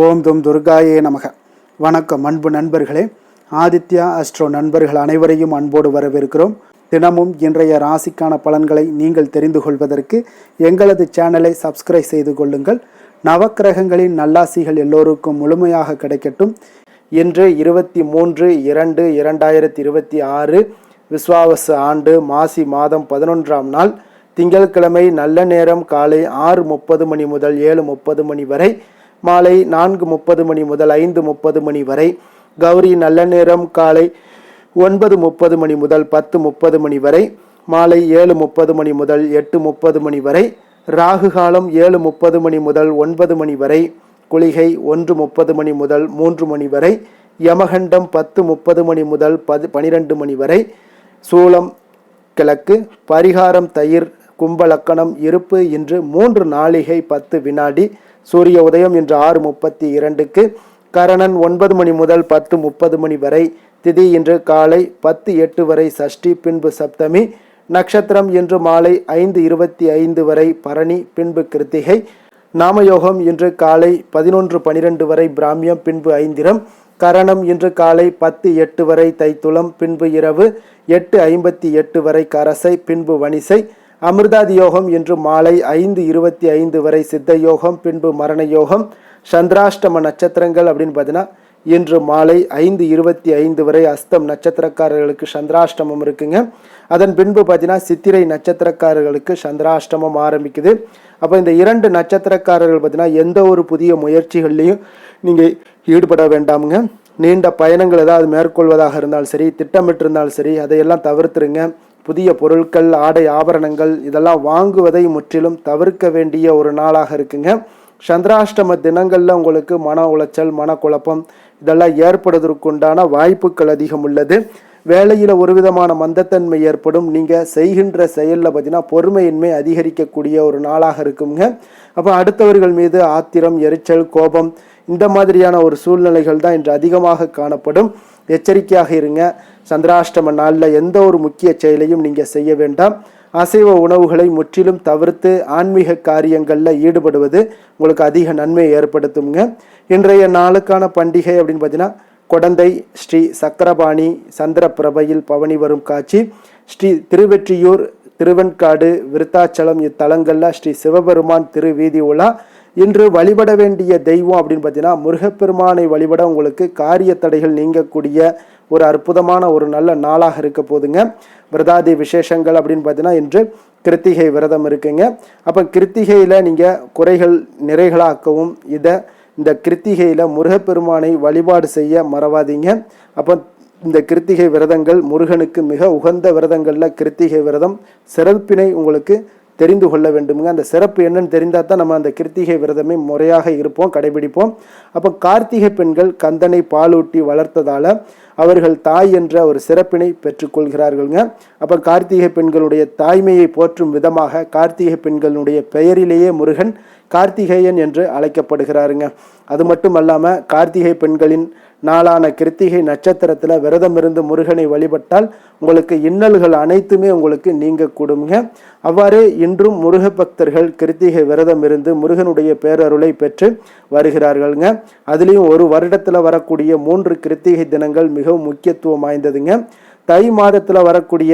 ஓம் தும் துர்காயே நமக. வணக்கம் அன்பு நண்பர்களே. ஆதித்யா அஸ்ட்ரோ நண்பர்கள் அனைவரையும் அன்போடு வரவேற்கிறோம். தினமும் இன்றைய ராசிக்கான பலன்களை நீங்கள் தெரிந்து கொள்வதற்கு எங்களது சேனலை சப்ஸ்கிரைப் செய்து கொள்ளுங்கள். நவக்கிரகங்களின் நல்லாசிகள் எல்லோருக்கும் முழுமையாக கிடைக்கட்டும். இன்று 23/2/2026 விஸ்வாவசு ஆண்டு மாசி மாதம் 11ஆம் நாள் திங்கட்கிழமை. நல்ல நேரம் காலை 6:30 மணி முதல் 7:30 மணி வரை, மாலை 4:30 மணி முதல் 5:30 மணி வரை. கௌரி நல்ல நேரம் காலை 9:30 மணி முதல் 10:30 மணி வரை, மாலை 7:30 மணி முதல் 8:30 மணி வரை. ராகு காலம் 7:30 மணி முதல் 9 மணி வரை. குளிகை 1:30 மணி முதல் 3 மணி வரை. யமகண்டம் 10:30 மணி முதல் 12 மணி வரை. சூலம் கிழக்கு. பரிகாரம் தயிர். கும்பலக்கணம் இருப்பு இன்று 3 நாழிகை 10 வினாடி. சூரிய உதயம் இன்று 6:32க்கு. கரணன் 9 மணி முதல் 10:30 மணி வரை. திதி இன்று காலை 10:08 வரை சஷ்டி, பின்பு சப்தமி. நட்சத்திரம் இன்று மாலை 5:25 வரை பரணி, பின்பு கிருத்திகை. நாமயோகம் இன்று காலை 11:12 வரை பிராமியம், பின்பு ஐந்திரம். கரணம் இன்று காலை 10:08 வரை தைத்துளம், பின்பு இரவு 8:58 வரை கரசை, பின்பு வணிசை. அமிர்தாதி யோகம் இன்று மாலை 5:25 வரை சித்த யோகம், பின்பு மரண யோகம். சந்திராஷ்டம நட்சத்திரங்கள் அப்படின்னு பார்த்தீங்கன்னா இன்று மாலை 5:25 வரை அஸ்தம் நட்சத்திரக்காரர்களுக்கு சந்திராஷ்டமம் இருக்குங்க. அதன் பின்பு பார்த்தீங்கன்னா சித்திரை நட்சத்திரக்காரர்களுக்கு சந்திராஷ்டமம் ஆரம்பிக்குது. அப்போ இந்த 2 நட்சத்திரக்காரர்கள் பார்த்தீங்கன்னா எந்த ஒரு புதிய முயற்சிகள்லையும் நீங்கள் ஈடுபட வேண்டாமுங்க. நீண்ட பயணங்கள் ஏதாவது மேற்கொள்வதாக இருந்தாலும் சரி, திட்டமிட்டு இருந்தாலும் சரி, அதையெல்லாம் தவிர்த்துருங்க. புதிய பொருட்கள், ஆடை ஆபரணங்கள் இதெல்லாம் வாங்குவதை முற்றிலும் தவிர்க்க வேண்டிய ஒரு நாளாக இருக்குங்க. சந்திராஷ்டம தினங்களில் உங்களுக்கு மன உளைச்சல், மனக்குழப்பம் இதெல்லாம் ஏற்படுவதற்குண்டான வாய்ப்புகள் அதிகம் உள்ளது. வேலையில் ஒரு விதமான மந்தத்தன்மை ஏற்படும். நீங்கள் செய்கின்ற செயலில் பார்த்தீங்கன்னா பொறுமையின்மை அதிகரிக்கக்கூடிய ஒரு நாளாக இருக்குங்க. அப்போ அடுத்தவர்கள் மீது ஆத்திரம், எரிச்சல், கோபம் இந்த மாதிரியான ஒரு சூழ்நிலைகள் தான் இன்று அதிகமாக காணப்படும். எச்சரிக்கையாக இருங்க. சந்திராஷ்டம நாளில் எந்த ஒரு முக்கிய செயலையும் நீங்கள் செய்ய வேண்டாம். அசைவ உணவுகளை முற்றிலும் தவிர்த்து ஆன்மீக காரியங்களில் ஈடுபடுவது உங்களுக்கு அதிக நன்மை ஏற்படுத்துங்க. இன்றைய நாளுக்கான பண்டிகை அப்படின்னு பார்த்தீங்கன்னா கொடந்தை, ஸ்ரீ சக்கரபாணி சந்திர பிரபையில் பவனி வரும் காட்சி. ஸ்ரீ திருவெற்றியூர், திருவெண்காடு, விருத்தாச்சலம் இத்தலங்களில் ஸ்ரீ சிவபெருமான் திருவீதி உலா. இன்று வழிபட வேண்டிய தெய்வம் அப்படின்னு பார்த்தீங்கன்னா முருகப்பெருமானை வழிபட உங்களுக்கு காரிய தடைகள் நீங்கக்கூடிய ஒரு அற்புதமான ஒரு நல்ல நாளாக இருக்க போதுங்க. விரதாதி விசேஷங்கள் அப்படின்னு பார்த்தீங்கன்னா இன்று கிருத்திகை விரதம் இருக்குங்க. அப்போ கிருத்திகையில் நீங்கள் குறைகள் நிறைகளாக்கவும் இந்த கிருத்திகையில் முருகப்பெருமானை வழிபாடு செய்ய மறவாதீங்க. அப்போ இந்த கிருத்திகை விரதங்கள் முருகனுக்கு மிக உகந்த விரதங்களில் கிருத்திகை விரதம் சிறப்பினை உங்களுக்கு தெரிந்து கொள்ள வேண்டுமுங்க. அந்த சிறப்பு என்னன்னு தெரிந்தால் தான் நம்ம அந்த கிருத்திகை விரதமே முறையாக இருப்போம், கடைபிடிப்போம். அப்போ கார்த்திகை பெண்கள் கந்தனை பாலூட்டி வளர்த்ததால் அவர்கள் தாய் என்ற ஒரு சிறப்பினை பெற்றுக்கொள்கிறார்கள்ங்க. அப்போ கார்த்திகை பெண்களுடைய தாய்மையை போற்றும் விதமாக கார்த்திகை பெண்களுடைய பெயரிலேயே முருகன் கார்த்திகேயன் என்று அழைக்கப்படுகிறாருங்க. அது மட்டும் அல்லாமல் கார்த்திகை பெண்களின் நாளான கிருத்திகை நட்சத்திரத்தில் விரதம் இருந்து முருகனை வழிபட்டால் உங்களுக்கு இன்னல்கள் அனைத்துமே உங்களுக்கு நீங்க கூடுங்க. அவ்வாறு இன்றும் முருக பக்தர்கள் கிருத்திகை விரதம் இருந்து முருகனுடைய பேரருளை பெற்று வருகிறார்கள்ங்க. அதுலேயும் ஒரு வருடத்தில் வரக்கூடிய 3 கிருத்திகை தினங்கள் மிகவும் முக்கியத்துவம் வாய்ந்ததுங்க. தை மாதத்தில் வரக்கூடிய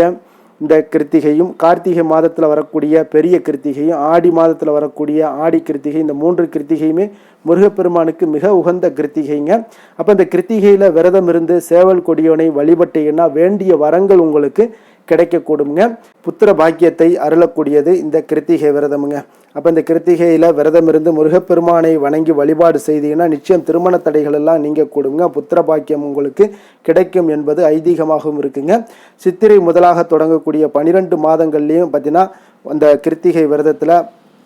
இந்த கிருத்திகையும், கார்த்திகை மாதத்தில் வரக்கூடிய பெரிய கிருத்திகையும், ஆடி மாதத்தில் வரக்கூடிய ஆடி கிருத்திகை, இந்த 3 கிருத்திகையுமே முருகப்பெருமானுக்கு மிக உகந்த கிருத்திகைங்க. அப்போ இந்த கிருத்திகையில் விரதம் இருந்து சேவல் கொடியோனை வழிபட்டீங்கன்னா வேண்டிய வரங்கள் உங்களுக்கு கிடைக்கக்கூடுங்க. புத்திர பாக்கியத்தை அருளக்கூடியது இந்த கிருத்திகை விரதமுங்க. அப்போ இந்த கிருத்திகையில் விரதம் இருந்து முருகப்பெருமானை வணங்கி வழிபாடு செய்தீங்கன்னா நிச்சயம் திருமண தடைகள் எல்லாம் நீங்க கூடுங்க. புத்திர பாக்கியம் உங்களுக்கு கிடைக்கும் என்பது ஐதீகமாகவும் இருக்குங்க. சித்திரை முதலாக தொடங்கக்கூடிய 12 மாதங்கள்லையும் பார்த்தீங்கன்னா அந்த கிருத்திகை விரதத்தில்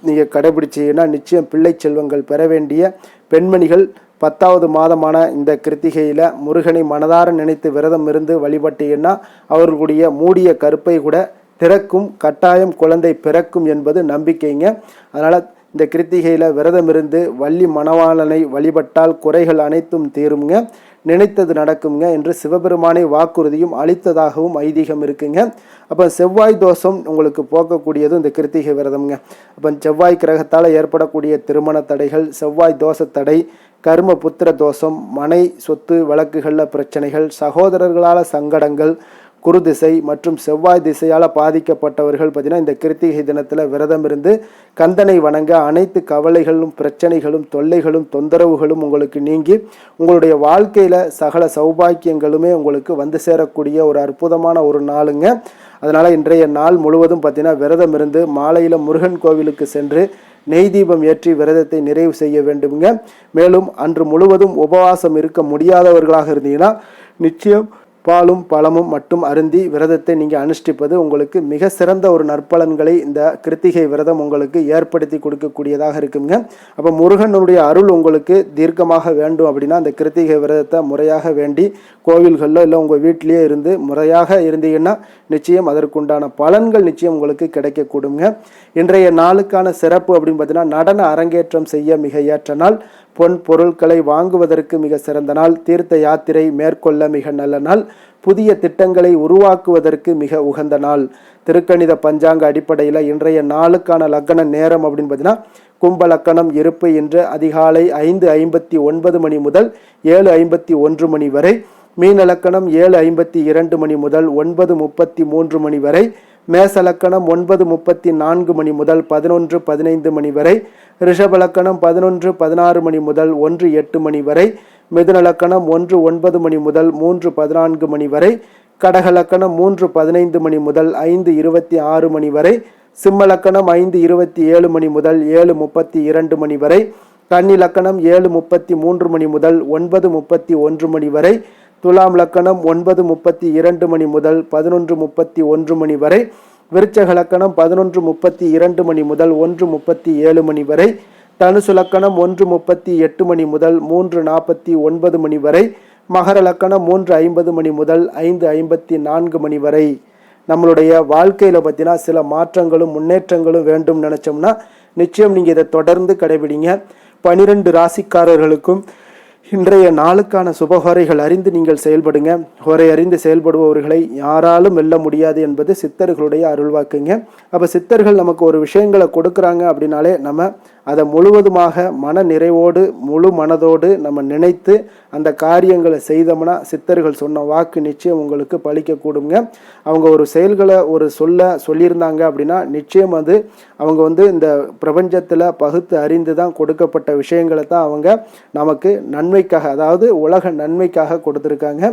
நீங்கள் கடைபிடிச்சீங்கன்னா நிச்சயம் பிள்ளை செல்வங்கள் பெற வேண்டிய பெண்மணிகள் 10வது மாதமான இந்த கிருத்திகையில் முருகனை மனதார நினைத்து விரதம் இருந்து வழிபட்டீங்கன்னா அவர்களுடைய மூடிய கருப்பை கூட திறக்கும், கட்டாயம் குழந்தை பிறக்கும் என்பது நம்பிக்கைங்க. அதனால் இந்த கிருத்திகையில் விரதம் இருந்து வள்ளி மணவாளனை வழிபட்டால் குறைகள் அனைத்தும் தீருங்க, நினைத்தது நடக்குங்க என்று சிவபெருமானை வாக்குறுதியும் அளித்ததாகவும் ஐதீகம் இருக்குங்க. அப்போ செவ்வாய் தோஷம் உங்களுக்கு போக்கக்கூடியதும் இந்த கிருத்திகை விரதம்ங்க. அப்போ செவ்வாய் கிரகத்தால் ஏற்படக்கூடிய திருமண தடைகள், செவ்வாய் தோஷ தடை, கர்ம புத்திர தோஷம், மனை சொத்து வழக்குகளில் பிரச்சனைகள், சகோதரர்களால் சங்கடங்கள், குரு திசை மற்றும் செவ்வாய் திசையால் பாதிக்கப்பட்டவர்கள் பார்த்தீங்கன்னா இந்த கிருத்திகை தினத்தில் விரதம் இருந்து கந்தனை வணங்க அனைத்து கவலைகளும் பிரச்சனைகளும் தொல்லைகளும் தொந்தரவுகளும் உங்களுக்கு நீங்கி உங்களுடைய வாழ்க்கையில் சகல சௌபாக்கியங்களுமே உங்களுக்கு வந்து சேரக்கூடிய ஒரு அற்புதமான ஒரு நாளுங்க. அதனால் இன்றைய நாள் முழுவதும் பார்த்தீங்கன்னா விரதம் இருந்து மாலையில் முருகன் கோவிலுக்கு சென்று நெய் தீபம் ஏற்றி விரதத்தை நிறைவு செய்ய வேண்டுங்க. மேலும் அன்று முழுவதும் உபவாசம் இருக்க முடியாதவர்களாக இருந்தீங்கன்னா நிச்சயம் பாலும் பழமும் மட்டும் அருந்தி விரதத்தை நீங்கள் அனுஷ்டிப்பது உங்களுக்கு மிக சிறந்த ஒரு நற்பலன்களை இந்த கிருத்திகை விரதம் உங்களுக்கு ஏற்படுத்தி கொடுக்கக்கூடியதாக இருக்குங்க. அப்போ முருகனுடைய அருள் உங்களுக்கு தீர்க்கமாக வேண்டும் அப்படின்னா அந்த கிருத்திகை விரதத்தை முறையாக வேண்டி கோவில்களில் இல்லை உங்கள் வீட்டிலேயே இருந்து முறையாக இருந்தீங்கன்னா நிச்சயம் அதற்குண்டான பலன்கள் நிச்சயம் உங்களுக்கு கிடைக்கக்கூடுங்க. இன்றைய நாளுக்கான சிறப்பு அப்படின்னு பார்த்தீங்கன்னா நடன அரங்கேற்றம் செய்ய மிக ஏற்ற நாள், பொன் பொருட்களை வாங்குவதற்கு மிக சிறந்த நாள், தீர்த்த யாத்திரை மேற்கொள்ள மிக நல்ல நாள், புதிய திட்டங்களை உருவாக்குவதற்கு மிக உகந்த நாள். திருக்கணித பஞ்சாங்க அடிப்படையில் இன்றைய நாளுக்கான லக்கண நேரம் அப்படின்னு பார்த்தீங்கன்னா கும்ப லக்கணம் இருப்பு இன்று அதிகாலை 5:59 மணி முதல் 7:51 மணி வரை, மீன லக்கணம் 7:52 மணி முதல் 9:33 மணி வரை, மேசலக்கணம் 9:34 மணி முதல் 11:15 மணி வரை, ரிஷபலக்கணம் 11:16 மணி முதல் 1:08 மணி வரை, மிதுனலக்கணம் 1:09 மணி முதல் 3:14 மணி வரை, கடகலக்கணம் 3:15 மணி முதல் 5:26 மணி வரை, சிம்மலக்கணம் 5:27 மணி முதல் 7:32 மணி வரை, கன்னிலக்கணம் 7:33 மணி முதல் 9:31 மணி வரை, துலாம் லக்கணம் 9:32 மணி முதல் 11:31 மணி வரை, விருச்சக லக்கணம் 11:32 மணி முதல் 1:37 மணி வரை, தனுசு லக்கணம் 1:38 மணி முதல் 3:49 மணி வரை, மகர லக்கணம் 3:50 மணி முதல் 5:54 மணி வரை. நம்மளுடைய வாழ்க்கையில் பார்த்தீங்கன்னா சில மாற்றங்களும் முன்னேற்றங்களும் வேண்டும் நினச்சோம்னா நிச்சயம் நீங்கள் இதை தொடர்ந்து கடைபிடிங்க. 12 ராசிக்காரர்களுக்கும் இன்றைய நாளுக்கான சுபஹோரைகள் அறிந்து நீங்கள் செயல்படுங்க. ஹோரை அறிந்து செயல்படுபவர்களை யாராலும் வெல்ல முடியாது என்பது சித்தர்களுடைய அருள்வாக்குங்க. அப்போ சித்தர்கள் நமக்கு ஒரு விஷயங்களை கொடுக்குறாங்க அப்படின்னாலே நம்ம அதை முழுவதுமாக மன நிறைவோடு முழு மனதோடு நம்ம நினைத்து அந்த காரியங்களை செய்தோம்னா சித்தர்கள் சொன்ன வாக்கு நிச்சயம் உங்களுக்கு பலிக்கக்கூடுங்க. அவங்க ஒரு செயல்களை ஒரு சொல்லியிருந்தாங்க அப்படின்னா நிச்சயம் அது அவங்க இந்த பிரபஞ்சத்தில் பகுத்து அறிந்து தான் கொடுக்கப்பட்ட விஷயங்களை தான் அவங்க நமக்கு நன்மைக்காக, அதாவது உலக நன்மைக்காக கொடுத்துருக்காங்க.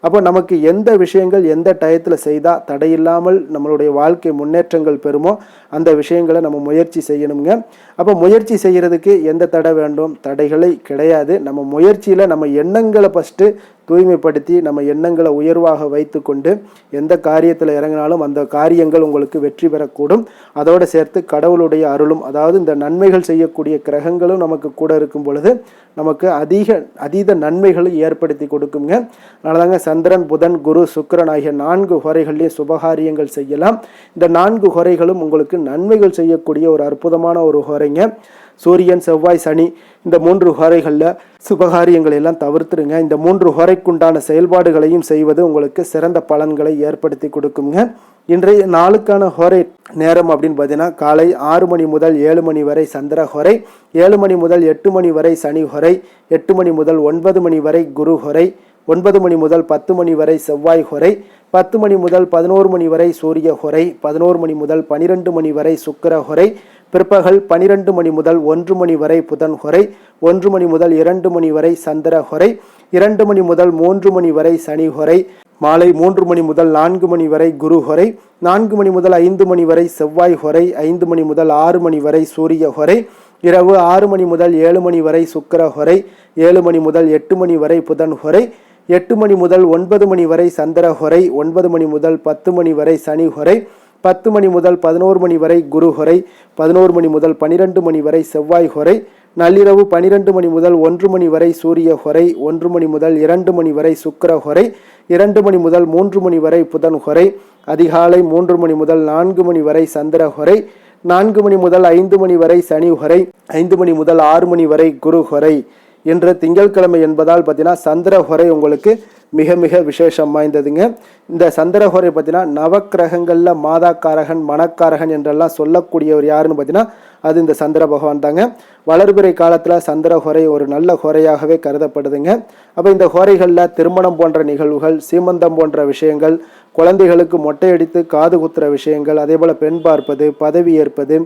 அப்போ நமக்கு எந்த விஷயங்கள் எந்த டயத்தில் செய்தால் தடையில்லாமல் நம்மளுடைய வாழ்க்கை முன்னேற்றங்கள் பெறுமோ அந்த விஷயங்களை நம்ம முயற்சி செய்யணுங்க. அப்போ முயற்சி செய்கிறதுக்கு எந்த தடை வேண்டும்? தடைகளை கிடையாது. நம்ம முயற்சியில் நம்ம எண்ணங்களை ஃபஸ்ட்டு தூய்மைப்படுத்தி நம்ம எண்ணங்களை உயர்வாக வைத்து கொண்டு எந்த காரியத்தில் இறங்கினாலும் அந்த காரியங்கள் உங்களுக்கு வெற்றி பெறக்கூடும். அதோடு சேர்த்து கடவுளுடைய அருளும், அதாவது இந்த நன்மைகள் செய்யக்கூடிய கிரகங்களும் நமக்கு கூட இருக்கும் பொழுது நமக்கு அதீத நன்மைகளை ஏற்படுத்தி கொடுக்குங்க. அதனாலதாங்க சந்திரன், புதன், குரு, சுக்கிரன் ஆகிய 4 ஹோரைகளிலே சுபகாரியங்கள் செய்யலாம். இந்த 4 ஹோரைகளும் உங்களுக்கு நன்மைகள் செய்யக்கூடிய ஒரு அற்புதமான ஒரு ஹோரைங்க. சூரியன், செவ்வாய், சனி இந்த 3 ஹோரைகளில் சுபகாரியங்களை எல்லாம் தவிர்த்துருங்க. இந்த 3 ஹோரைக்குண்டான செயல்பாடுகளையும் செய்வது உங்களுக்கு சிறந்த பலன்களை ஏற்படுத்தி கொடுக்குங்க. இன்றைய நாளுக்கான ஹோரை நேரம் அப்படின்னு பார்த்தீங்கன்னா காலை 6 மணி முதல் 7 மணி வரை சந்திர ஹோரை, 7 மணி முதல் 8 மணி வரை சனி ஹோரை, 8 மணி முதல் 9 மணி வரை குரு ஹோரை, 9 மணி முதல் 10 மணி வரை செவ்வாய் ஹோரை, 10 மணி முதல் 11 மணி வரை சூரிய ஹோரை, 11 மணி முதல் 12 மணி வரை சுக்கிர ஹோரை, பிற்பகல் 12 மணி முதல் 1 மணி வரை புதன் ஹோரை, 1 மணி முதல் 2 மணி வரை சந்திர ஹோரை, 2 மணி முதல் 3 மணி வரை சனி ஹோரை, மாலை 3 மணி முதல் 4 மணி வரை குரு ஹோரை, 4 மணி முதல் 5 மணி வரை செவ்வாய் ஹோரை, 5 மணி முதல் 6 மணி வரை சூரிய ஹோரை, இரவு 6 மணி முதல் 7 மணி வரை சுக்கிர ஹோரை, 7 மணி முதல் 8 மணி வரை புதன் ஹோரை, 8 மணி முதல் 9 மணி வரை சந்திர ஹோரை, 9 மணி முதல் 10 மணி வரை சனி ஹோரை, 10 மணி முதல் 11 மணி வரை குரு ஹோரை, 11 மணி முதல் 12 மணி வரை செவ்வாய் ஹோரை, நள்ளிரவு 12 மணி முதல் 1 மணி வரை சூரிய ஹோரை, 1 மணி முதல் 2 மணி வரை சுக்கிர ஹோரை, 2 மணி முதல் 3 மணி வரை புதன் ஹோரை, அதிகாலை 3 மணி முதல் 4 மணி வரை சந்திர ஹோரை, 4 மணி முதல் 5 மணி வரை சனி ஹோரை, 5 மணி முதல் 6 மணி வரை குரு ஹோரை. இன்று திங்கட்கிழமை என்பதால் பார்த்தீங்கன்னா சந்திர ஹோரை உங்களுக்கு மிக மிக விசேஷம் வாய்ந்ததுங்க. இந்த சந்திரஹோரை பார்த்தீங்கன்னா நவக்கிரகங்களில் மாதாக்காரகன் மணக்காரகன் என்றெல்லாம் சொல்லக்கூடியவர் யாருன்னு பார்த்தீங்கன்னா அது இந்த சந்திர பகவான் தாங்க. வளர்பிறை காலத்தில் சந்திர ஹோரை ஒரு நல்ல ஹோரையாகவே கருதப்படுதுங்க. அப்போ இந்த ஹோரைகளில் திருமணம் போன்ற நிகழ்வுகள், சீமந்தம் போன்ற விஷயங்கள், குழந்தைகளுக்கு மொட்டையடித்து காது குத்துற விஷயங்கள், அதே போல் பெண் பார்ப்பது, பதவி ஏற்பது,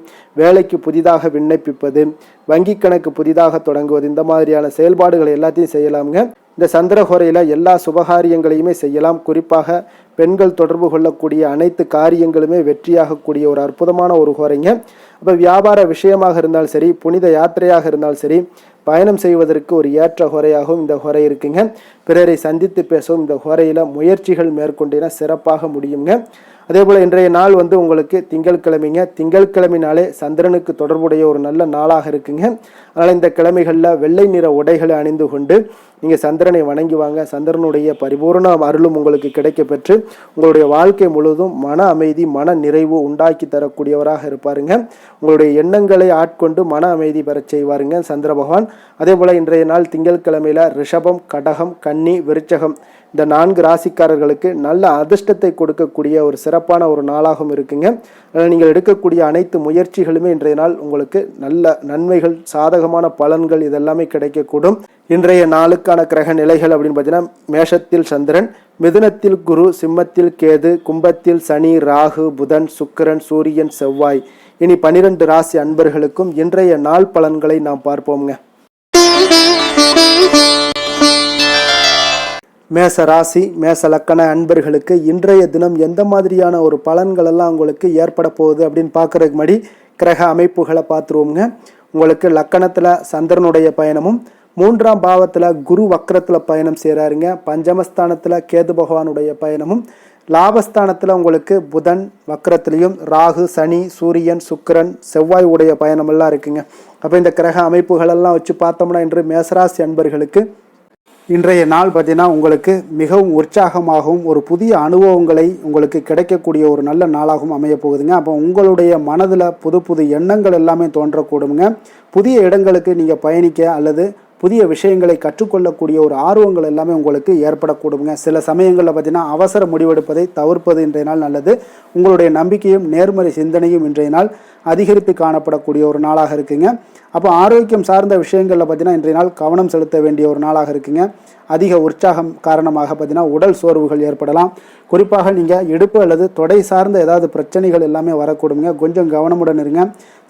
வேலைக்கு புதிதாக விண்ணப்பிப்பது, வங்கி கணக்கு புதிதாக தொடங்குவது, இந்த மாதிரியான செயல்பாடுகள் எல்லாத்தையும் செய்யலாமுங்க. இந்த சந்திரஹோரையில் எல்லா சுபகாரியங்களையுமே செய்யலாம். குறிப்பாக பெண்கள் தொடர்பு கொள்ளக்கூடிய அனைத்து காரியங்களுமே வெற்றியாகக்கூடிய ஒரு அற்புதமான ஒரு ஹோரைங்க. அப்போ வியாபார விஷயமாக இருந்தாலும் சரி, புனித யாத்திரையாக இருந்தாலும் சரி, பயணம் செய்வதற்கு ஒரு ஏற்ற ஹோரையாகவும் இந்த ஹோரை இருக்குங்க. பிறரை சந்தித்து பேசவும் இந்த ஹோரையில் முயற்சிகள் மேற்கொண்டினா சிறப்பாக முடியுங்க. அதே போல் இன்றைய நாள் உங்களுக்கு திங்கட்கிழமைங்க. திங்கட்கிழமைனாலே சந்திரனுக்கு தொடர்புடைய ஒரு நல்ல நாளாக இருக்குங்க. அதனால் இந்த கிழமைகளில் வெள்ளை நிற உடைகளை அணிந்து கொண்டு நீங்கள் சந்திரனை வணங்கி வாங்க. சந்திரனுடைய பரிபூர்ண அருளும் உங்களுக்கு கிடைக்க பெற்று உங்களுடைய வாழ்க்கை முழுவதும் மன அமைதி, மன நிறைவு உண்டாக்கி தரக்கூடியவராக இருப்பாருங்க. உங்களுடைய எண்ணங்களை ஆட்கொண்டு மன அமைதி பெறச் செய்வாருங்க சந்திர பகவான். அதே போல் இன்றைய நாள் திங்கட்கிழமையில் ரிஷபம், கடகம், கன்னி, விருச்சகம் இந்த 4 ராசிக்காரர்களுக்கு நல்ல அதிர்ஷ்டத்தை கொடுக்கக்கூடிய ஒரு சிறப்பான ஒரு நாளாகவும் இருக்குங்க. நீங்கள் எடுக்கக்கூடிய அனைத்து முயற்சிகளுமே இன்றைய நாள் உங்களுக்கு நல்ல நன்மைகள், சாதகமான பலன்கள் இதெல்லாமே கிடைக்கக்கூடும். இன்றைய நாளுக்கான கிரக நிலைகள் அப்படின்னு பார்த்தீங்கன்னா மேஷத்தில் சந்திரன், மிதுனத்தில் குரு, சிம்மத்தில் கேது, கும்பத்தில் சனி, ராகு, புதன், சுக்கிரன், சூரியன், செவ்வாய். இனி 12 ராசி அன்பர்களுக்கும் இன்றைய நாள் பலன்களை நாம் பார்ப்போம்ங்க. மேச ராசி மேச லக்கண அன்பர்களுக்கு இன்றைய தினம் எந்த மாதிரியான ஒரு பலன்கள் எல்லாம் உங்களுக்கு ஏற்பட போகுது அப்படின்னு பார்க்கறதுக்கு முன்னாடி கிரக அமைப்புகளை பார்த்துருவோங்க. உங்களுக்கு லக்கணத்தில் சந்திரனுடைய பயணமும், 3ஆம் பாவத்தில் குரு வக்கரத்தில் பயணம் செய்கிறாருங்க. பஞ்சமஸ்தானத்தில் கேது பகவானுடைய பயணமும், லாபஸ்தானத்தில் உங்களுக்கு புதன் வக்கரத்திலையும், ராகு, சனி, சூரியன், சுக்கிரன், செவ்வாய் உடைய பயணமெல்லாம் இருக்குங்க. அப்போ இந்த கிரக அமைப்புகளெல்லாம் வச்சு பார்த்தோம்னா இன்று மேசராசி அன்பர்களுக்கு இன்றைய நாள் பார்த்தீங்கன்னா உங்களுக்கு மிகவும் உற்சாகமாகவும் ஒரு புதிய அனுபவங்களை உங்களுக்கு கிடைக்கக்கூடிய ஒரு நல்ல நாளாகவும் அமைய போகுதுங்க. அப்போ உங்களுடைய மனதில் புது புது எண்ணங்கள் எல்லாமே தோன்றக்கூடுங்க. புதிய இடங்களுக்கு நீங்கள் பயணிக்க அல்லது புதிய விஷயங்களை கற்றுக்கொள்ளக்கூடிய ஒரு ஆர்வங்கள் எல்லாமே உங்களுக்கு ஏற்படக்கூடுங்க. சில சமயங்களில் பார்த்தீங்கன்னா அவசர முடிவெடுப்பதை தவிர்ப்பது இன்றைய நாள் நல்லது. உங்களுடைய நம்பிக்கையும் நேர்மறை சிந்தனையும் இன்றைய நாள் அதிகரித்து காணப்படக்கூடிய ஒரு நாளாக இருக்குங்க. அப்போ ஆரோக்கியம் சார்ந்த விஷயங்களில் பார்த்தீங்கன்னா இன்றைய நாள் கவனம் செலுத்த வேண்டிய ஒரு நாளாக இருக்குங்க. அதிக உற்சாகம் காரணமாக பார்த்தீங்கன்னா உடல் சோர்வுகள் ஏற்படலாம். குறிப்பாக நீங்கள் இடுப்பு அல்லது தொடை சார்ந்த ஏதாவது பிரச்சனைகள் எல்லாமே வரக்கூடுங்க. கொஞ்சம் கவனமுடன் இருங்க.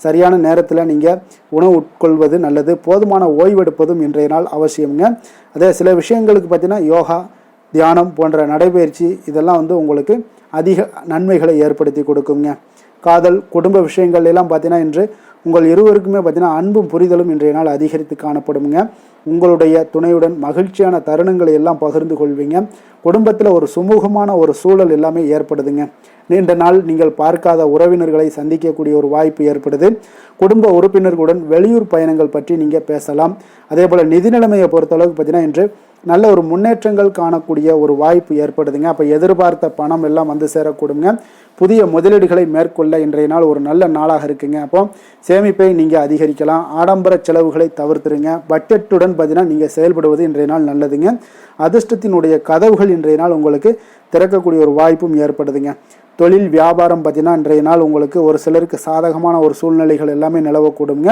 சரியான நேரத்தில் நீங்கள் உணவு உட்கொள்வது நல்லது. போதுமான ஓய்வெடுப்பதும் இன்றைய நாள் அவசியம்ங்க. அதே சில விஷயங்களுக்கு பார்த்தீங்கன்னா யோகா, தியானம் போன்ற நடைபயிற்சி இதெல்லாம் உங்களுக்கு அதிக நன்மைகளை ஏற்படுத்தி கொடுக்குங்க. காதல், குடும்ப விஷயங்கள் எல்லாம் பார்த்தீங்கன்னா இன்று உங்கள் இருவருக்குமே பார்த்தீங்கன்னா அன்பும் புரிதலும் இன்றைய நாள் அதிகரித்து காணப்படுங்க. உங்களுடைய துணையுடன் மகிழ்ச்சியான தருணங்களை எல்லாம் பகிர்ந்து கொள்வீங்க. குடும்பத்தில் ஒரு சுமூகமான ஒரு சூழல் எல்லாமே ஏற்படுதுங்க. நீண்ட நாள் நீங்கள் பார்க்காத உறவினர்களை சந்திக்கக்கூடிய ஒரு வாய்ப்பு ஏற்படுது. குடும்ப உறுப்பினர்களுடன் வெளியூர் பயணங்கள் பற்றி நீங்கள் பேசலாம். அதே போல் நிதி நிலைமையை பொறுத்தளவுக்கு பார்த்தீங்கன்னா இன்று நல்ல ஒரு முன்னேற்றங்கள் காணக்கூடிய ஒரு வாய்ப்பு ஏற்படுதுங்க. அப்போ எதிர்பார்த்த பணம் எல்லாம் வந்து சேரக்கூடுங்க. புதிய முதலீடுகளை மேற்கொள்ள இன்றைய நாள் ஒரு நல்ல நாளாக இருக்குங்க. அப்போ சேமிப்பை நீங்கள் அதிகரிக்கலாம். ஆடம்பர செலவுகளை தவிர்த்துருங்க. பட்ஜெட்டுடன் பார்த்தீங்கன்னா நீங்கள் செயல்படுவது இன்றைய நாள் நல்லதுங்க. அதிர்ஷ்டத்தினுடைய கதவுகள் இன்றைய நாள் உங்களுக்கு திறக்கக்கூடிய ஒரு வாய்ப்பும் ஏற்படுதுங்க. தொழில் வியாபாரம் பார்த்தீங்கன்னா இன்றைய நாள் உங்களுக்கு ஒரு சிலருக்கு சாதகமான ஒரு சூழ்நிலைகள் எல்லாமே நிலவக்கூடுங்க.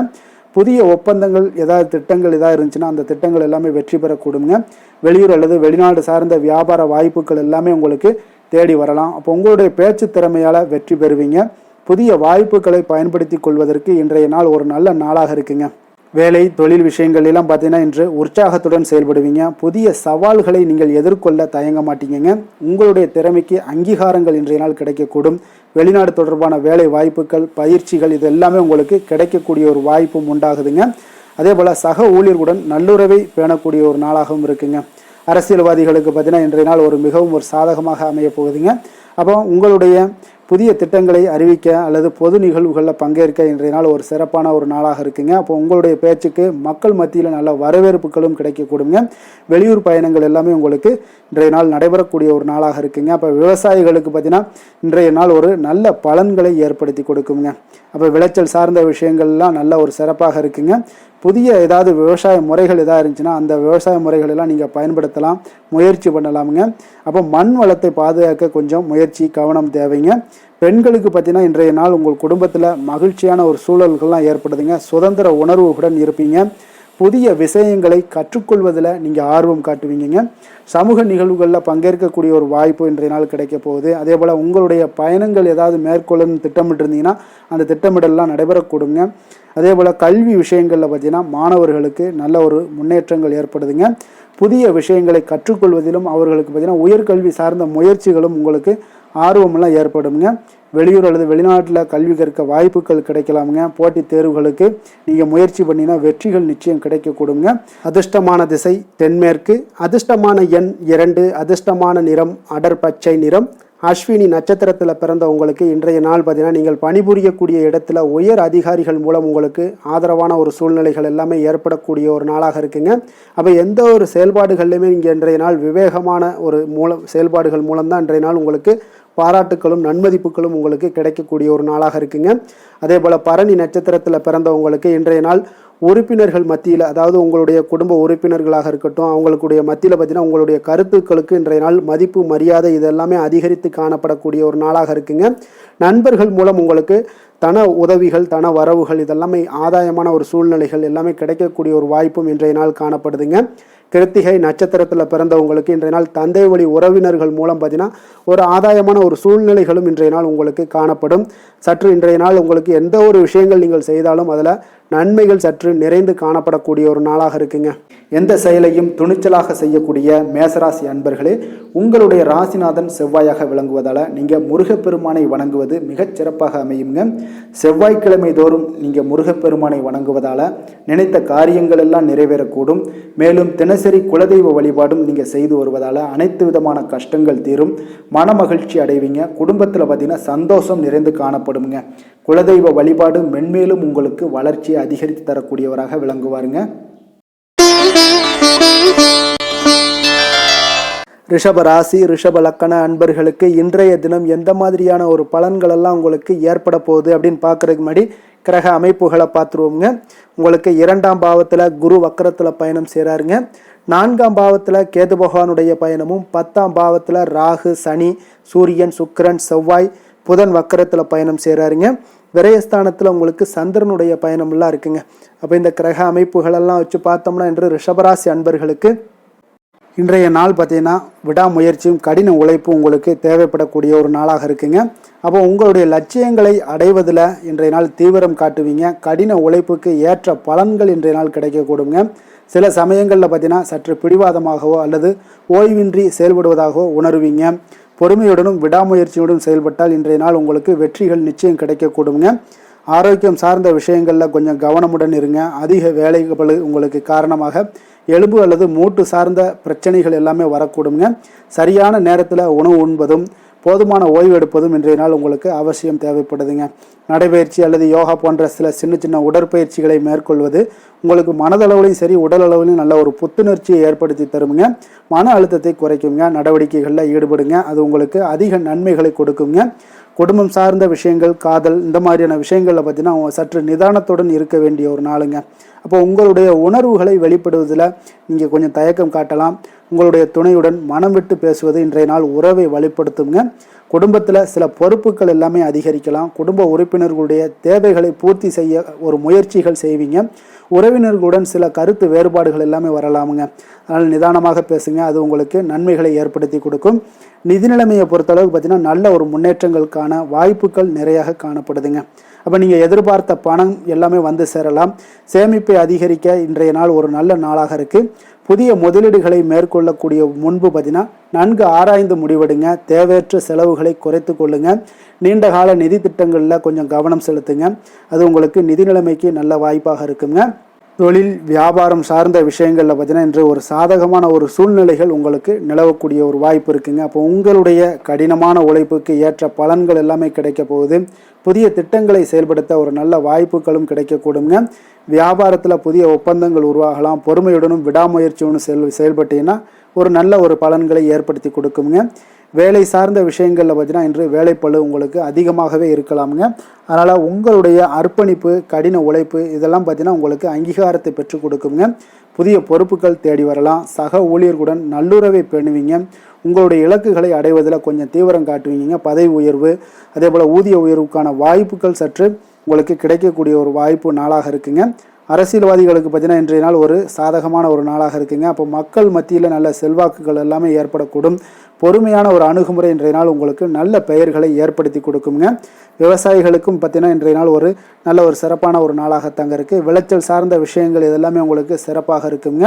புதிய ஒப்பந்தங்கள் ஏதாவது திட்டங்கள் ஏதாவது இருந்துச்சுன்னா அந்த திட்டங்கள் எல்லாமே வெற்றி பெறக்கூடுங்க. வெளியூர் அல்லது வெளிநாடு சார்ந்த வியாபார வாய்ப்புகள் எல்லாமே உங்களுக்கு தேடி வரலாம். அப்போ உங்களுடைய பேச்சு திறமையால் வெற்றி பெறுவீங்க. புதிய வாய்ப்புகளை பயன்படுத்தி கொள்வதற்கு இன்றைய நாள் ஒரு நல்ல நாளாக இருக்குங்க. வேலை, தொழில் விஷயங்கள் எல்லாம் பார்த்தீங்கன்னா இன்று உற்சாகத்துடன் செயல்படுவீங்க. புதிய சவால்களை நீங்கள் எதிர்கொள்ள தயங்க மாட்டீங்க. உங்களுடைய திறமைக்கு அங்கீகாரங்கள் இன்றைய நாள் கிடைக்கக்கூடும். வெளிநாடு தொடர்பான வேலை வாய்ப்புகள், பயிற்சிகள் இது எல்லாமே உங்களுக்கு கிடைக்கக்கூடிய ஒரு வாய்ப்பும் உண்டாகுதுங்க. அதே போல் சக ஊழியர்களுடன் நல்லுறவை பேணக்கூடிய ஒரு நாளாகவும் இருக்குங்க. அரசியல்வாதிகளுக்கு பார்த்தீங்கன்னா இன்றைய நாள் மிகவும் ஒரு சாதகமாக அமைய போகுதுங்க. அப்போ உங்களுடைய புதிய திட்டங்களை அறிவிக்க அல்லது பொது நிகழ்வுகளில் பங்கேற்க இன்றைய நாள் ஒரு சிறப்பான ஒரு நாளாக இருக்குங்க. அப்போ உங்களுடைய பேச்சுக்கு மக்கள் மத்தியில் நல்ல வரவேற்புகளும் கிடைக்கக்கூடுங்க. வெளியூர் பயணங்கள் எல்லாமே உங்களுக்கு இன்றைய நாள் நடைபெறக்கூடிய ஒரு நாளாக இருக்குங்க. அப்போ விவசாயிகளுக்கு பார்த்தீங்கன்னா இன்றைய நாள் ஒரு நல்ல பலன்களை ஏற்படுத்தி கொடுக்குங்க. அப்போ விளைச்சல் சார்ந்த விஷயங்கள்லாம் நல்ல ஒரு சிறப்பாக இருக்குங்க. புதிய ஏதாவது விவசாய முறைகள் எதாவது இருந்துச்சுன்னா அந்த விவசாய முறைகள் எல்லாம் நீங்கள் பயன்படுத்தலாம், முயற்சி பண்ணலாமுங்க. அப்போ மண் வளத்தை பாதுகாக்க கொஞ்சம் முயற்சி கவனம் தேவைங்க. பெண்களுக்கு பார்த்தீங்கன்னா இன்றைய நாள் உங்கள் குடும்பத்தில் மகிழ்ச்சியான ஒரு சூழல்கள்லாம் ஏற்படுதுங்க. சுதந்திர உணர்வுடன் இருப்பீங்க. புதிய விஷயங்களை கற்றுக்கொள்வதில் நீங்கள் ஆர்வம் காட்டுவீங்க. சமூக நிகழ்வுகளில் பங்கேற்கக்கூடிய ஒரு வாய்ப்பு இன்றைய நாள் கிடைக்க போகுது. அதே போல் உங்களுடைய பயணங்கள் ஏதாவது மேற்கொள்ளணும்னு திட்டமிட்டிருந்தீங்கன்னா அந்த திட்டமிடலாம் நடைபெறக்கூடுங்க. அதே போல் கல்வி விஷயங்களில் பார்த்தீங்கன்னா மாணவர்களுக்கு நல்ல ஒரு முன்னேற்றங்கள் ஏற்படுதுங்க. புதிய விஷயங்களை கற்றுக்கொள்வதிலும் அவர்களுக்கு பார்த்தீங்கன்னா உயர்கல்வி சார்ந்த முயற்சிகளும் உங்களுக்கு ஆர்வமெல்லாம் ஏற்படுங்க. வெளியூர் அல்லது வெளிநாட்டில் கல்வி கற்க வாய்ப்புகள் கிடைக்கலாமுங்க. போட்டித் தேர்வுகளுக்கு நீங்கள் முயற்சி பண்ணினா வெற்றிகள் நிச்சயம் கிடைக்கக்கூடுங்க. அதிர்ஷ்டமான திசை தென்மேற்கு, அதிர்ஷ்டமான எண் 2, அதிர்ஷ்டமான நிறம் அடர் பச்சை நிறம். அஸ்வினி நட்சத்திரத்தில் பிறந்த உங்களுக்கு இன்றைய நாள் பார்த்தீங்கன்னா நீங்கள் பணிபுரியக்கூடிய இடத்துல உயர் அதிகாரிகள் மூலம் உங்களுக்கு ஆதரவான ஒரு சூழ்நிலைகள் எல்லாமே ஏற்படக்கூடிய ஒரு நாளாக இருக்குங்க. அப்போ எந்த ஒரு செயல்பாடுகள்லையுமே நீங்கள் இன்றைய நாள் விவேகமான ஒரு செயல்பாடுகள் மூலம்தான் இன்றைய நாள் உங்களுக்கு பாராட்டுக்களும் நன்மதிப்புகளும் உங்களுக்கு கிடைக்கக்கூடிய ஒரு நாளாக இருக்குங்க. அதே போல் பரணி நட்சத்திரத்தில் பிறந்தவங்களுக்கு இன்றைய நாள் உறுப்பினர்கள் மத்தியில், அதாவது உங்களுடைய குடும்ப உறுப்பினர்களாக இருக்கட்டும், அவங்களுடைய மத்தியில் பார்த்தீங்கன்னா உங்களுடைய கருத்துக்களுக்கு இன்றைய நாள் மதிப்பு மரியாதை இதெல்லாமே அதிகரித்து காணப்படக்கூடிய ஒரு நாளாக இருக்குங்க. நண்பர்கள் மூலம் உங்களுக்கு தன உதவிகள் தன வரவுகள் இதெல்லாமே ஆதாயமான ஒரு சூழ்நிலைகள் எல்லாமே கிடைக்கக்கூடிய ஒரு வாய்ப்பும் இன்றைய நாள் காணப்படுதுங்க. கிருத்திகை நட்சத்திரத்தில் பிறந்தவங்களுக்கு இன்றைய நாள் தந்தை வழி உறவினர்கள் மூலம் பார்த்தீங்கன்னா ஒரு ஆதாயமான ஒரு சூழ்நிலைகளும் இன்றைய நாள் உங்களுக்கு காணப்படும். சற்று இன்றைய நாள் உங்களுக்கு எந்த ஒரு விஷயங்கள் நீங்கள் செய்தாலும் அதில் நன்மைகள் சற்று நிறைந்து காணப்படக்கூடிய ஒரு நாளாக இருக்குங்க. எந்த செயலையும் துணிச்சலாக செய்யக்கூடிய மேசராசி அன்பர்களே, உங்களுடைய ராசிநாதன் செவ்வாயாக விளங்குவதால் நீங்கள் முருகப்பெருமானை வணங்குவது மிகச் சிறப்பாக அமையுங்க. செவ்வாய்க்கிழமை தோறும் நீங்கள் முருகப்பெருமானை வணங்குவதால் நினைத்த காரியங்கள் எல்லாம் நிறைவேறக்கூடும். மேலும் தினசரி குலதெய்வ வழிபாடும் நீங்கள் செய்து வருவதால் அனைத்து விதமான கஷ்டங்கள் தீரும், மன மகிழ்ச்சி அடைவீங்க. குடும்பத்தில் பார்த்தீங்கன்னா சந்தோஷம் நிறைந்து காணப்படுங்க. குலதெய்வ வழிபாடு மென்மேலும் உங்களுக்கு வளர்ச்சியை அதிகரித்து தரக்கூடியவராக விளங்குவாருங்க. ரிஷப ராசி ரிஷப லக்கண அன்பர்களுக்கு இன்றைய தினம் எந்த மாதிரியான ஒரு பலன்கள் எல்லாம் உங்களுக்கு ஏற்பட போகுது அப்படின்னு பார்க்கறதுக்கு முன்னாடி கிரக அமைப்புகளை பார்த்துருவோங்க. உங்களுக்கு 2ஆம் பாவத்தில் குரு வக்கரத்தில் பயணம் செய்கிறாருங்க. 4ஆம் பாவத்தில் கேது பகவானுடைய பயணமும், 10ஆம் பாவத்தில் ராகு சனி சூரியன் சுக்கிரன் செவ்வாய் புதன் வக்கரத்தில் பயணம் செய்கிறாருங்க. விரயஸ்தானத்தில் உங்களுக்கு சந்திரனுடைய பயணம்லாம் இருக்குங்க. அப்போ இந்த கிரக அமைப்புகளெல்லாம் வச்சு பார்த்தோம்னா இன்று ரிஷபராசி அன்பர்களுக்கு இன்றைய நாள் பார்த்தீங்கன்னா விடாமுயற்சியும் கடின உழைப்பும் உங்களுக்கு தேவைப்படக்கூடிய ஒரு நாளாக இருக்குங்க. அப்போ உங்களுடைய லட்சியங்களை அடைவதில் இன்றைய நாள் தீவிரம் காட்டுவீங்க. கடின உழைப்புக்கு ஏற்ற பலன்கள் இன்றைய நாள் கிடைக்கக்கூடுங்க. சில சமயங்களில் பார்த்தீங்கன்னா சற்று பிடிவாதமாகவோ அல்லது ஓய்வின்றி செயல்படுவதாகவோ உணர்வீங்க. பொறுமையுடனும் விடாமுயற்சியுடன் செயல்பட்டால் இன்றைய நாள் உங்களுக்கு வெற்றிகள் நிச்சயம் கிடைக்கக்கூடுங்க. ஆரோக்கியம் சார்ந்த விஷயங்களில் கொஞ்சம் கவனமுடன் இருங்க. அதிக வேலைகள் உங்களுக்கு காரணமாக எலும்பு அல்லது மூட்டு சார்ந்த பிரச்சனைகள் எல்லாமே வரக்கூடுங்க. சரியான நேரத்தில் உணவு உண்பதும் போதுமான ஓய்வு எடுப்பதும் இன்றைய நாள் உங்களுக்கு அவசியம் தேவைப்படுதுங்க. நடைபயிற்சி அல்லது யோகா போன்ற சில சின்ன சின்ன உடற்பயிற்சிகளை மேற்கொள்வது உங்களுக்கு மனதளவுலையும் சரி உடல் அளவுலையும் நல்ல ஒரு புத்துணர்ச்சியை ஏற்படுத்தி தருங்க. மன அழுத்தத்தை குறைக்குங்க. நடவடிக்கைகளில் ஈடுபடுங்க. அது உங்களுக்கு அதிக நன்மைகளை கொடுக்குங்க. குடும்பம் சார்ந்த விஷயங்கள் காதல் இந்த மாதிரியான விஷயங்களில் பார்த்தீங்கன்னா சற்று நிதானத்துடன் இருக்க வேண்டிய ஒரு நாளுங்க. அப்போ உங்களுடைய உணர்வுகளை வெளிப்படுவதில் நீங்கள் கொஞ்சம் தயக்கம் காட்டலாம். உங்களுடைய துணையுடன் மனம் விட்டு பேசுவது இன்றைய நாள் உறவை வலுப்படுத்துங்க. குடும்பத்தில் சில பொறுப்புகள் எல்லாமே அதிகரிக்கலாம். குடும்ப உறுப்பினர்களுடைய தேவைகளை பூர்த்தி செய்ய ஒரு முயற்சிகள் செய்வீங்க. உறவினர்களுடன் சில கருத்து வேறுபாடுகள் எல்லாமே வரலாமுங்க. அதனால் நிதானமாக பேசுங்க. அது உங்களுக்கு நன்மைகளை ஏற்படுத்தி கொடுக்கும். நிதி நிலைமையை பொறுத்தளவுக்கு பார்த்தீங்கன்னா நல்ல ஒரு முன்னேற்றங்களுக்கான வாய்ப்புகள் நிறையாக காணப்படுதுங்க. அப்போ நீங்கள் எதிர்பார்த்த பணம் எல்லாமே வந்து சேரலாம். சேமிப்பை அதிகரிக்க இன்றைய நாள் ஒரு நல்ல நாளாக இருக்குது. புதிய முதலீடுகளை மேற்கொள்ளக்கூடிய முன்பு பார்த்தீங்கன்னா நன்கு ஆராய்ந்து முடிவெடுங்க. தேவையற்ற செலவுகளை குறைத்து கொள்ளுங்க. நீண்ட கால நிதி திட்டங்களில் கொஞ்சம் கவனம் செலுத்துங்க. அது உங்களுக்கு நிதி நிலைமைக்கு நல்ல வாய்ப்பாக இருக்குங்க. தொழில் வியாபாரம் சார்ந்த விஷயங்களில் பார்த்தீங்கன்னா இன்று ஒரு சாதகமான ஒரு சூழ்நிலைகள் உங்களுக்கு நிலவக்கூடிய ஒரு வாய்ப்பு இருக்குங்க. அப்போ உங்களுடைய கடினமான உழைப்புக்கு ஏற்ற பலன்கள் எல்லாமே கிடைக்க போகுது. புதிய திட்டங்களை செயல்படுத்த ஒரு நல்ல வாய்ப்புகளும் கிடைக்கக்கூடுங்க. வியாபாரத்தில் புதிய ஒப்பந்தங்கள் உருவாகலாம். பொறுமையுடனும் விடாமுயற்சியுடனும் செயல்பட்டீங்கன்னா ஒரு நல்ல ஒரு பலன்களை ஏற்படுத்தி கொடுக்குங்க. வேலை சார்ந்த விஷயங்களில் பார்த்தீங்கன்னா இன்று வேலைப்பளு உங்களுக்கு அதிகமாகவே இருக்கலாமுங்க. அதனால் உங்களுடைய அர்ப்பணிப்பு, கடின உழைப்பு இதெல்லாம் பார்த்தீங்கன்னா உங்களுக்கு அங்கீகாரத்தை பெற்றுக் கொடுக்குங்க. புதிய பொறுப்புகள் தேடி வரலாம். சக ஊழியர்களுடன் நல்லுறவை பேணுவீங்க. உங்களுடைய இலக்குகளை அடைவதில் கொஞ்சம் தீவிரம் காட்டுவீங்க. பதவி உயர்வு அதே போல் ஊதிய உயர்வுக்கான வாய்ப்புகள் சற்று உங்களுக்கு கிடைக்கக்கூடிய ஒரு வாய்ப்பு நாளாக இருக்குங்க. அரசியல்வாதிகளுக்கு பார்த்தீங்கன்னா இன்றைய நாள் ஒரு சாதகமான ஒரு நாளாக இருக்குங்க. அப்போ மக்கள் மத்தியில் நல்ல செல்வாக்குகள் எல்லாமே ஏற்படக்கூடும். பொறுமையான ஒரு அணுகுமுறை இன்றைய நாள் உங்களுக்கு நல்ல பெயர்களை ஏற்படுத்தி கொடுக்குங்க. விவசாயிகளுக்கும் பார்த்தீங்கன்னா இன்றைய நாள் ஒரு நல்ல ஒரு சிறப்பான ஒரு நாளாக தாங்க இருக்குது. விளைச்சல் சார்ந்த விஷயங்கள் இதெல்லாமே உங்களுக்கு சிறப்பாக இருக்குங்க.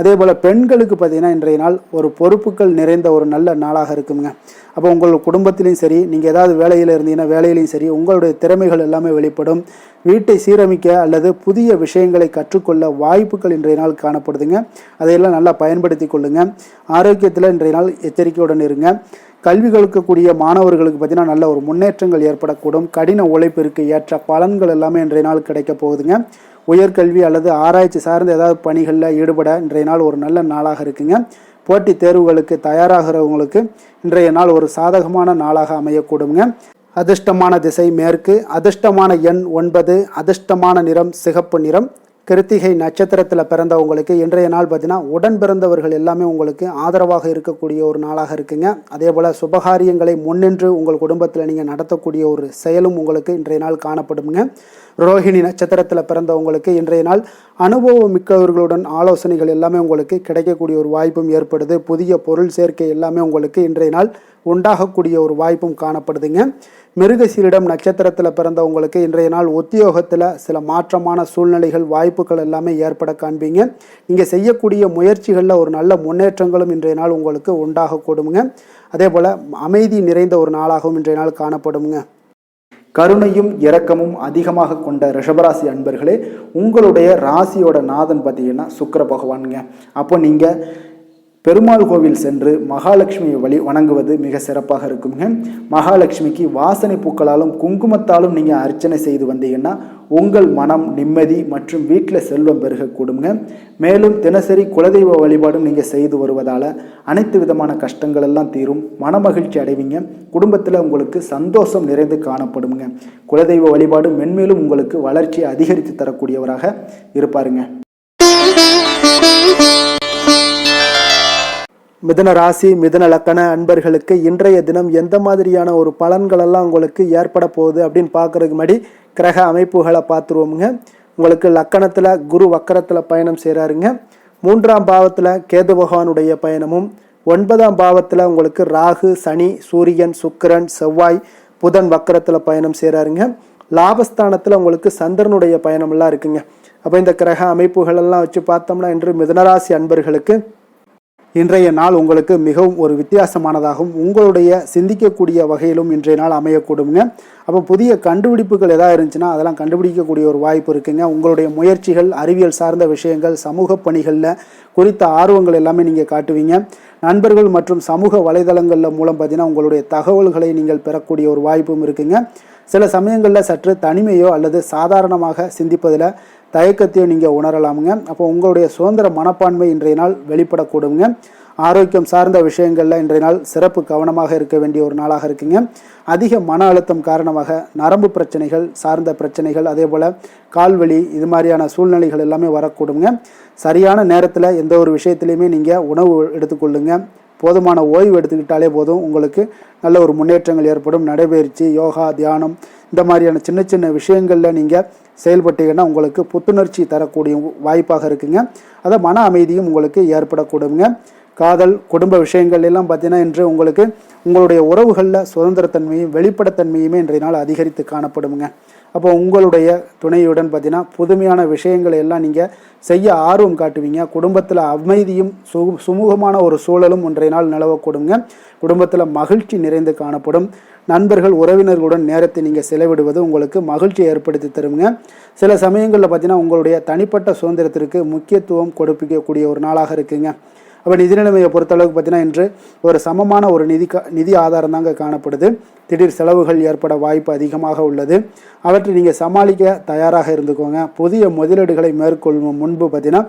அதே போல் பெண்களுக்கு பார்த்தீங்கன்னா இன்றைய நாள் ஒரு பொறுப்புகள் நிறைந்த ஒரு நல்ல நாளாக இருக்குங்க. அப்போ உங்கள் குடும்பத்திலையும் சரி, நீங்கள் ஏதாவது வேலையில் இருந்தீங்கன்னா வேலையிலையும் சரி, உங்களுடைய திறமைகள் எல்லாமே வெளிப்படும். வீட்டை சீரமைக்க அல்லது புதிய விஷயங்களை கற்றுக்கொள்ள வாய்ப்புகள் இன்றைய நாள் காணப்படுதுங்க. அதையெல்லாம் நல்லா பயன்படுத்தி கொள்ளுங்க. ஆரோக்கியத்தில் இன்றைய நாள் எச்சரிக்கையுடன் இருங்க. கல்வி கற்கக்கூடிய மாணவர்களுக்கு பார்த்தீங்கன்னா நல்ல ஒரு முன்னேற்றங்கள் ஏற்படக்கூடும். கடின உழைப்பிற்கு ஏற்ற பலன்கள் எல்லாமே இன்றைய நாள் கிடைக்க போகுதுங்க. உயர்கல்வி அல்லது ஆராய்ச்சி சார்ந்த ஏதாவது பணிகளில் ஈடுபட இன்றைய நாள் ஒரு நல்ல நாளாக இருக்குங்க. போட்டித் தேர்வுகளுக்கு தயாராகிறவங்களுக்கு இன்றைய நாள் ஒரு சாதகமான நாளாக அமையக்கூடுங்க. அதிர்ஷ்டமான திசை மேற்கு, அதிர்ஷ்டமான எண் 9, அதிர்ஷ்டமான நிறம் சிகப்பு நிறம். கிருத்திகை நட்சத்திரத்தில் பிறந்தவங்களுக்கு இன்றைய நாள் பார்த்தீங்கன்னா உடன் பிறந்தவர்கள் எல்லாமே உங்களுக்கு ஆதரவாக இருக்கக்கூடிய ஒரு நாளாக இருக்குங்க. அதே போல் சுபகாரியங்களை முன்னின்று உங்கள் குடும்பத்தில் நீங்கள் நடத்தக்கூடிய ஒரு செயலும் உங்களுக்கு இன்றைய நாள் காணப்படுங்க. ரோஹிணி நட்சத்திரத்தில் பிறந்தவங்களுக்கு இன்றைய நாள் அனுபவம் மிக்கவர்களுடன் ஆலோசனைகள் எல்லாமே உங்களுக்கு கிடைக்கக்கூடிய ஒரு வாய்ப்பும் ஏற்படுது. புதிய பொருள் சேர்க்கை எல்லாமே உங்களுக்கு இன்றைய நாள் உண்டாகக்கூடிய ஒரு வாய்ப்பும் காணப்படுதுங்க. மிருகசீரிடம் நட்சத்திரத்தில் பிறந்தவங்களுக்கு இன்றைய நாள் உத்தியோகத்தில் சில மாற்றமான சூழ்நிலைகள் வாய்ப்புகள் எல்லாமே ஏற்பட காண்பீங்க. நீங்கள் செய்யக்கூடிய முயற்சிகளில் ஒரு நல்ல முன்னேற்றங்களும் இன்றைய நாள் உங்களுக்கு உண்டாகக்கூடுங்க. அதே போல் அமைதி நிறைந்த ஒரு நாளாகவும் இன்றைய நாள் காணப்படுங்க. கருணையும் இரக்கமும் அதிகமாக கொண்ட ரிஷபராசி அன்பர்களே, உங்களுடைய ராசியோட நாதன் பார்த்தீங்கன்னா சுக்கிர பகவானுங்க. அப்போ நீங்கள் பெருமாள் கோவில் சென்று மகாலட்சுமியை வணங்குவது மிக சிறப்பாக இருக்குங்க. மகாலட்சுமிக்கு வாசனை பூக்களாலும் குங்குமத்தாலும் நீங்கள் அர்ச்சனை செய்து வந்தீங்கன்னா உங்கள் மனம் நிம்மதி மற்றும் வீட்டில் செல்வம் பெருகக்கூடுங்க. மேலும் தினசரி குலதெய்வ வழிபாடும் நீங்கள் செய்து வருவதால் அனைத்து விதமான கஷ்டங்கள் எல்லாம் தீரும். மனமகிழ்ச்சி அடைவீங்க. குடும்பத்தில் உங்களுக்கு சந்தோஷம் நிறைந்து காணப்படுங்க. குலதெய்வ வழிபாடு மென்மேலும் உங்களுக்கு வளர்ச்சியை அதிகரித்து தரக்கூடியவராக இருப்பாருங்க. மிதுன ராசி மிதுன லக்கண அன்பர்களுக்கு இன்றைய தினம் எந்த மாதிரியான ஒரு பலன்களெல்லாம் உங்களுக்கு ஏற்பட போகுது அப்படின்னு பார்க்குறதுக்கு முன்னாடி கிரக அமைப்புகளை பார்த்துருவோமுங்க. உங்களுக்கு லக்கணத்தில் குரு வக்கரத்தில் பயணம் செய்கிறாருங்க. 3ஆம் பாவத்தில் கேது பகவானுடைய பயணமும், 9ஆம் பாவத்தில் உங்களுக்கு ராகு சனி சூரியன் சுக்கிரன் செவ்வாய் புதன் வக்கரத்தில் பயணம் செய்கிறாருங்க. லாபஸ்தானத்தில் உங்களுக்கு சந்திரனுடைய பயணமெல்லாம் இருக்குங்க. அப்போ இந்த கிரக அமைப்புகளெல்லாம் வச்சு பார்த்தோம்னா இன்று மிதுனராசி அன்பர்களுக்கு இன்றைய நாள் உங்களுக்கு மிகவும் ஒரு வித்தியாசமானதாகவும் உங்களுடைய சிந்திக்கக்கூடிய வகையிலும் இன்றைய நாள் அமையக்கூடுங்க. அப்போ புதிய கண்டுபிடிப்புகள் எதாவது இருந்துச்சுன்னா அதெல்லாம் கண்டுபிடிக்கக்கூடிய ஒரு வாய்ப்பு இருக்குங்க. உங்களுடைய முயற்சிகள், அறிவியல் சார்ந்த விஷயங்கள், சமூக பணிகளில் குறித்த ஆர்வங்கள் எல்லாமே நீங்கள் காட்டுவீங்க. நண்பர்கள் மற்றும் சமூக வலைதளங்களில் மூலம் பார்த்தீங்கன்னா உங்களுடைய தகவல்களை நீங்கள் பெறக்கூடிய ஒரு வாய்ப்பும் இருக்குங்க. சில சமயங்களில் சற்று தனிமையோ அல்லது சாதாரணமாக சிந்திப்பதில் தயக்கத்தையும் நீங்கள் உணரலாமுங்க. அப்போ உங்களுடைய சுதந்திர மனப்பான்மை இன்றைய நாள் வெளிப்படக்கூடுங்க. ஆரோக்கியம் சார்ந்த விஷயங்களில் இன்றைய நாள் சிறப்பு கவனமாக இருக்க வேண்டிய ஒரு நாளாக இருக்குங்க. அதிக மன அழுத்தம் காரணமாக நரம்பு பிரச்சனைகள் சார்ந்த பிரச்சனைகள், அதே போல் கால்வலி இது மாதிரியான சூழ்நிலைகள் எல்லாமே வரக்கூடுங்க. சரியான நேரத்தில் எந்த ஒரு விஷயத்துலையுமே நீங்கள் உணவு எடுத்துக்கொள்ளுங்க. போதுமான ஓய்வு எடுத்துக்கிட்டாலே போதும், உங்களுக்கு நல்ல ஒரு முன்னேற்றங்கள் ஏற்படும். நடைபயிற்சி, யோகா, தியானம் இந்த மாதிரியான சின்ன சின்ன விஷயங்களில் நீங்கள் செயல்பட்டீங்கன்னா உங்களுக்கு புத்துணர்ச்சி தரக்கூடிய வாய்ப்பாக இருக்குங்க. அதை மன அமைதியும் உங்களுக்கு ஏற்படக்கூடுங்க. காதல், குடும்ப விஷயங்கள் எல்லாம் பார்த்தீங்கன்னா இன்று உங்களுக்கு உங்களுடைய உறவுகளில் சுதந்திரத்தன்மையும் வெளிப்படத்தன்மையுமே இன்றைய நாள் அதிகரித்து காணப்படுங்க. அப்போ உங்களுடைய துணையுடன் பார்த்தீங்கன்னா புதுமையான விஷயங்களை எல்லாம் நீங்கள் செய்ய ஆர்வம் காட்டுவீங்க. குடும்பத்தில் அமைதியும் சுமூகமான ஒரு சூழலும் இன்றைய நாள் நிலவக்கூடுங்க. குடும்பத்தில் மகிழ்ச்சி நிறைந்து காணப்படும். நண்பர்கள் உறவினர்களுடன் நேரத்தை நீங்கள் செலவிடுவது உங்களுக்கு மகிழ்ச்சியை ஏற்படுத்தி தருங்க. சில சமயங்களில் பார்த்தீங்கன்னா உங்களுடைய தனிப்பட்ட சுதந்திரத்திற்கு முக்கியத்துவம் கொடுப்பிக்கக்கூடிய ஒரு நாளாக இருக்குங்க. அப்போ நிதி நிலைமையை பொறுத்தளவுக்கு பார்த்தீங்கன்னா இன்று ஒரு சமமான ஒரு நிதி ஆதாரம் தாங்க காணப்படுது. திடீர் செலவுகள் ஏற்பட வாய்ப்பு அதிகமாக உள்ளது. அவற்றை நீங்கள் சமாளிக்க தயாராக இருந்துக்கோங்க. புதிய முதலீடுகளை மேற்கொள்ளும் முன்பு பார்த்தீங்கன்னா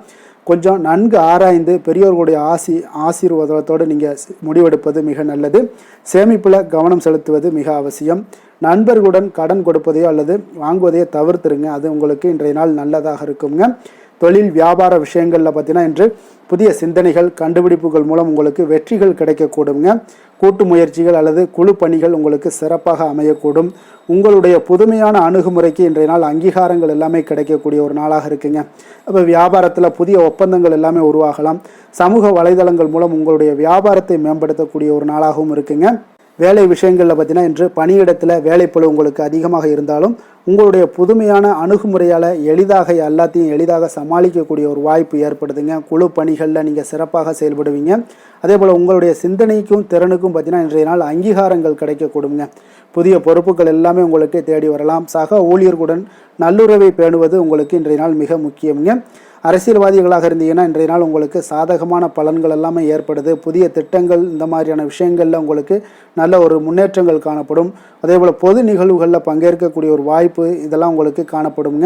கொஞ்சம் நன்கு ஆராய்ந்து பெரியோர்களுடைய ஆசீர்வாதத்தோடு நீங்கள் முடிவெடுப்பது மிக நல்லது. சேமிப்பில் கவனம் செலுத்துவது மிக அவசியம். நண்பர்களுடன் கடன் கொடுப்பதையோ அல்லது வாங்குவதையோ தவிர்த்துருங்க. அது உங்களுக்கு இன்றைய நாள் நல்லதாக இருக்குங்க. தொழில் வியாபார விஷயங்களில் பார்த்தீங்கன்னா இன்று புதிய சிந்தனைகள் கண்டுபிடிப்புகள் மூலம் உங்களுக்கு வெற்றிகள் கிடைக்கக்கூடுங்க. கூட்டு முயற்சிகள் அல்லது குழு பணிகள் உங்களுக்கு சிறப்பாக அமையக்கூடும். உங்களுடைய புதுமையான அணுகுமுறைக்கு இன்றைய நாள் அங்கீகாரங்கள் எல்லாமே கிடைக்கக்கூடிய ஒரு நாளாக இருக்குங்க. அப்போ வியாபாரத்தில் புதிய ஒப்பந்தங்கள் எல்லாமே உருவாகலாம். சமூக வலைதளங்கள் மூலம் உங்களுடைய வியாபாரத்தை மேம்படுத்தக்கூடிய ஒரு நாளாகவும் இருக்குங்க. வேலை விஷயங்களில் பார்த்தீங்கன்னா இன்று பணியிடத்தில் வேலைப்பளு உங்களுக்கு அதிகமாக இருந்தாலும் உங்களுடைய புதுமையான அணுகுமுறையால் எல்லாத்தையும் எளிதாக சமாளிக்கக்கூடிய ஒரு வாய்ப்பு ஏற்படுதுங்க. குழு பணிகளில் நீங்கள் சிறப்பாக செயல்படுவீங்க. அதே போல் உங்களுடைய சிந்தனைக்கும் திறனுக்கும் பார்த்தீங்கன்னா இன்றைய நாள் அங்கீகாரங்கள் கிடைக்கக்கூடுங்க. புதிய பொறுப்புகள் எல்லாமே உங்களுக்கு தேடி வரலாம். சக ஊழியர்களுடன் நல்லுறவை பேணுவது உங்களுக்கு இன்றைய நாள் மிக முக்கியங்க. அரசியல்வாதிகளாக இருந்தீங்கன்னா இன்றைய நாள் உங்களுக்கு சாதகமான பலன்கள் எல்லாமே ஏற்படுது. புதிய திட்டங்கள் இந்த மாதிரியான விஷயங்களில் உங்களுக்கு நல்ல ஒரு முன்னேற்றங்கள் காணப்படும். அதே போல் பொது நிகழ்வுகளில் பங்கேற்கக்கூடிய ஒரு வாய்ப்பு இதெல்லாம் உங்களுக்கு காணப்படுங்க.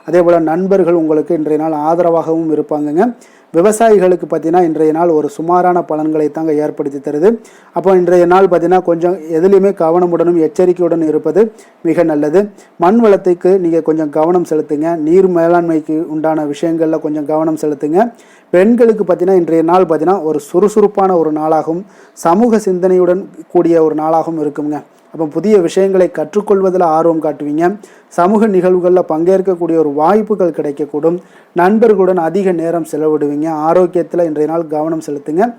அதே போல் நண்பர்கள் உங்களுக்கு இன்றைய நாள் ஆதரவாகவும் இருப்பாங்கங்க. விவசாயிகளுக்கு பார்த்தீங்கன்னா இன்றைய நாள் ஒரு சுமாரான பலன்களை தாங்க ஏற்படுத்தி தருது. அப்போ இன்றைய நாள் பார்த்தீங்கன்னா கொஞ்சம் எதுலேயுமே கவனமுடனும் எச்சரிக்கையுடன் இருப்பது மிக நல்லது. மண் வளத்துக்கு நீங்கள் கொஞ்சம் கவனம் செலுத்துங்க. நீர் மேலாண்மைக்கு உண்டான விஷயங்களில் கொஞ்சம் கவனம் செலுத்துங்க. பெண்களுக்கு பார்த்தீங்கன்னா இன்றைய நாள் பார்த்தீங்கன்னா ஒரு சுறுசுறுப்பான ஒரு நாளாகவும் சமூக சிந்தனையுடன் கூடிய ஒரு நாளாகவும் இருக்குங்க. அப்போ புதிய விஷயங்களை கற்றுக்கொள்வதில் ஆர்வம் காட்டுவீங்க. சமூக நிகழ்வுகளில் பங்கேற்கக்கூடிய ஒரு வாய்ப்புகள் கிடைக்கக்கூடும். நண்பர்களுடன் அதிக நேரம் செலவிடுவீங்க. ஆரோக்கியத்தில் இன்றைய நாள் கவனம் செலுத்துங்க.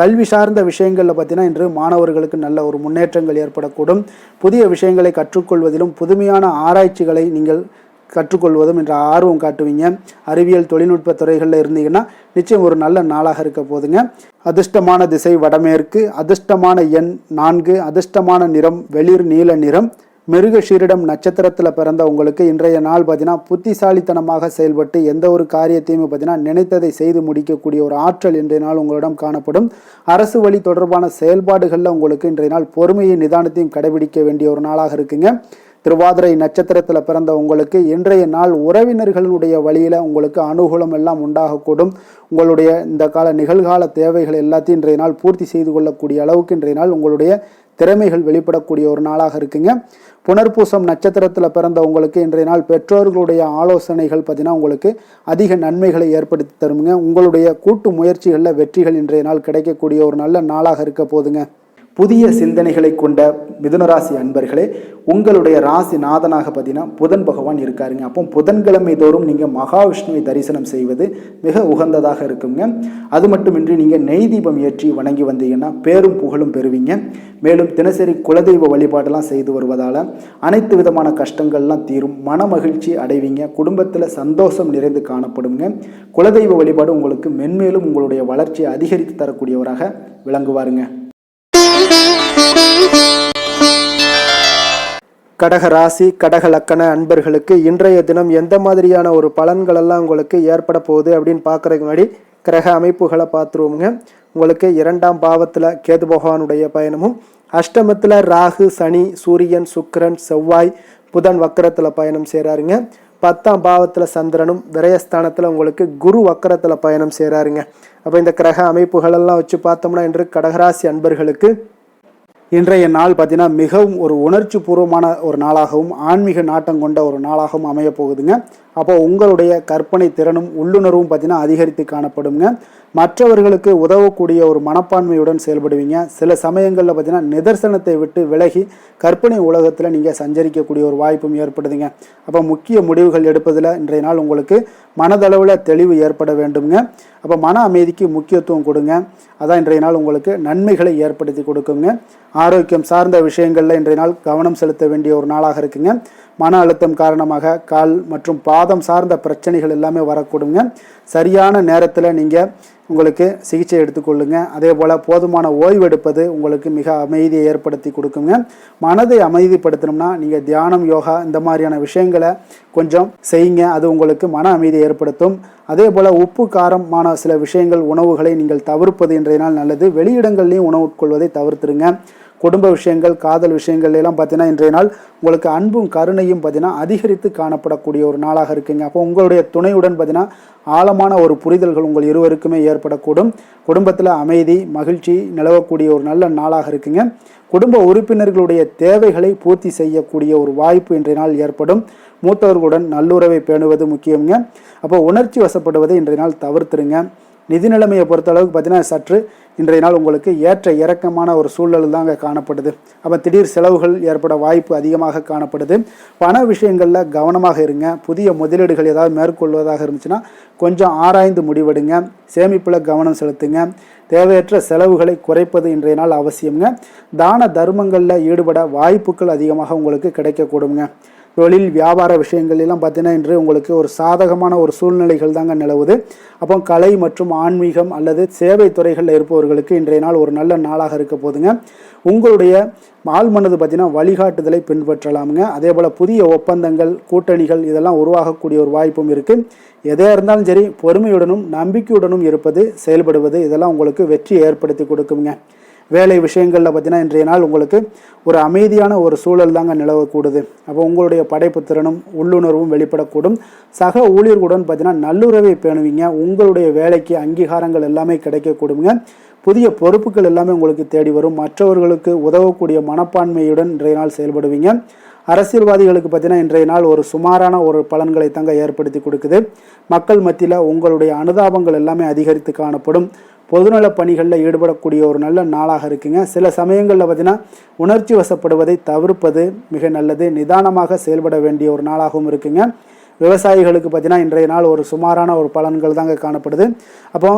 கல்வி சார்ந்த விஷயங்களில் பார்த்தீங்கன்னா இன்று மாணவர்களுக்கு நல்ல ஒரு முன்னேற்றங்கள் ஏற்படக்கூடும். புதிய விஷயங்களை கற்றுக்கொள்வதிலும் புதுமையான ஆராய்ச்சிகளை நீங்கள் கற்றுக்கொள்வதும் என்ற ஆர்வம் காட்டுவீங்க. அறிவியல் தொழில்நுட்ப துறைகளில் இருந்தீங்கன்னா நிச்சயம் ஒரு நல்ல நாளாக இருக்க போதுங்க. அதிர்ஷ்டமான திசை வடமேற்கு, அதிர்ஷ்டமான எண் 4, அதிர்ஷ்டமான நிறம் வெளிர் நீல நிறம். மிருகஷீரிடம் நட்சத்திரத்தில் பிறந்த உங்களுக்கு இன்றைய நாள் பார்த்தீங்கன்னா புத்திசாலித்தனமாக செயல்பட்டு எந்த ஒரு காரியத்தையுமே பார்த்தீங்கன்னா நினைத்ததை செய்து முடிக்கக்கூடிய ஒரு ஆற்றல் இன்றைய நாள் உங்களிடம் காணப்படும். அரசு வழி தொடர்பான செயல்பாடுகளில் உங்களுக்கு இன்றைய நாள் பொறுமையை நிதானத்தையும் கடைபிடிக்க வேண்டிய ஒரு நாளாக இருக்குங்க. திருவாதிரை நட்சத்திரத்தில் பிறந்த உங்களுக்கு இன்றைய நாள் உறவினர்களுடைய வழியில் உங்களுக்கு அனுகூலம் எல்லாம் உண்டாகக்கூடும். உங்களுடைய இந்த கால நிகழ்கால தேவைகள் எல்லாத்தையும் இன்றைய நாள் பூர்த்தி செய்து கொள்ளக்கூடிய அளவுக்கு இன்றைய நாள் உங்களுடைய திறமைகள் வெளிப்படக்கூடிய ஒரு நாளாக இருக்குங்க. புனர்பூசம் நட்சத்திரத்தில் பிறந்த உங்களுக்கு இன்றைய நாள் பெற்றோர்களுடைய ஆலோசனைகள் பார்த்தீங்கன்னா உங்களுக்கு அதிக நன்மைகளை ஏற்படுத்தி தருங்க. உங்களுடைய கூட்டு முயற்சிகளில் வெற்றிகள் இன்றைய நாள் கிடைக்கக்கூடிய ஒரு நல்ல நாளாக இருக்க போதுங்க. புதிய சிந்தனைகளை கொண்ட மிதுனராசி அன்பர்களே, உங்களுடைய ராசி நாதனாக பார்த்தீங்கன்னா புதன் பகவான் இருக்காருங்க. அப்போ புதன்கிழமை தோறும் நீங்கள் மகாவிஷ்ணுவை தரிசனம் செய்வது மிக உகந்ததாக இருக்குங்க. அது மட்டுமின்றி நீங்கள் நெய் தீபம் ஏற்றி வணங்கி வந்தீங்கன்னா பேரும் புகழும் பெறுவீங்க. மேலும் தினசரி குலதெய்வ வழிபாடெல்லாம் செய்து வருவதால் அனைத்து விதமான கஷ்டங்கள்லாம் தீரும். மன மகிழ்ச்சி அடைவீங்க. குடும்பத்தில் சந்தோஷம் நிறைந்து காணப்படுங்க. குலதெய்வ வழிபாடு உங்களுக்கு மென்மேலும் உங்களுடைய வளர்ச்சியை அதிகரித்து தரக்கூடியவராக விளங்குவாருங்க. கடக ராசி கடக லக்கண அன்பர்களுக்கு இன்றைய தினம் எந்த மாதிரியான ஒரு பலன்கள் எல்லாம் உங்களுக்கு ஏற்பட போகுது அப்படின்னு பார்க்கறதுக்கு முன்னாடி கிரக அமைப்புகளை பார்த்துருவோங்க. உங்களுக்கு 2ஆம் பாவத்தில் கேது பகவானுடைய பயணமும், அஷ்டமத்தில் ராகு சனி சூரியன் சுக்கிரன் செவ்வாய் புதன் வக்கரத்தில் பயணம் செய்கிறாருங்க. 10ஆம் பாவத்தில் சந்திரனும், விரயஸ்தானத்தில் உங்களுக்கு குரு வக்கரத்தில் பயணம் செய்கிறாருங்க. அப்போ இந்த கிரக அமைப்புகளெல்லாம் வச்சு பார்த்தோம்னா இன்று கடகராசி அன்பர்களுக்கு இன்றைய நாள் பார்த்தீங்கன்னா மிகவும் ஒரு உணர்ச்சி பூர்வமான ஒரு நாளாகவும் ஆன்மீக நாட்டம் கொண்ட ஒரு நாளாகவும் அமைய போகுதுங்க. அப்போ உங்களுடைய கற்பனை திறனும் உள்ளுணர்வும் பார்த்தீங்கன்னா அதிகரித்து காணப்படுங்க. மற்றவர்களுக்கு உதவக்கூடிய ஒரு மனப்பான்மையுடன் செயல்படுவீங்க. சில சமயங்களில் பார்த்தீங்கன்னா நிதர்சனத்தை விட்டு விலகி கற்பனை உலகத்தில் நீங்கள் சஞ்சரிக்கக்கூடிய ஒரு வாய்ப்பும் ஏற்படுதுங்க. அப்போ முக்கிய முடிவுகள் எடுப்பதில் இன்றைய நாள் உங்களுக்கு மனதளவில் தெளிவு ஏற்பட வேண்டுங்க. அப்போ மன அமைதிக்கு முக்கியத்துவம் கொடுங்க. அதான் இன்றைய நாள் உங்களுக்கு நன்மைகளை ஏற்படுத்தி கொடுக்குங்க. ஆரோக்கியம் சார்ந்த விஷயங்களில் இன்றைய நாள் கவனம் செலுத்த வேண்டிய ஒரு நாளாக இருக்குங்க. மன அழுத்தம் காரணமாக கால் மற்றும் பாதம் சார்ந்த பிரச்சனைகள் எல்லாமே வரக்கூடுங்க. சரியான நேரத்தில் நீங்கள் உங்களுக்கு சிகிச்சை எடுத்துக்கொள்ளுங்க. அதே போல் போதுமான ஓய்வு எடுப்பது உங்களுக்கு மிக அமைதியை ஏற்படுத்தி கொடுக்குங்க. மனதை அமைதிப்படுத்தணும்னா நீங்கள் தியானம் யோகா இந்த மாதிரியான விஷயங்களை கொஞ்சம் செய்யுங்க. அது உங்களுக்கு மன அமைதியை ஏற்படுத்தும். அதே போல் உப்பு காரமான சில விஷயங்கள் உணவுகளை நீங்கள் தவிர்ப்பது இன்றைய நாள் நல்லது. வெளியிடங்கள்லையும் உணவு உட்கொள்வதை தவிர்த்துருங்க. குடும்ப விஷயங்கள், காதல் விஷயங்கள் எல்லாம் பார்த்தீங்கன்னா இன்றைய நாள் உங்களுக்கு அன்பும் கருணையும் பார்த்தீங்கன்னா அதிகரித்து காணப்படக்கூடிய ஒரு நாளாக இருக்குங்க. அப்போ உங்களுடைய துணையுடன் பார்த்தீங்கன்னா ஆழமான ஒரு புரிதல்கள் உங்கள் இருவருக்குமே ஏற்படக்கூடும். குடும்பத்தில் அமைதி, மகிழ்ச்சி நிலவக்கூடிய ஒரு நல்ல நாளாக இருக்குங்க. குடும்ப உறுப்பினர்களுடைய தேவைகளை பூர்த்தி செய்யக்கூடிய ஒரு வாய்ப்பு இன்றைய நாள் ஏற்படும். மூத்தவர்களுடன் நல்லுறவை பேணுவது முக்கியங்க. அப்போ உணர்ச்சி வசப்படுவதை இன்றைய நாள் தவிர்த்துருங்க. நிதி நிலைமையை பொறுத்த அளவுக்கு பார்த்தீங்கன்னா சற்று இன்றைய நாள் உங்களுக்கு ஏற்ற இறக்கமான ஒரு சூழல் தாங்க காணப்படுது. அப்போ திடீர் செலவுகள் ஏற்பட வாய்ப்பு அதிகமாக காணப்படுது. பண விஷயங்களில் கவனமாக இருங்க. புதிய முதலீடுகள் ஏதாவது மேற்கொள்வதாக இருந்துச்சுன்னா கொஞ்சம் ஆராய்ந்து முடிவெடுங்க. சேமிப்பில் கவனம் செலுத்துங்க. தேவையற்ற செலவுகளை குறைப்பது இன்றைய நாள் அவசியங்க. தான தர்மங்களில் ஈடுபட வாய்ப்புகள் அதிகமாக உங்களுக்கு கிடைக்கக்கூடுங்க. தொழில் வியாபார விஷயங்கள் எல்லாம் பார்த்தீங்கன்னா இன்று உங்களுக்கு ஒரு சாதகமான ஒரு சூழ்நிலைகள் தாங்க நிலவுது. அப்போ கலை மற்றும் ஆன்மீகம் அல்லது சேவை துறைகளில் இருப்பவர்களுக்கு இன்றைய நாள் ஒரு நல்ல நாளாக இருக்க போதுங்க. உங்களுடைய ஆழ்மனது பார்த்தீங்கன்னா வழிகாட்டுதலை பின்பற்றலாமுங்க. அதே போல் புதிய ஒப்பந்தங்கள், கூட்டணிகள் இதெல்லாம் உருவாகக்கூடிய ஒரு வாய்ப்பும் இருக்குது. எதாக இருந்தாலும் சரி பொறுமையுடனும் நம்பிக்கையுடனும் இருப்பது, செயல்படுவது இதெல்லாம் உங்களுக்கு வெற்றி ஏற்படுத்தி கொடுக்குங்க. வேலை விஷயங்களில் பார்த்தீங்கன்னா இன்றைய நாள் உங்களுக்கு ஒரு அமைதியான ஒரு சூழல் தாங்க நிலவக்கூடுது. அப்போ உங்களுடைய படைப்பு திறனும் உள்ளுணர்வும் வெளிப்படக்கூடும். சக ஊழியர்களுடன் பார்த்தீங்கன்னா நல்லுறவை பேணுவீங்க. உங்களுடைய வேலைக்கு அங்கீகாரங்கள் எல்லாமே கிடைக்கக்கூடுங்க. புதிய பொறுப்புகள் எல்லாமே உங்களுக்கு தேடி வரும். மற்றவர்களுக்கு உதவக்கூடிய மனப்பான்மையுடன் இன்றைய நாள் செயல்படுவீங்க. அரசியல்வாதிகளுக்கு பார்த்தீங்கன்னா இன்றைய நாள் ஒரு சுமாரான ஒரு பலன்களை தாங்க ஏற்படுத்தி கொடுக்குது. மக்கள் மத்தியில் உங்களுடைய அனுதாபங்கள் எல்லாமே அதிகரித்து காணப்படும். பொதுநல பணிகளில் ஈடுபடக்கூடிய ஒரு நல்ல நாளாக இருக்குங்க. சில சமயங்களில் பார்த்தீங்கன்னா உணர்ச்சி வசப்படுவதை தவிர்ப்பது மிக நல்லது. நிதானமாக செயல்பட வேண்டிய ஒரு நாளாகவும் இருக்குங்க. விவசாயிகளுக்கு பார்த்தீங்கன்னா இன்றைய நாள் ஒரு சுமாரான ஒரு பலன்கள் தாங்க காணப்படுது. அப்போ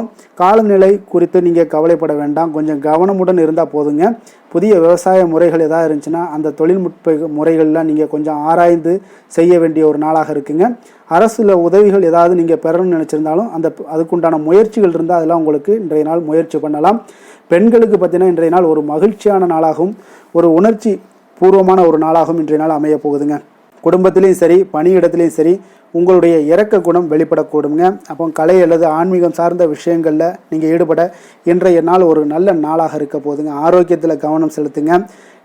காலநிலை குறித்து நீங்கள் கவலைப்பட வேண்டாம். கொஞ்சம் கவனமுடன் இருந்தால் போதுங்க. புதிய விவசாய முறைகள் ஏதாவது இருந்துச்சுன்னா அந்த தொழில்நுட்ப முறைகள்லாம் நீங்கள் கொஞ்சம் ஆராய்ந்து செய்ய வேண்டிய ஒரு நாளாக இருக்குங்க. அரசுல உதவிகள் ஏதாவது நீங்கள் பெறணும்னு நினச்சிருந்தாலும் அதுக்குண்டான முயற்சிகள் இருந்தால் அதெல்லாம் உங்களுக்கு இன்றைய நாள் முயற்சி பண்ணலாம். பெண்களுக்கு பார்த்தீங்கன்னா இன்றைய நாள் ஒரு மகிழ்ச்சியான நாளாகவும் ஒரு உணர்ச்சி பூர்வமான ஒரு நாளாகவும் இன்றைய நாள் அமைய போகுதுங்க. குடும்பத்திலையும் சரி பணியிடத்துலையும் சரி உங்களுடைய இரக்க குணம் வெளிப்படக்கூடுங்க. அப்போ கலை அல்லது ஆன்மீகம் சார்ந்த விஷயங்களில் நீங்கள் ஈடுபட இன்றைய நாள் ஒரு நல்ல நாளாக இருக்க போகுதுங்க. ஆரோக்கியத்தில் கவனம் செலுத்துங்க.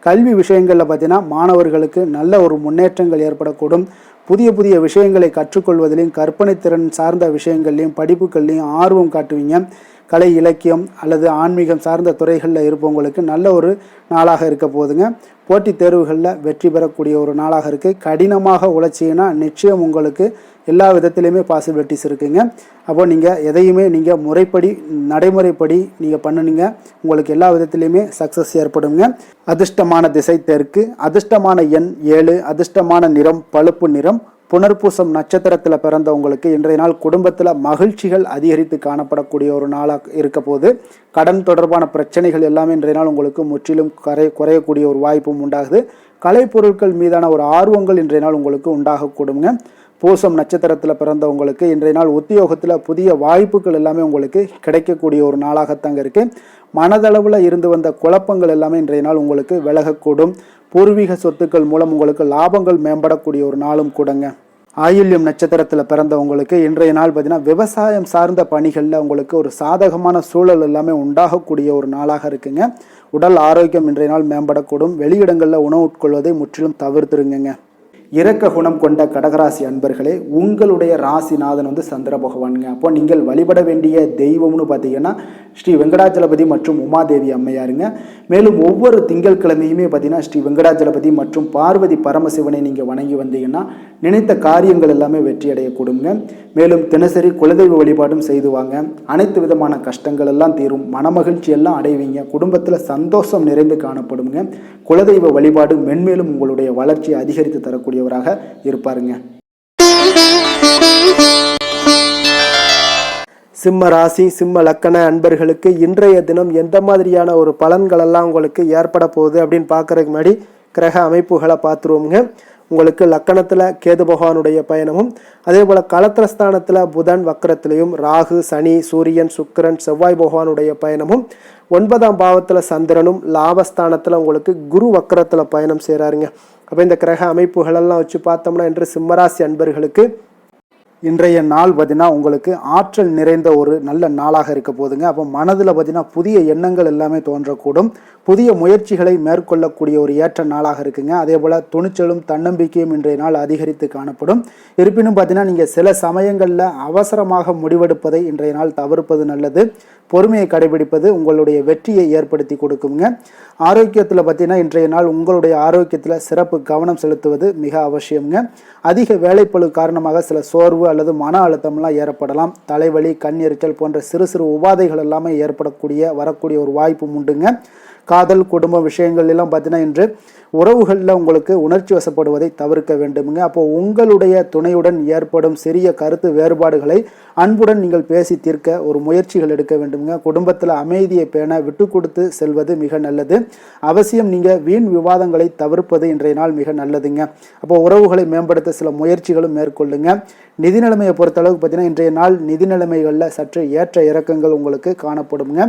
கல்வி விஷயங்களில் பார்த்தீங்கன்னா மாணவர்களுக்கு நல்ல ஒரு முன்னேற்றங்கள் ஏற்படக்கூடும். புதிய புதிய விஷயங்களை கற்றுக்கொள்வதிலையும் கற்பனை திறன் சார்ந்த விஷயங்கள்லையும் படிப்புகள்லையும் ஆர்வம் காட்டுவீங்க. கலை இலக்கியம் அல்லது ஆன்மீகம் சார்ந்த துறைகளில் இருப்பவங்களுக்கு நல்ல ஒரு நாளாக இருக்க போகுதுங்க. போட்டித் தேர்வுகளில் வெற்றி பெறக்கூடிய ஒரு நாளாக இருக்குது. கடினமாக உழைச்சிங்கன்னா நிச்சயம் உங்களுக்கு எல்லா விதத்திலையுமே பாசிபிலிட்டிஸ் இருக்குங்க. அப்போ நீங்கள் எதையுமே நீங்கள் முறைப்படி நடைமுறைப்படி நீங்கள் பண்ணுனீங்க உங்களுக்கு எல்லா விதத்திலையுமே சக்ஸஸ் ஏற்படுங்க. அதிர்ஷ்டமான திசை தெற்கு, அதிர்ஷ்டமான எண் 7, அதிர்ஷ்டமான நிறம் பழுப்பு நிறம். புனர்பூசம் நட்சத்திரத்தில் பிறந்தவங்களுக்கு இன்றைய நாள் குடும்பத்தில் மகிழ்ச்சிகள் அதிகரித்து காணப்படக்கூடிய ஒரு நாளாக இருக்க போது. கடன் தொடர்பான பிரச்சனைகள் எல்லாமே இன்றைய நாள் உங்களுக்கு முற்றிலும் குறையக்கூடிய ஒரு வாய்ப்பும் உண்டாகுது. கலைப்பொருட்கள் மீதான ஒரு ஆர்வங்கள் இன்றைய நாள் உங்களுக்கு உண்டாகக்கூடுங்க. பூசம் நட்சத்திரத்தில் பிறந்தவங்களுக்கு இன்றைய நாள் உத்தியோகத்தில் புதிய வாய்ப்புகள் எல்லாமே உங்களுக்கு கிடைக்கக்கூடிய ஒரு நாளாகத்தாங்க இருக்குது. மனதளவில் இருந்து வந்த குழப்பங்கள் எல்லாமே இன்றைய நாள் உங்களுக்கு விலகக்கூடும். பூர்வீக சொத்துக்கள் மூலம் உங்களுக்கு லாபங்கள் மேம்படக்கூடிய ஒரு நாளும் கூடங்க. ஆயில்யம் நட்சத்திரத்தில் பிறந்தவங்களுக்கு இன்றைய நாள் பார்த்தீங்கன்னா விவசாயம் சார்ந்த பணிகளில் உங்களுக்கு ஒரு சாதகமான சூழல் எல்லாமே உண்டாகக்கூடிய ஒரு நாளாக இருக்குங்க. உடல் ஆரோக்கியம் இன்றைய நாள் மேம்படக்கூடும். வெளியிடங்களில் உணவு உட்கொள்வதை முற்றிலும் தவிர்த்துருங்க. இரக்க குணம் கொண்ட கடகராசி அன்பர்களே, உங்களுடைய ராசிநாதன் சந்திர பகவானுங்க. அப்போ நீங்கள் வழிபட வேண்டிய தெய்வம்னு பார்த்தீங்கன்னா ஸ்ரீ வெங்கடாஜலபதி மற்றும் உமாதேவி அம்மையாருங்க. மேலும் ஒவ்வொரு திங்கட்கிழமையுமே பார்த்தீங்கன்னா ஸ்ரீ வெங்கடாஜலபதி மற்றும் பார்வதி பரமசிவனை நீங்கள் வணங்கி வந்தீங்கன்னா நினைத்த காரியங்கள் எல்லாமே வெற்றி அடையக்கூடுங்க. மேலும் தினசரி குலதெய்வ வழிபாடும் செய்து வாங்க. அனைத்து விதமான கஷ்டங்கள் எல்லாம் தீரும். மனமகிழ்ச்சி எல்லாம் அடைவீங்க. குடும்பத்தில் சந்தோஷம் நிறைந்து காணப்படுங்க. குலதெய்வ வழிபாடு மென்மேலும் உங்களுடைய வளர்ச்சியை அதிகரித்து தரக்கூடியவராக இருப்பாருங்க. சிம்ம ராசி சிம்ம லக்கண அன்பர்களுக்கு இன்றைய தினம் எந்த மாதிரியான ஒரு பலன்களெல்லாம் உங்களுக்கு ஏற்பட போகுது அப்படின்னு பார்க்கறதுக்கு முன்னாடி கிரக அமைப்புகளை பார்த்துருவோங்க. உங்களுக்கு லக்கணத்தில் கேது பகவானுடைய பயணமும், அதே போல் களத்திரஸ்தானத்தில் புதன் வக்கரத்திலையும், ராகு சனி சூரியன் சுக்கிரன் செவ்வாய் பகவானுடைய பயணமும், 9ஆம் பாவத்தில் சந்திரனும், லாபஸ்தானத்தில் உங்களுக்கு குரு வக்கரத்தில் பயணம் செய்கிறாருங்க. அப்போ இந்த கிரக அமைப்புகளெல்லாம் வச்சு பார்த்தோம்னா இன்று சிம்மராசி அன்பர்களுக்கு இன்றைய நாள் பார்த்தீங்கன்னா உங்களுக்கு ஆற்றல் நிறைந்த ஒரு நல்ல நாளாக இருக்க போதுங்க. அப்போ மனதில் பார்த்தீங்கன்னா புதிய எண்ணங்கள் எல்லாமே தோன்றக்கூடும். புதிய முயற்சிகளை மேற்கொள்ளக்கூடிய ஒரு ஏற்ற நாளாக இருக்குங்க. அதே போல் துணிச்சலும் தன்னம்பிக்கையும் இன்றைய நாள் அதிகரித்து காணப்படும். இருப்பினும் பார்த்தீங்கன்னா நீங்கள் சில சமயங்களில் அவசரமாக முடிவெடுப்பதை இன்றைய நாள் தவிர்ப்பது நல்லது. பொறுமையை கடைபிடிப்பது உங்களுடைய வெற்றியை ஏற்படுத்தி கொடுக்குங்க. ஆரோக்கியத்தில் பார்த்தீங்கன்னா இன்றைய நாள் உங்களுடைய ஆரோக்கியத்தில் சிறப்பு கவனம் செலுத்துவது மிக அவசியம்ங்க. அதிக வேலைப்பளு காரணமாக சில சோர்வு அல்லது மன அழுத்தம்லாம் ஏற்படலாம். தலைவலி, கண் எரிச்சல் போன்ற சிறு சிறு உபாதைகள் எல்லாமே வரக்கூடிய ஒரு வாய்ப்பு உண்டுங்க. காதல், குடும்ப விஷயங்கள் எல்லாம் பார்த்தீங்கன்னா இன்று உறவுகளில் உங்களுக்கு உணர்ச்சி வசப்படுவதை தவிர்க்க வேண்டுமுங்க. அப்போ உங்களுடைய துணையுடன் ஏற்படும் சிறிய கருத்து வேறுபாடுகளை அன்புடன் நீங்கள் பேசி தீர்க்க ஒரு முயற்சிகள் எடுக்க வேண்டுமுங்க. குடும்பத்தில் அமைதியை பேண விட்டு கொடுத்து செல்வது மிக நல்லது. அவசியம் நீங்கள் வீண் விவாதங்களை தவிர்ப்பது இன்றைய நாள் மிக நல்லதுங்க. அப்போ உறவுகளை மேம்படுத்த சில முயற்சிகளும் மேற்கொள்ளுங்க. நிதி நிலைமையை பொறுத்தளவுக்கு பார்த்தீங்கன்னா இன்றைய நாள் நிதி நிலைமைகளில் சற்று ஏற்ற இறக்கங்கள் உங்களுக்கு காணப்படுங்க.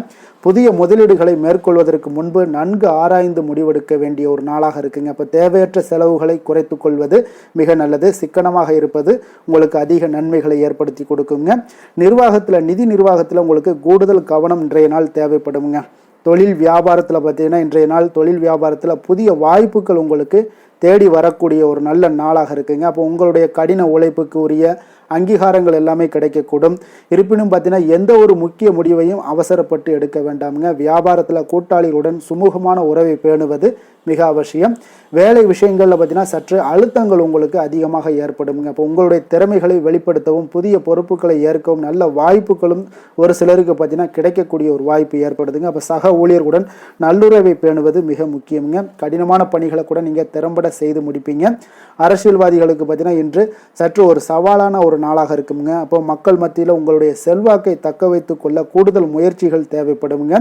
புதிய முதலீடுகளை மேற்கொள்வதற்கு முன்பு நன்கு ஆராய்ந்து முடிவெடுக்க வேண்டிய ஒரு நாளாக இருக்குங்க. அப்போ தேவையற்ற செலவுகளை குறைத்து கொள்வது மிக நல்லது. சிக்கனமாக இருப்பது உங்களுக்கு அதிக நன்மைகளை ஏற்படுத்தி கொடுக்குங்க. நிதி நிர்வாகத்தில் உங்களுக்கு கூடுதல் கவனம் இன்றைய நாள் தேவைப்படுங்க. தொழில் வியாபாரத்தில் பார்த்தீங்கன்னா இன்றைய நாள் தொழில் வியாபாரத்தில் புதிய வாய்ப்புகள் உங்களுக்கு தேடி வரக்கூடிய ஒரு நல்ல நாளாக இருக்குங்க. அப்போ உங்களுடைய கடின உழைப்புக்கு உரிய அங்கீகாரங்கள் எல்லாமே கிடைக்கக்கூடும். இருப்பினும் பார்த்தீங்கன்னா எந்த ஒரு முக்கிய முடிவையும் அவசரப்பட்டு எடுக்க வேண்டாமுங்க. வியாபாரத்தில் கூட்டாளிகளுடன் சுமூகமான உறவை பேணுவது மிக அவசியம். வேலை விஷயங்களில் பார்த்தீங்கன்னா சற்று அழுத்தங்கள் உங்களுக்கு அதிகமாக ஏற்படுங்க. அப்போ உங்களுடைய திறமைகளை வெளிப்படுத்தவும் புதிய பொறுப்புகளை ஏற்கவும் நல்ல வாய்ப்புகளும் ஒரு சிலருக்கு பார்த்தீங்கன்னா கிடைக்கக்கூடிய ஒரு வாய்ப்பு ஏற்படுதுங்க. அப்போ சக ஊழியர்களுடன் நல்லுறவை பேணுவது மிக முக்கியங்க. கடினமான பணிகளை கூட நீங்கள் திறம்பட செய்து முடிப்பீங்க. அரசியல்வாதிகளுக்கு பார்த்தீங்கன்னா இன்று சற்று ஒரு சவாலான ஒரு நாளாக இருக்குங்க. அப்போ மக்கள் மத்தியில் உங்களுடைய செல்வாக்கை தக்க வைத்து கொள்ள கூடுதல் முயற்சிகள் தேவைப்படுங்க.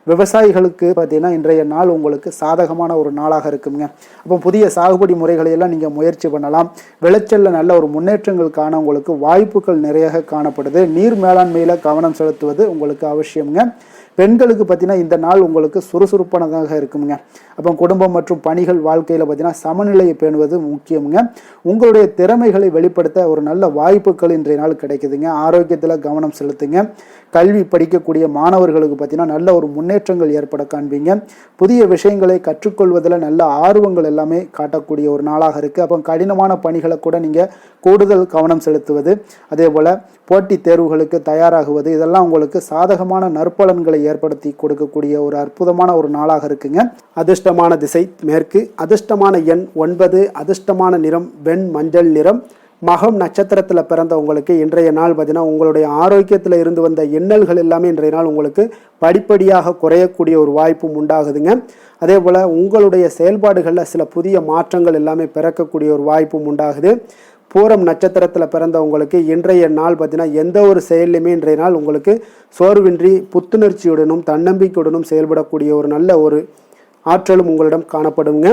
விவசாயிகளுக்கு பார்த்தீங்கன்னா இன்றைய நாள் உங்களுக்கு சாதகமான ஒரு நாளாக இருக்குங்க. அப்போ புதிய சாகுபடி முறைகளை எல்லாம் நீங்கள் முயற்சி பண்ணலாம். விளைச்சலில் நல்ல ஒரு முன்னேற்றங்கள் காண உங்களுக்கு வாய்ப்புகள் நிறைய காணப்படுது. நீர் மேலாண்மையில் கவனம் செலுத்துவது உங்களுக்கு அவசியம்ங்க. பெண்களுக்கு பார்த்தீங்கன்னா இந்த நாள் உங்களுக்கு சுறுசுறுப்பானதாக இருக்குங்க. அப்போ குடும்பம் மற்றும் பணிகள் வாழ்க்கையில் பார்த்தீங்கன்னா சமநிலையை பேணுவது முக்கியமுங்க. உங்களுடைய திறமைகளை வெளிப்படுத்த ஒரு நல்ல வாய்ப்புகள் இன்றைய நாள் கிடைக்குதுங்க. ஆரோக்கியத்தில் கவனம் செலுத்துங்க. கல்வி படிக்கக்கூடிய மாணவர்களுக்கு பார்த்தீங்கன்னா நல்ல ஒரு முன்னேற்றங்கள் ஏற்பட காண்பீங்க. புதிய விஷயங்களை கற்றுக்கொள்வதில் நல்ல ஆர்வங்கள் எல்லாமே காட்டக்கூடிய ஒரு நாளாக இருக்குது. அப்போ கடினமான பணிகளை கூட நீங்கள் கூடுதல் கவனம் செலுத்துவது, அதே போல் போட்டித் தேர்வுகளுக்கு தயாராகுவது, இதெல்லாம் உங்களுக்கு சாதகமான நற்பலன்களை ஏற்படுத்தி கொடுக்கக்கூடிய ஒரு அற்புதமான ஒரு நாளாக இருக்குங்க. அதிர்ஷ்டமான திசை மேற்கு, அதிர்ஷ்டமான எண் 9, அதிர்ஷ்டமான நிறம் வெண் மஞ்சள் நிறம். மகம் நட்சத்திரத்தில் பிறந்தவங்களுக்கு இன்றைய நாள் பார்த்தீங்கன்னா உங்களுடைய ஆரோக்கியத்தில் இருந்து வந்த இன்னல்கள் எல்லாமே இன்றைய நாள் உங்களுக்கு படிப்படியாக குறையக்கூடிய ஒரு வாய்ப்பும் உண்டாகுதுங்க. அதே போல் உங்களுடைய செயல்பாடுகளில் சில புதிய மாற்றங்கள் எல்லாமே பிறக்கக்கூடிய ஒரு வாய்ப்பும் உண்டாகுது. பூரம் நட்சத்திரத்தில் பிறந்தவங்களுக்கு இன்றைய நாள் பார்த்தீங்கன்னா எந்த ஒரு செயல்லையுமே இன்றைய நாள் உங்களுக்கு சோர்வின்றி புத்துணர்ச்சியுடனும் தன்னம்பிக்கையுடனும் செயல்படக்கூடிய ஒரு நல்ல ஒரு ஆற்றலும் உங்களிடம் காணப்படுங்க.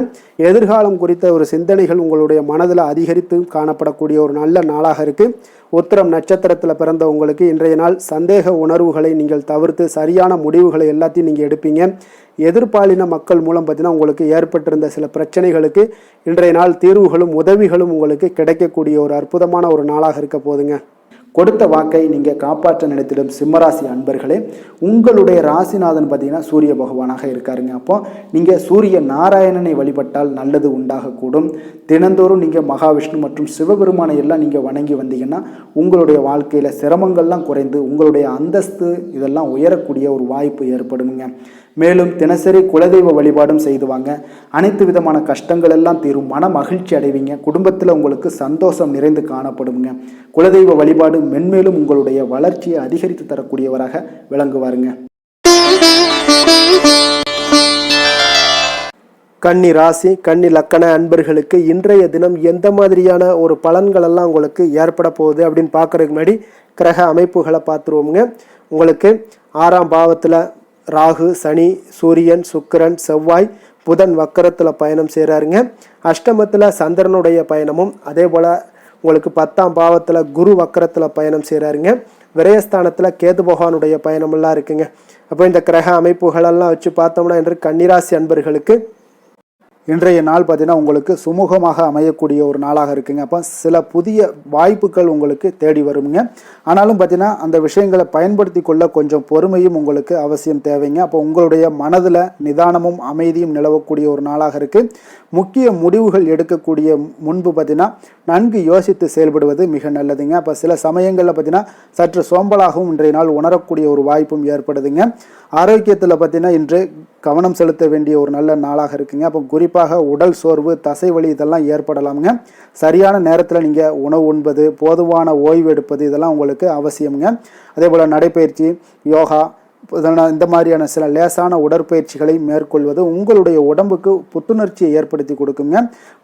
எதிர்காலம் குறித்த ஒரு சிந்தனைகள் உங்களுடைய மனதில் அதிகரித்து காணப்படக்கூடிய ஒரு நல்ல நாளாக இருக்குது. உத்திரம் நட்சத்திரத்தில் பிறந்த உங்களுக்கு இன்றைய நாள் சந்தேக உணர்வுகளை நீங்கள் தவிர்த்து சரியான முடிவுகளை எல்லாத்தையும் நீங்கள் எடுப்பீங்க. எதிர்பாலின மக்கள் மூலம் பார்த்தீங்கன்னா உங்களுக்கு ஏற்பட்டிருந்த சில பிரச்சனைகளுக்கு இன்றைய நாள் தீர்வுகளும் உதவிகளும் உங்களுக்கு கிடைக்கக்கூடிய ஒரு அற்புதமான ஒரு நாளாக இருக்க போதுங்க. கொடுத்த வாக்கை நீங்கள் காப்பாற்ற நினைத்திடும் சிம்மராசி அன்பர்களே, உங்களுடைய ராசிநாதன் பார்த்தீங்கன்னா சூரிய பகவானாக இருக்காருங்க. அப்போ நீங்கள் சூரிய நாராயணனை வழிபட்டால் நல்லது உண்டாகக்கூடும். தினந்தோறும் நீங்கள் மகாவிஷ்ணு மற்றும் சிவபெருமானை எல்லாம் நீங்கள் வணங்கி வந்தீங்கன்னா உங்களுடைய வாழ்க்கையில் சிரமங்கள்லாம் குறைந்து உங்களுடைய அந்தஸ்து இதெல்லாம் உயரக்கூடிய ஒரு வாய்ப்பு ஏற்படுங்க. மேலும் தினசரி குலதெய்வ வழிபாடும் செய்துவாங்க. அனைத்து விதமான கஷ்டங்கள் எல்லாம் தீரும். மன மகிழ்ச்சி அடைவீங்க. குடும்பத்தில் உங்களுக்கு சந்தோஷம் நிறைந்து காணப்படுங்க. குலதெய்வ வழிபாடு மென்மேலும் உங்களுடைய வளர்ச்சியை அதிகரித்து தரக்கூடியவராக விளங்குவாருங்க. கன்னி ராசி, கன்னி லக்கண அன்பர்களுக்கு இன்றைய தினம் எந்த மாதிரியான ஒரு பலன்கள் எல்லாம் உங்களுக்கு ஏற்பட போகுது அப்படின்னு பார்க்கறதுக்கு முன்னாடி கிரக அமைப்புகளை பார்த்துருவோமுங்க. உங்களுக்கு 6ஆம் பாவத்தில் ராகு, சனி, சூரியன், சுக்கிரன், செவ்வாய், புதன் வக்கரத்தில் பயணம் செய்கிறாருங்க. அஷ்டமத்தில் சந்திரனுடைய பயணமும், அதே போல் உங்களுக்கு 10ஆம் பாவத்தில் குரு வக்கரத்தில் பயணம் செய்கிறாருங்க. விரயஸ்தானத்தில் கேது பகவானுடைய பயணமெல்லாம் இருக்குங்க. அப்போ இந்த கிரக அமைப்புகளெல்லாம் வச்சு பார்த்தோம்னா இன்று கன்னிராசி அன்பர்களுக்கு இன்றைய நாள் பார்த்தீங்கன்னா உங்களுக்கு சுமூகமாக அமையக்கூடிய ஒரு நாளாக இருக்குங்க. அப்போ சில புதிய வாய்ப்புகள் உங்களுக்கு தேடி வருங்க. ஆனாலும் பார்த்தீங்கன்னா அந்த விஷயங்களை பயன்படுத்தி கொள்ள கொஞ்சம் பொறுமையும் உங்களுக்கு அவசியம் தேவைங்க. அப்போ உங்களுடைய மனதில் நிதானமும் அமைதியும் நிலவக்கூடிய ஒரு நாளாக இருக்குது. முக்கிய முடிவுகள் எடுக்கக்கூடிய முன்பு பார்த்தீங்கன்னா நன்கு யோசித்து செயல்படுவது மிக நல்லதுங்க. அப்போ சில சமயங்களில் பார்த்தீங்கன்னா சற்று சோம்பலாகவும் இன்றைய நாள் உணரக்கூடிய ஒரு வாய்ப்பும் ஏற்படுதுங்க. ஆரோக்கியத்தில் பார்த்தீங்கன்னா இன்று கவனம் செலுத்த வேண்டிய ஒரு நல்ல நாளாக இருக்குங்க. அப்போ குறிப்பாக உடல் சோர்வு, தசை வலி இதெல்லாம் ஏற்படலாமுங்க. சரியான நேரத்தில் நீங்கள் உணவு உண்பது, போதுமான ஓய்வு எடுப்பது இதெல்லாம் உங்களுக்கு அவசியமுங்க. அதே போல் நடைப்பயிற்சி, யோகா இந்த மாதிரியான சில லேசான உடற்பயிற்சிகளை மேற்கொள்வது உங்களுடைய உடம்புக்கு புத்துணர்ச்சியை ஏற்படுத்தி கொடுக்குங்க.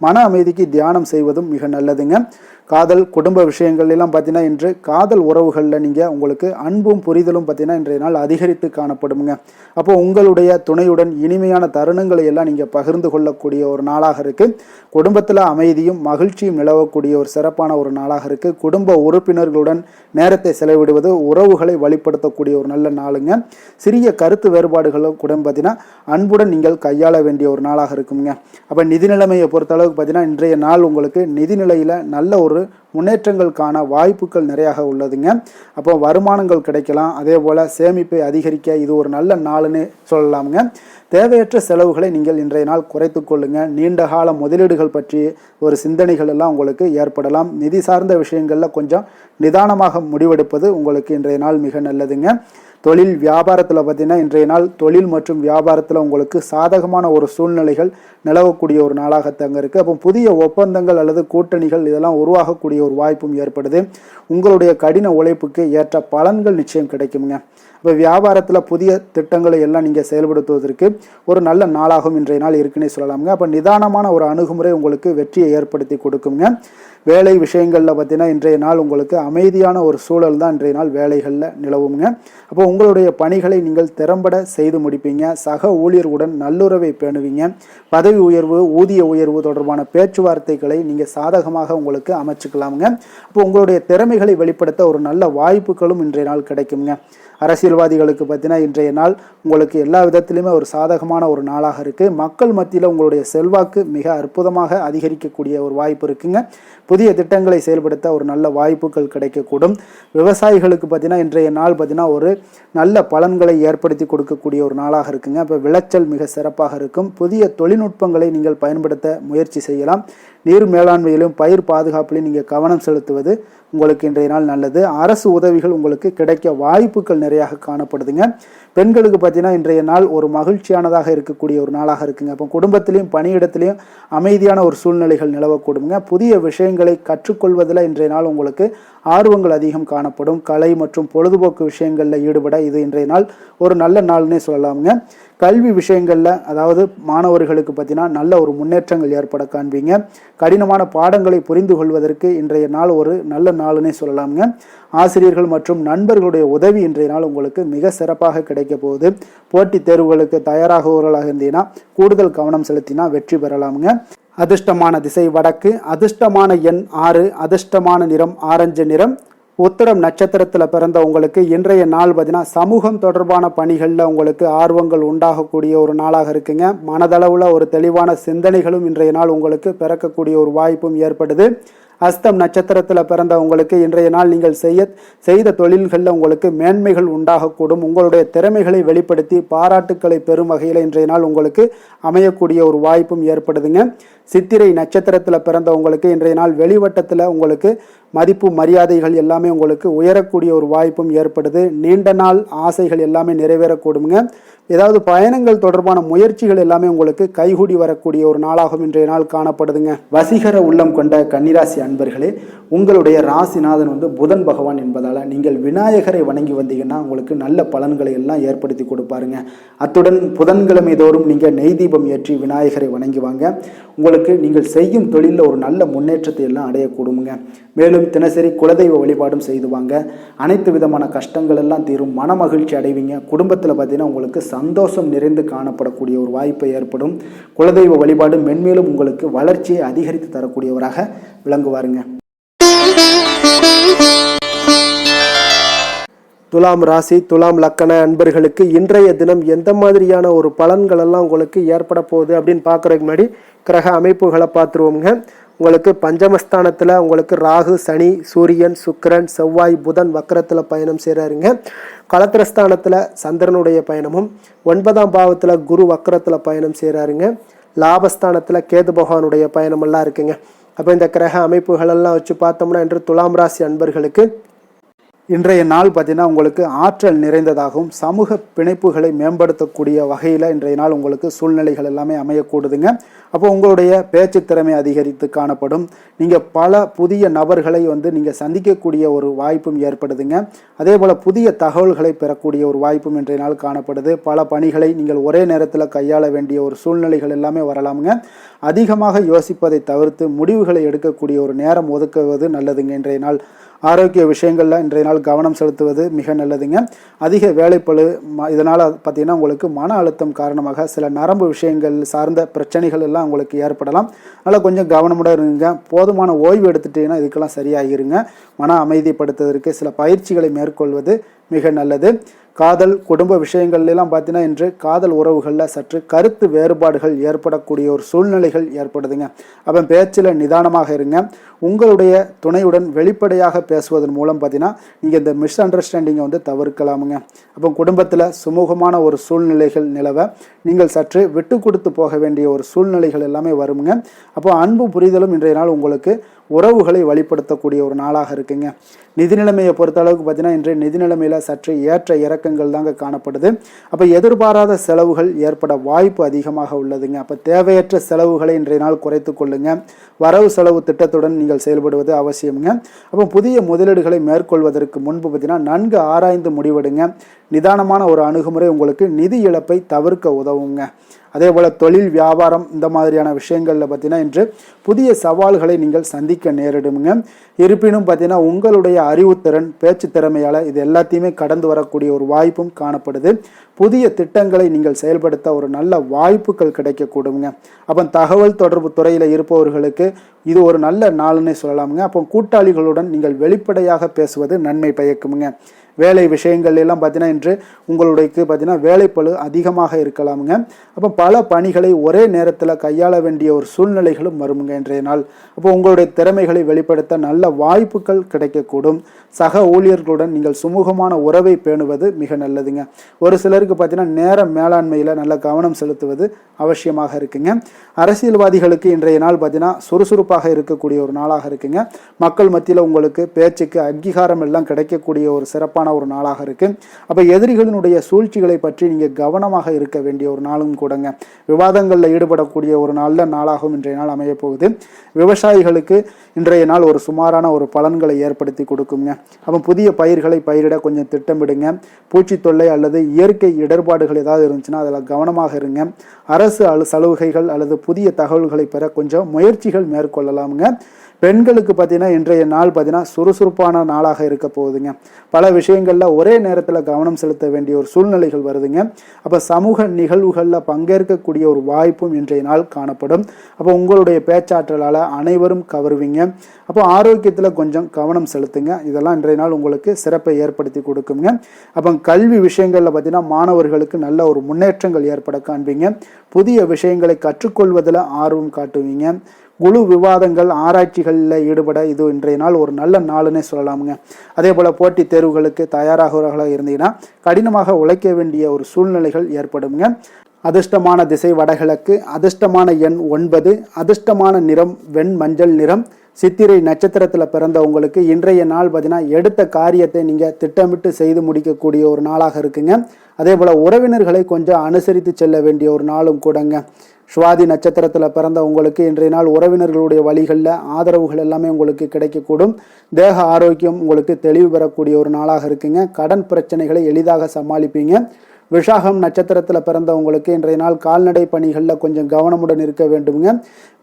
மன அமைதிக்கு தியானம் செய்வதும் மிக நல்லதுங்க. காதல், குடும்ப விஷயங்கள்லாம் பார்த்தீங்கன்னா இன்று காதல் உறவுகளில் நீங்கள் உங்களுக்கு அன்பும் புரிதலும் பார்த்தீங்கன்னா இன்றைய நாள் அதிகரித்து காணப்படுங்க. அப்போ உங்களுடைய துணையுடன் இனிமையான தருணங்களை எல்லாம் நீங்கள் பகிர்ந்து கொள்ளக்கூடிய ஒரு நாளாக இருக்குது. குடும்பத்தில் அமைதியும் மகிழ்ச்சியும் நிலவக்கூடிய ஒரு சிறப்பான ஒரு நாளாக இருக்குது. குடும்ப உறுப்பினர்களுடன் நேரத்தை செலவிடுவது உறவுகளை வழிப்படுத்தக்கூடிய ஒரு நல்ல நாளுங்க. சிறிய கருத்து வேறுபாடுகளும் கூட பார்த்தீங்கன்னா அன்புடன் நீங்கள் கையாள வேண்டிய ஒரு நாளாக இருக்குங்க. அப்போ நிதி நிலைமையை பொறுத்தளவுக்கு பார்த்தீங்கன்னா இன்றைய நாள் உங்களுக்கு நிதிநிலையில் நல்ல ஒரு முன்னேற்றங்களுக்கான வாய்ப்புகள் நிறையாக உள்ளதுங்க. அப்போ வருமானங்கள் கிடைக்கலாம். அதே போல் சேமிப்பை அதிகரிக்க இது ஒரு நல்ல நாளுன்னு சொல்லலாமுங்க. தேவையற்ற செலவுகளை நீங்கள் இன்றைய நாள் குறைத்து கொள்ளுங்க. நீண்ட கால முதலீடுகள் பற்றி ஒரு சிந்தனைகள் எல்லாம் உங்களுக்கு ஏற்படலாம். நிதி சார்ந்த விஷயங்களில் கொஞ்சம் நிதானமாக முடிவெடுப்பது உங்களுக்கு இன்றைய நாள் மிக நல்லதுங்க. தொழில் வியாபாரத்தில் பார்த்தீங்கன்னா இன்றைய நாள் தொழில் மற்றும் வியாபாரத்தில் உங்களுக்கு சாதகமான ஒரு சூழ்நிலைகள் நிலவக்கூடிய ஒரு நாளாகத்தாங்க இருக்குது. அப்போ புதிய ஒப்பந்தங்கள் அல்லது கூட்டணிகள் இதெல்லாம் உருவாகக்கூடிய ஒரு வாய்ப்பும் ஏற்படுது. உங்களுடைய கடின உழைப்புக்கு ஏற்ற பலன்கள் நிச்சயம் கிடைக்குங்க. இப்போ வியாபாரத்தில் புதிய திட்டங்களை எல்லாம் நீங்கள் செயல்படுத்துவதற்கு ஒரு நல்ல நாளாகவும் இன்றைய நாள் இருக்குன்னே சொல்லலாமுங்க. அப்போ நிதானமான ஒரு அணுகுமுறை உங்களுக்கு வெற்றியை ஏற்படுத்தி கொடுக்குங்க. வேலை விஷயங்களில் பார்த்தீங்கன்னா இன்றைய நாள் உங்களுக்கு அமைதியான ஒரு சூழல் தான் இன்றைய நாள் வேலைகளில் நிலவுங்க. அப்போ உங்களுடைய பணிகளை நீங்கள் திறம்பட செய்து முடிப்பீங்க. சக ஊழியர்களுடன் நல்லுறவை பேணுவீங்க. பதவி உயர்வு, ஊதிய உயர்வு தொடர்பான பேச்சுவார்த்தைகளை நீங்கள் சாதகமாக உங்களுக்கு அமைச்சுக்கலாமுங்க. அப்போ உங்களுடைய திறமைகளை வெளிப்படுத்த ஒரு நல்ல வாய்ப்புகளும் இன்றைய நாள் கிடைக்குங்க. அரசியல்வாதிகளுக்கு பார்த்தீங்கன்னா இன்றைய நாள் உங்களுக்கு எல்லா விதத்திலுமே ஒரு சாதகமான ஒரு நாளாக இருக்குது. மக்கள் மத்தியில் உங்களுடைய செல்வாக்கு மிக அற்புதமாக அதிகரிக்கக்கூடிய ஒரு வாய்ப்பு இருக்குங்க. புதிய திட்டங்களை செயல்படுத்த ஒரு நல்ல வாய்ப்புகள் கிடைக்கக்கூடும். விவசாயிகளுக்கு பார்த்தீங்கன்னா இன்றைய நாள் பார்த்தீங்கன்னா ஒரு நல்ல பலன்களை ஏற்படுத்தி கொடுக்கக்கூடிய ஒரு நாளாக இருக்குங்க. இப்போ விளைச்சல் மிக சிறப்பாக இருக்கும். புதிய தொழில்நுட்பங்களை நீங்கள் பயன்படுத்த முயற்சி செய்யலாம். நீர் மேலாண்மையிலும் பயிர் பாதுகாப்பிலும் நீங்கள் கவனம் செலுத்துவது உங்களுக்கு இன்றைய நாள் நல்லது. அரசு உதவிகள் உங்களுக்கு கிடைக்க வாய்ப்புகள் நிறையாக காணப்படுதுங்க. பெண்களுக்கு பார்த்தீங்கன்னா இன்றைய நாள் ஒரு மகிழ்ச்சியானதாக இருக்கக்கூடிய ஒரு நாளாக இருக்குங்க. அப்போ குடும்பத்திலையும் பணியிடத்திலையும் அமைதியான ஒரு சூழ்நிலைகள் நிலவக்கூடுங்க. புதிய விஷயங்களை கற்றுக்கொள்வதில் இன்றைய நாள் உங்களுக்கு ஆர்வங்கள் அதிகம் காணப்படும். கலை மற்றும் பொழுதுபோக்கு விஷயங்களில் ஈடுபட இது இன்றைய நாள் ஒரு நல்ல நாள்னே சொல்லலாமுங்க. கல்வி விஷயங்களில் அதாவது மாணவர்களுக்கு பார்த்தீங்கன்னா நல்ல ஒரு முன்னேற்றங்கள் ஏற்பட காண்பீங்க. கடினமான பாடங்களை புரிந்து கொள்வதற்கு இன்றைய நாள் ஒரு நல்ல நாளுன்னே சொல்லலாமுங்க. ஆசிரியர்கள் மற்றும் நண்பர்களுடைய உதவி இன்றைய நாள் உங்களுக்கு மிக சிறப்பாக கிடைக்க போகுது. போட்டித் தேர்வுகளுக்கு தயாராகுவர்களாக இருந்தீங்கன்னா கூடுதல் கவனம் செலுத்தினா வெற்றி பெறலாமுங்க. அதிர்ஷ்டமான திசை வடக்கு, அதிர்ஷ்டமான எண் 6, அதிர்ஷ்டமான நிறம் ஆரஞ்சு நிறம். உத்திரம் நட்சத்திரத்தில் பிறந்த உங்களுக்கு இன்றைய நாள் பார்த்தீங்கன்னா சமூகம் தொடர்பான பணிகளில் உங்களுக்கு ஆர்வங்கள் உண்டாகக்கூடிய ஒரு நாளாக இருக்குங்க. மனதளவில் ஒரு தெளிவான சிந்தனைகளும் இன்றைய நாள் உங்களுக்கு பிறக்கக்கூடிய ஒரு வாய்ப்பும் ஏற்படுது. அஸ்தம் நட்சத்திரத்தில் பிறந்த உங்களுக்கு இன்றைய நாள் நீங்கள் செய்த தொழில்களில் உங்களுக்கு மேன்மைகள் உண்டாகக்கூடும். உங்களுடைய திறமைகளை வெளிப்படுத்தி பாராட்டுக்களை பெறும் வகையில் இன்றைய நாள் உங்களுக்கு அமையக்கூடிய ஒரு வாய்ப்பும் ஏற்படுதுங்க. சித்திரை நட்சத்திரத்தில் பிறந்த உங்களுக்கு இன்றைய நாள் வெளிவட்டத்தில் உங்களுக்கு மதிப்பு மரியாதைகள் எல்லாமே உங்களுக்கு உயரக்கூடிய ஒரு வாய்ப்பும் ஏற்படுது. நீண்ட நாள் ஆசைகள் எல்லாமே நிறைவேறக்கூடுங்க. ஏதாவது பயணங்கள் தொடர்பான முயற்சிகள் எல்லாமே உங்களுக்கு கைகூடி வரக்கூடிய ஒரு நாளாகவும் இன்றைய நாள் காணப்படுதுங்க. வசீகர உள்ளம் கொண்ட கன்னிராசி அன்பர்களே, உங்களுடைய ராசிநாதன் புதன் பகவான் என்பதால் நீங்கள் விநாயகரை வணங்கி வந்தீங்கன்னா உங்களுக்கு நல்ல பலன்களை எல்லாம் ஏற்படுத்தி கொடுப்பாருங்க. அத்துடன் புதன்கிழமை தோறும் நீங்கள் நெய் தீபம் ஏற்றி விநாயகரை வணங்கி வாங்க. உங்களுக்கு நீங்கள் செய்யும் தொழிலில் ஒரு நல்ல முன்னேற்றத்தை எல்லாம் அடையக்கூடுங்க. மேலும் தினசரி குலதெய்வ வழிபாடும் செய்து வாங்க. அனைத்து விதமான கஷ்டங்கள் எல்லாம் தீரும். மன மகிழ்ச்சி அடைவீங்க. குடும்பத்தில் பார்த்தீங்கன்னா உங்களுக்கு சந்தோஷம் நிறைந்து காணப்படக்கூடிய ஒரு வாய்ப்பு ஏற்படும். குலதெய்வ வழிபாடு மென்மேலும் உங்களுக்கு வளர்ச்சியை அதிகரித்து தரக்கூடியவராக விளங்குவாருங்க. துலாம் ராசி துலாம் லக்கண அன்பர்களுக்கு இன்றைய தினம் எந்த மாதிரியான ஒரு பலன்கள் எல்லாம் உங்களுக்கு ஏற்பட போகுது அப்படின்னு பார்க்குறதுக்கு முன்னாடி கிரக அமைப்புகளை பார்த்துருவோங்க. உங்களுக்கு பஞ்சமஸ்தானத்தில் உங்களுக்கு ராகு, சனி, சூரியன், சுக்கிரன், செவ்வாய், புதன் வக்கரத்தில் பயணம் செய்கிறாருங்க. களத்திரஸ்தானத்தில் சந்திரனுடைய பயணமும், 9ஆம் பாவத்தில் குரு வக்கரத்தில் பயணம் செய்கிறாருங்க. லாபஸ்தானத்தில் கேது பகவானுடைய பயணமெல்லாம் இருக்குங்க. அப்போ இந்த கிரக அமைப்புகளெல்லாம் வச்சு பார்த்தோம்னா இன்று துலாம் ராசி அன்பர்களுக்கு இன்றைய நாள் பார்த்தீங்கன்னா உங்களுக்கு ஆற்றல் நிறைந்ததாகவும் சமூக பிணைப்புகளை மேம்படுத்தக்கூடிய வகையில் இன்றைய நாள் உங்களுக்கு சூழ்நிலைகள் எல்லாமே அமையக்கூடுதுங்க. அப்போ உங்களுடைய பேச்சு திறமை அதிகரித்து காணப்படும். நீங்கள் பல புதிய நபர்களை நீங்கள் சந்திக்கக்கூடிய ஒரு வாய்ப்பும் ஏற்படுதுங்க. அதே போல் புதிய தகவல்களை பெறக்கூடிய ஒரு வாய்ப்பும் இன்றைய நாள் காணப்படுது. பல பணிகளை நீங்கள் ஒரே நேரத்தில் கையாள வேண்டிய ஒரு சூழ்நிலைகள் எல்லாமே வரலாமுங்க. அதிகமாக யோசிப்பதை தவிர்த்து முடிவுகளை எடுக்கக்கூடிய ஒரு நேரம் ஒதுக்குவது நல்லதுங்க. இன்றைய நாள் ஆரோக்கிய விஷயங்களில் இன்றைய நாள் கவனம் செலுத்துவது மிக நல்லதுங்க. அதிக வேலைப்பளு இதனால் பார்த்தீங்கன்னா உங்களுக்கு மன அழுத்தம் காரணமாக சில நரம்பு விஷயங்கள் சார்ந்த பிரச்சனைகள் எல்லாம் உங்களுக்கு ஏற்படலாம். அதனால் கொஞ்சம் கவனமுடன் இருங்க. போதுமான ஓய்வு எடுத்துட்டீங்கன்னா இதுக்கெல்லாம் சரியாகிருங்க. மன அமைதிப்படுத்துவதற்கு சில பயிற்சிகளை மேற்கொள்வது மிக நல்லது. காதல் குடும்ப விஷயங்கள்லாம் பார்த்தீங்கன்னா இன்று காதல் உறவுகளில் சற்று கருத்து வேறுபாடுகள் ஏற்படக்கூடிய ஒரு சூழ்நிலைகள் ஏற்படுதுங்க. அப்போ பேச்சில் நிதானமாக இருங்க. உங்களுடைய துணையுடன் வெளிப்படையாக பேசுவதன் மூலம் பார்த்தீங்கன்னா நீங்கள் இந்த மிஸ் அண்டர்ஸ்டாண்டிங்கை தவிர்க்கலாமுங்க. அப்போ குடும்பத்தில் சுமூகமான ஒரு சூழ்நிலைகள் நிலவ நீங்கள் சற்று விட்டு கொடுத்து போக வேண்டிய ஒரு சூழ்நிலைகள் எல்லாமே வருங்க. அப்போ அன்பு புரிதலும் இன்றைய நாள் உங்களுக்கு உறவுகளை வழிப்படுத்தக்கூடிய ஒரு நாளாக இருக்குங்க. நிதி நிலைமையை பொறுத்த அளவுக்கு பார்த்தீங்கன்னா இன்றைய நிதி நிலைமையில் சற்று ஏற்ற இறக்கங்கள் தாங்க காணப்படுது. அப்போ எதிர்பாராத செலவுகள் ஏற்பட வாய்ப்பு அதிகமாக உள்ளதுங்க. அப்போ தேவையற்ற செலவுகளை இன்றைய நாள் குறைத்து கொள்ளுங்க. வரவு செலவு திட்டத்துடன் நீங்கள் செயல்படுவது அவசியம்ங்க. அப்போ புதிய முதலீடுகளை மேற்கொள்வதற்கு முன்பு பார்த்தீங்கன்னா நன்கு ஆராய்ந்து முடிவெடுங்க. நிதானமான ஒரு அணுகுமுறை உங்களுக்கு நிதி இழப்பை தவிர்க்க உதவுங்க. அதே போல் தொழில் வியாபாரம் இந்த மாதிரியான விஷயங்களில் பார்த்தீங்கன்னா இன்று புதிய சவால்களை நீங்கள் சந்திக்க நேரிடுங்க. இருப்பினும் பார்த்தீங்கன்னா உங்களுடைய அறிவுத்திறன் பேச்சு திறமையால் இது எல்லாத்தையுமே கடந்து வரக்கூடிய ஒரு வாய்ப்பும் காணப்படுது. புதிய திட்டங்களை நீங்கள் செயல்படுத்த ஒரு நல்ல வாய்ப்புகள் கிடைக்கக்கூடுங்க. அப்போ தகவல் தொடர்பு துறையில் இருப்பவர்களுக்கு இது ஒரு நல்ல நாளுன்னே சொல்லலாமுங்க. அப்போ கூட்டாளிகளுடன் நீங்கள் வெளிப்படையாக பேசுவது நன்மை பயக்குமுங்க. வேலை விஷயங்கள் எல்லாம் பார்த்தீங்கன்னா இன்று உங்களுடைய பார்த்தீங்கன்னா வேலைப்பளு அதிகமாக இருக்கலாமுங்க. அப்போ பல பணிகளை ஒரே நேரத்தில் கையாள வேண்டிய ஒரு சூழ்நிலைகளும் வருமுங்க இன்றைய நாள். அப்போ உங்களுடைய திறமைகளை வெளிப்படுத்த நல்ல வாய்ப்புகள் கிடைக்கக்கூடும். சக ஊழியர்களுடன் நீங்கள் சுமூகமான உறவை பேணுவது மிக நல்லதுங்க. ஒரு சிலருக்கு பார்த்தீங்கன்னா நேர மேலாண்மையில் நல்ல கவனம் செலுத்துவது அவசியமாக இருக்குங்க. அரசியல்வாதிகளுக்கு இன்றைய நாள் பார்த்தீங்கன்னா சுறுசுறுப்பாக இருக்கக்கூடிய ஒரு நாளாக இருக்குங்க. மக்கள் மத்தியில் உங்களுக்கு பேச்சுக்கு அங்கீகாரம் எல்லாம் கிடைக்கக்கூடிய ஒரு சிறப்பான ஒரு நாளாக இருக்கு. அப்ப எதிரிகளினுடைய சூழ்ச்சிகளை பற்றி நீங்க கவனமாக இருக்க வேண்டிய ஒரு நாளும் கூடங்க. விவாதங்களில் ஈடுபடக்கூடிய ஒரு நல்ல நாளாகவும் இன்றைய நாள் அமைய போகுது. விவசாயிகளுக்கு இன்றைய நாள் ஒரு சுமாரான ஒரு பலன்களை ஏற்படுத்தி கொடுக்குங்க. அப்போ புதிய பயிர்களை பயிரிட கொஞ்சம் திட்டமிடுங்க. பூச்சி தொல்லை அல்லது இயற்கை இடர்பாடுகள் ஏதாவது இருந்துச்சுன்னா அதில் கவனமாக இருங்க. அரசு சலுகைகள் அல்லது புதிய தகவல்களை பெற கொஞ்சம் முயற்சிகள் மேற்கொள்ளலாமுங்க. பெண்களுக்கு பார்த்தீங்கன்னா இன்றைய நாள் பார்த்தீங்கன்னா சுறுசுறுப்பான நாளாக இருக்க போகுதுங்க. பல விஷயங்களில் ஒரே நேரத்தில் கவனம் செலுத்த வேண்டிய ஒரு சூழ்நிலைகள் வருதுங்க. அப்போ சமூக நிகழ்வுகளில் பங்கேற்கக்கூடிய ஒரு வாய்ப்பும் இன்றைய நாள் காணப்படும். அப்போ உங்களுடைய பேச்சாற்றலால் அனைவரும் கவருவீங்க. அப்போ ஆரோக்கியத்தில் கொஞ்சம் கவனம் செலுத்துங்க. இதெல்லாம் இன்றைய நாள் உங்களுக்கு சிறப்பை ஏற்படுத்தி கொடுக்குங்க. அப்போ கல்வி விஷயங்களில் பார்த்தீங்கன்னா மாணவர்களுக்கு நல்ல ஒரு முன்னேற்றங்கள் ஏற்பட காண்பீங்க. புதிய விஷயங்களை கற்றுக்கொள்வதில் ஆர்வம் காட்டுவீங்க. குழு விவாதங்கள் ஆராய்ச்சிகளில் ஈடுபட இது இன்றைய நாள் ஒரு நல்ல நாளுன்னே சொல்லலாமுங்க. அதே போல் போட்டித் தேர்வுகளுக்கு தயாராகிறவர்களாக இருந்தீங்கன்னா கடினமாக உழைக்க வேண்டிய ஒரு சூழ்நிலைகள் ஏற்படுங்க. அதிர்ஷ்டமான திசை வடகிழக்கு, அதிர்ஷ்டமான எண் 9, அதிர்ஷ்டமான நிறம் வெண் மஞ்சள் நிறம். சித்திரை நட்சத்திரத்தில் பிறந்த உங்களுக்கு இன்றைய நாள் பார்த்தீங்கன்னா எடுத்த காரியத்தை நீங்கள் திட்டமிட்டு செய்து முடிக்கக்கூடிய ஒரு நாளாக இருக்குங்க. அதே போல் உறவினர்களை கொஞ்சம் அனுசரித்து செல்ல வேண்டிய ஒரு நாளும் கூடங்க. சுவாதி நட்சத்திரத்தில் பிறந்த உங்களுக்கு இன்றைய நாள் உறவினர்களுடைய வழிகளில் ஆதரவுகள் எல்லாமே உங்களுக்கு கிடைக்கக்கூடும். தேக ஆரோக்கியம் உங்களுக்கு தெளிவு பெறக்கூடிய ஒரு நாளாக இருக்குங்க. கடன் பிரச்சனைகளை எளிதாக சமாளிப்பீங்க. விஷாகம் நட்சத்திரத்தில் பிறந்தவங்களுக்கு இன்றைய நாள் கால்நடை பணிகளில் கொஞ்சம் கவனமுடன் இருக்க வேண்டுங்க.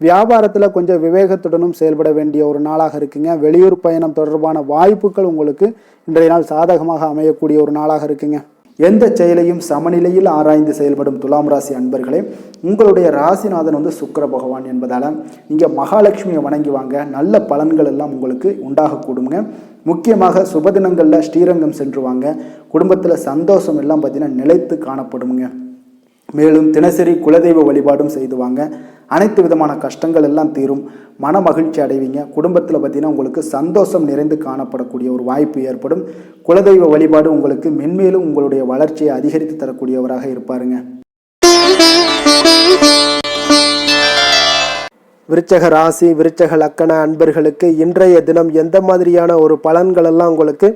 வியாபாரத்தில் கொஞ்சம் விவேகத்துடனும் செயல்பட வேண்டிய ஒரு நாளாக இருக்குங்க. வெளியூர் பயணம் தொடர்பான வாய்ப்புகள் உங்களுக்கு இன்றைய நாள் சாதகமாக அமையக்கூடிய ஒரு நாளாக இருக்குங்க. எந்த செயலையும் சமநிலையில் ஆராய்ந்து செயல்படும் துலாம் ராசி அன்பர்களே, உங்களுடைய ராசிநாதன் சுக்கிர பகவான் என்பதால் நீங்கள் மகாலட்சுமியை வணங்கி வாங்க, நல்ல பலன்கள் எல்லாம் உங்களுக்கு உண்டாகக்கூடுங்க. முக்கியமாக சுபதினங்களில் ஸ்ரீரங்கம் சென்று வாங்க, குடும்பத்தில் சந்தோஷம் எல்லாம் பார்த்தீங்கன்னா நிலைத்து காணப்படுங்க. மேலும் தினசரி குலதெய்வ வழிபாடும் செய்து வாங்க, அனைத்து விதமான கஷ்டங்கள் எல்லாம் தீரும், மன மகிழ்ச்சி அடைவீங்க. குடும்பத்தில் பார்த்தீங்கன்னா உங்களுக்கு சந்தோஷம் நிறைந்து காணப்படக்கூடிய ஒரு வாய்ப்பு ஏற்படும். குலதெய்வ வழிபாடு உங்களுக்கு மென்மேலும் உங்களுடைய வளர்ச்சியை அதிகரித்து தரக்கூடியவராக இருப்பாருங்க. விருச்சக ராசி விருச்சக லக்கண அன்பர்களுக்கு இன்றைய தினம் எந்த மாதிரியான ஒரு பலன்கள் எல்லாம் உங்களுக்கு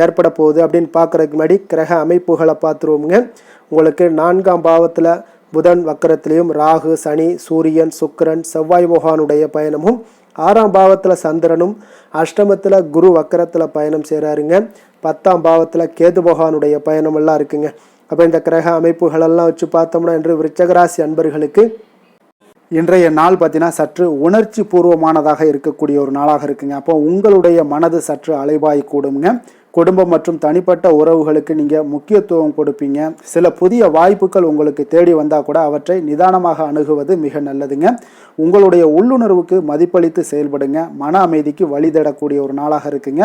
ஏற்பட போகுது அப்படின்னு பார்க்குறதுக்கு முன்னாடி கிரக அமைப்புகளை பார்த்துருவோமுங்க. உங்களுக்கு 4ஆம் பாவத்தில் புதன் வக்கரத்திலையும், ராகு, சனி, சூரியன், சுக்கிரன், செவ்வாய் பகவானுடைய பயணமும், 6ஆம் பாவத்தில் சந்திரனும், அஷ்டமத்தில் குரு வக்கரத்தில் பயணம் செய்கிறாருங்க. 10ஆம் பாவத்தில் கேது பகவானுடைய பயணம் எல்லாம் இருக்குங்க. அப்போ இந்த கிரக அமைப்புகளெல்லாம் வச்சு பார்த்தோம்னா இன்று விருச்சகராசி அன்பர்களுக்கு இன்றைய நாள் பார்த்தீங்கன்னா சற்று உணர்ச்சி பூர்வமானதாக இருக்கக்கூடிய ஒரு நாளாக இருக்குங்க. அப்போ உங்களுடைய மனது சற்று அலைபாய் கூடுங்க. குடும்பம் மற்றும் தனிப்பட்ட உறவுகளுக்கு நீங்கள் முக்கியத்துவம் கொடுப்பீங்க. சில புதிய வாய்ப்புகள் உங்களுக்கு தேடி வந்தால் கூட அவற்றை நிதானமாக அணுகுவது மிக நல்லதுங்க. உங்களுடைய உள்ளுணர்வுக்கு மதிப்பளித்து செயல்படுங்க. மன அமைதிக்கு வழி தேடக்கூடிய ஒரு நாளாக இருக்குங்க.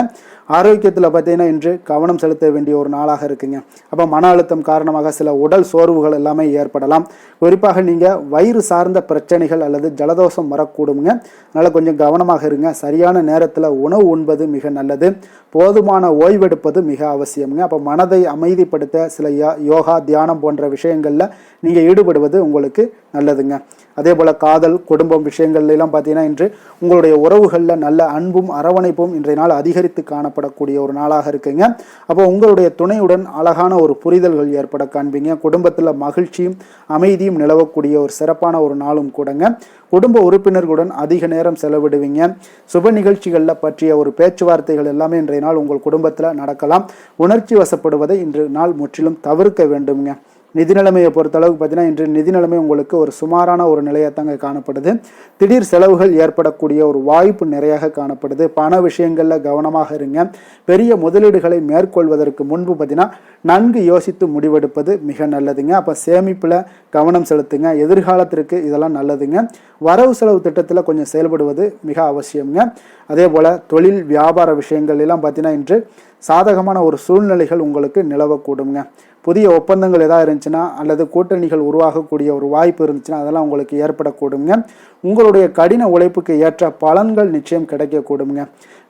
ஆரோக்கியத்தில் பார்த்தீங்கன்னா இன்று கவனம் செலுத்த வேண்டிய ஒரு நாளாக இருக்குங்க. அப்போ மன அழுத்தம் காரணமாக சில உடல் சோர்வுகள் எல்லாமே ஏற்படலாம். குறிப்பாக நீங்கள் வயிறு சார்ந்த பிரச்சனைகள் அல்லது ஜலதோஷம் வரக்கூடுங்க. அதனால் கொஞ்சம் கவனமாக இருங்க. சரியான நேரத்தில் உணவு உண்பது மிக நல்லது. போதுமான ஓய்வெடுப்பது மிக அவசியம்ங்க. அப்போ மனதை அமைதிப்படுத்த சில யோகா, தியானம் போன்ற விஷயங்களில் நீங்கள் ஈடுபடுவது உங்களுக்கு நல்லதுங்க. அதே போல் காதல், குடும்பம் விஷயங்கள்லாம் பார்த்தீங்கன்னா இன்று உங்களுடைய உறவுகளில் நல்ல அன்பும் அரவணைப்பும் இன்றைய நாள் அதிகரித்து காணப்படக்கூடிய ஒரு நாளாக இருக்குங்க. அப்போ உங்களுடைய துணையுடன் அழகான ஒரு புரிதல்கள் ஏற்பட காண்பீங்க. குடும்பத்தில் மகிழ்ச்சியும் அமைதியும் நிலவக்கூடிய ஒரு சிறப்பான ஒரு நாளும் கூடங்க. குடும்ப உறுப்பினர்களுடன் அதிக நேரம் செலவிடுவீங்க. சுப நிகழ்ச்சிகளில் பற்றிய ஒரு பேச்சுவார்த்தைகள் எல்லாமே இன்றைய நாள் உங்கள் குடும்பத்தில் நடக்கலாம். உணர்ச்சி வசப்படுவதை இன்றைய நாள் முற்றிலும் தவிர்க்க வேண்டுங்க. நிதி நிலைமையை பொறுத்தளவுக்கு பார்த்தீங்கன்னா இன்று நிதி நிலைமை உங்களுக்கு ஒரு சுமாரான ஒரு நிலையத்தாங்க காணப்படுது. திடீர் செலவுகள் ஏற்படக்கூடிய ஒரு வாய்ப்பு நிறையாக காணப்படுது. பண விஷயங்களில் கவனமாக இருங்க. பெரிய முதலீடுகளை மேற்கொள்வதற்கு முன்பு பார்த்தீங்கன்னா நன்கு யோசித்து முடிவெடுப்பது மிக நல்லதுங்க. அப்போ சேமிப்பில் கவனம் செலுத்துங்க. எதிர்காலத்திற்கு இதெல்லாம் நல்லதுங்க. வரவு செலவு திட்டத்தில் கொஞ்சம் செயல்படுவது மிக அவசியம்ங்க. அதே போல் தொழில் வியாபார விஷயங்கள் எல்லாம் பார்த்தீங்கன்னா இன்று சாதகமான ஒரு சூழ்நிலைகள் உங்களுக்கு நிலவக்கூடுங்க. புதிய ஒப்பந்தங்கள் எதாவது இருந்துச்சுன்னா அல்லது கூட்டணிகள் உருவாகக்கூடிய ஒரு வாய்ப்பு இருந்துச்சுன்னா அதெல்லாம் உங்களுக்கு ஏற்படக்கூடுங்க. உங்களுடைய கடின உழைப்புக்கு ஏற்ற பலன்கள் நிச்சயம் கிடைக்கக்கூடுங்க.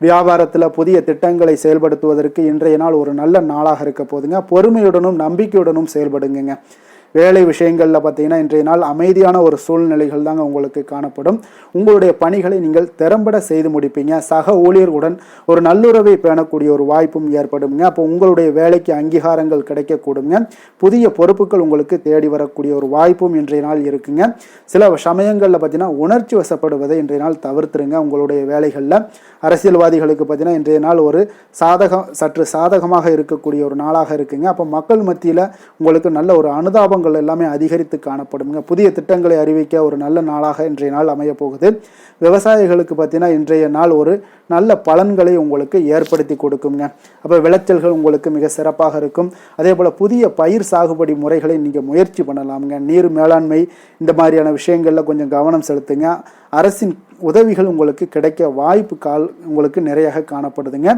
வியாபாரத்தில் புதிய திட்டங்களை செயல்படுத்துவதற்கு இன்றைய நாள் ஒரு நல்ல நாளாக இருக்க போதுங்க. பொறுமையுடனும் நம்பிக்கையுடனும் செயல்படுங்க. வேலை விஷயங்களில் பார்த்தீங்கன்னா இன்றைய நாள் அமைதியான ஒரு சூழ்நிலைகள் தாங்க உங்களுக்கு காணப்படும். உங்களுடைய பணிகளை நீங்கள் திறம்பட செய்து முடிப்பீங்க. சக ஊழியர்களுடன் ஒரு நல்லுறவை பேணக்கூடிய ஒரு வாய்ப்பும் ஏற்படுங்க. அப்போ உங்களுடைய வேலைக்கு அங்கீகாரங்கள் கிடைக்கக்கூடுங்க. புதிய பொறுப்புகள் உங்களுக்கு தேடி வரக்கூடிய ஒரு வாய்ப்பும் இன்றைய நாள் இருக்குங்க. சில சமயங்களில் பார்த்தீங்கன்னா உணர்ச்சி வசப்படுவதை இன்றைய நாள் தவிர்த்துருங்க. உங்களுடைய வேலைகளில் அரசியல்வாதிகளுக்கு பார்த்தீங்கன்னா இன்றைய நாள் ஒரு சற்று சாதகமாக இருக்கக்கூடிய ஒரு நாளாக இருக்குங்க. அப்போ மக்கள் மத்தியில் உங்களுக்கு நல்ல ஒரு அனுதாபங்கள் எல்லாமே அதிகரித்து காணப்படுங்க. புதிய திட்டங்களை அறிவிக்க ஒரு நல்ல நாளாக இன்றைய நாள் அமைய போகுது. விவசாயிகளுக்கு பார்த்தீங்கன்னா இன்றைய நாள் ஒரு நல்ல பலன்களை உங்களுக்கு ஏற்படுத்தி கொடுக்குங்க. அப்போ விளைச்சல்கள் உங்களுக்கு மிக சிறப்பாக இருக்கும். அதே போல் புதிய பயிர் சாகுபடி முறைகளை நீங்கள் முயற்சி பண்ணலாமுங்க. நீர் மேலாண்மை இந்த மாதிரியான விஷயங்களில் கொஞ்சம் கவனம் செலுத்துங்க. அரசின் உதவிகள் உங்களுக்கு கிடைக்க வாய்ப்பு உங்களுக்கு நிறைய காணப்படுதுங்க.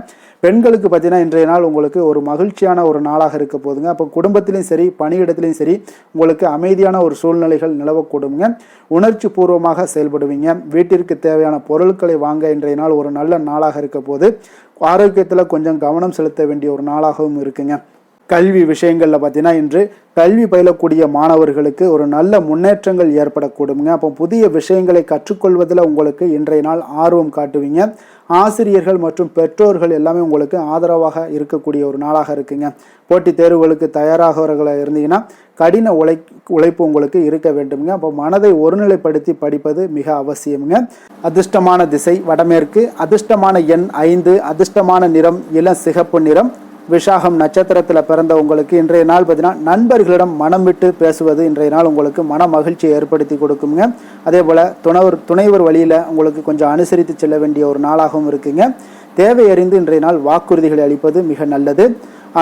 பெண்களுக்கு பார்த்தீங்கன்னா இன்றைய நாள் உங்களுக்கு ஒரு மகிழ்ச்சியான ஒரு நாளாக இருக்க போதுங்க. அப்போ குடும்பத்திலையும் சரி பணியிடத்திலையும் சரி உங்களுக்கு அமைதியான ஒரு சூழ்நிலைகள் நிலவக்கூடுங்க. உணர்ச்சி பூர்வமாக செயல்படுவீங்க. வீட்டிற்கு தேவையான பொருட்களை வாங்க இன்றைய நாள் ஒரு நல்ல நாளாக இருக்க போது. ஆரோக்கியத்தில் கொஞ்சம் கவனம் செலுத்த வேண்டிய ஒரு நாளாகவும் இருக்குங்க. கல்வி விஷயங்களில் பார்த்தீங்கன்னா இன்று கல்வி பயிலக்கூடிய மாணவர்களுக்கு ஒரு நல்ல முன்னேற்றங்கள் ஏற்படக்கூடுங்க. அப்போ புதிய விஷயங்களை கற்றுக்கொள்வதில் உங்களுக்கு இன்றைய நாள் ஆர்வம் காட்டுவீங்க. ஆசிரியர்கள் மற்றும் பெற்றோர்கள் எல்லாமே உங்களுக்கு ஆதரவாக இருக்கக்கூடிய ஒரு நாளாக இருக்குங்க. போட்டித் தேர்வுகளுக்கு தயாராகவர்களாக இருந்தீங்கன்னா கடின உழைப்பு உங்களுக்கு இருக்க வேண்டுங்க. அப்போ மனதை ஒருநிலைப்படுத்தி படிப்பது மிக அவசியம்ங்க. அதிர்ஷ்டமான திசை வடமேற்கு, அதிர்ஷ்டமான எண் 5, அதிர்ஷ்டமான நிறம் இளம் சிகப்பு நிறம். விஷாகம் நட்சத்திரத்தில் பிறந்த உங்களுக்கு இன்றைய நாள் பார்த்தீங்கன்னா நண்பர்களிடம் மனம் விட்டு பேசுவது இன்றைய நாள் உங்களுக்கு மன மகிழ்ச்சியை ஏற்படுத்தி கொடுக்குங்க. அதே போல் துணைவர் வழியில் உங்களுக்கு கொஞ்சம் அனுசரித்து செல்ல வேண்டிய ஒரு நாளாகவும் இருக்குங்க. தேவை அறிந்து இன்றைய நாள் வாக்குறுதிகளை அளிப்பது மிக நல்லது.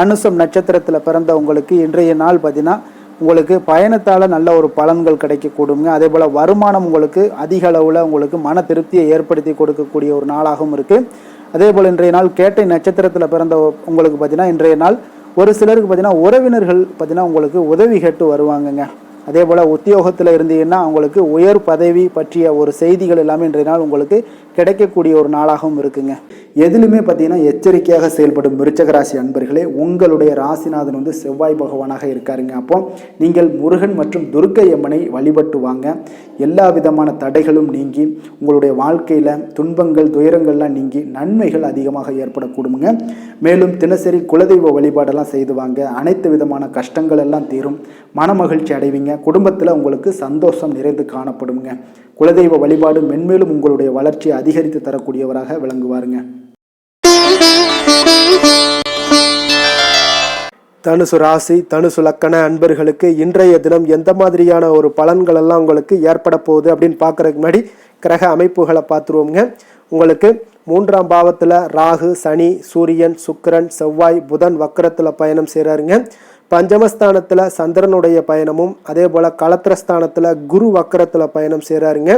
அனுசம் நட்சத்திரத்தில் பிறந்த உங்களுக்கு இன்றைய நாள் பார்த்தீங்கன்னா உங்களுக்கு பயணத்தால் நல்ல ஒரு பலன்கள் கிடைக்கக்கூடுங்க. அதே போல் வருமானம் உங்களுக்கு அதிக அளவில் உங்களுக்கு மன திருப்தியை ஏற்படுத்தி கொடுக்கக்கூடிய ஒரு நாளாகவும் இருக்குது. அதே போல் இன்றைய நாள் கேட்டை நட்சத்திரத்தில் பிறந்த உங்களுக்கு பார்த்தீங்கன்னா இன்றைய நாள் ஒரு சிலருக்கு பார்த்தீங்கன்னா உறவினர்கள் பார்த்தீங்கன்னா உங்களுக்கு உதவி கேட்டு வருவாங்கங்க. அதே போல் உத்தியோகத்தில் இருந்தீங்கன்னா அவங்களுக்கு உயர் பதவி பற்றிய ஒரு செய்திகள் எல்லாமே இன்றைய நாள் உங்களுக்கு கிடைக்கக்கூடிய ஒரு நாளாகவும் இருக்குங்க. எதிலுமே பார்த்தீங்கன்னா எச்சரிக்கையாக செயல்படும் விருச்சக ராசி அன்பர்களே, உங்களுடைய ராசிநாதன் வந்து செவ்வாய் பகவானாக இருக்காருங்க. அப்போ நீங்கள் முருகன் மற்றும் துர்க்கை அம்மனை வழிபட்டு வாங்க. எல்லா விதமான தடைகளும் நீங்கி உங்களுடைய வாழ்க்கையில் துன்பங்கள் துயரங்கள்லாம் நீங்கி நன்மைகள் அதிகமாக ஏற்படக்கூடுங்க. மேலும் தினசரி குலதெய்வ வழிபாடெல்லாம் செய்து வாங்க. அனைத்து விதமான கஷ்டங்கள் எல்லாம் தீரும். மன மகிழ்ச்சி அடைவீங்க. குடும்பத்தில் உங்களுக்கு சந்தோஷம் நிறைந்து காணப்படுங்க. குலதெய்வ வழிபாடு மென்மேலும் உங்களுடைய வளர்ச்சியை அதிகரித்து தரக்கூடியவராக விளங்குவாருங்க. தனுசு ராசி தனுசு லக்கண அன்பர்களுக்கு இன்றைய தினம் எந்த மாதிரியான ஒரு பலன்கள் எல்லாம் உங்களுக்கு ஏற்பட போகுது அப்படின்னு பார்க்கறதுக்கு முன்னாடி கிரக அமைப்புகளை பார்த்துருவோங்க. உங்களுக்கு 3ஆம் பாவத்தில் ராகு, சனி, சூரியன், சுக்கிரன், செவ்வாய், புதன் வக்கரத்தில் பயணம் செய்கிறாருங்க. பஞ்சமஸ்தானத்தில் சந்திரனுடைய பயணமும் அதே போல் களத்திரஸ்தானத்தில் குரு வக்கரத்தில் பயணம் செய்கிறாருங்க.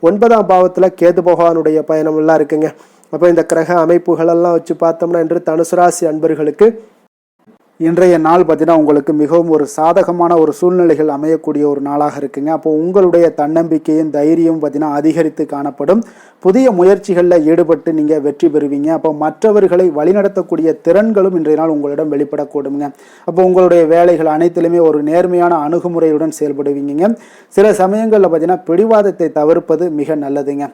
9ஆம் பாவத்தில் கேது பகவானுடைய பயணம் எல்லாம் இருக்குங்க. அப்போ இந்த கிரக அமைப்புகளெல்லாம் வச்சு பார்த்தோம்னா இன்று தனுசு ராசி அன்பர்களுக்கு இன்றைய நாள் பார்த்தீங்கன்னா உங்களுக்கு மிகவும் ஒரு சாதகமான ஒரு சூழ்நிலைகள் அமையக்கூடிய ஒரு நாளாக இருக்குங்க. அப்போ உங்களுடைய தன்னம்பிக்கையும் தைரியம் பார்த்தீங்கன்னா அதிகரித்து காணப்படும். புதிய முயற்சிகளில் ஈடுபட்டு நீங்கள் வெற்றி பெறுவீங்க. அப்போ மற்றவர்களை வழிநடத்தக்கூடிய திறன்களும் இன்றைய நாள் உங்களிடம் வெளிப்படக்கூடுங்க. அப்போ உங்களுடைய வேலைகள் அனைத்திலுமே ஒரு நேர்மையான அணுகுமுறையுடன் செயல்படுவீங்க. சில சமயங்களில் பார்த்தீங்கன்னா பிடிவாதத்தை தவிர்ப்பது மிக நல்லதுங்க.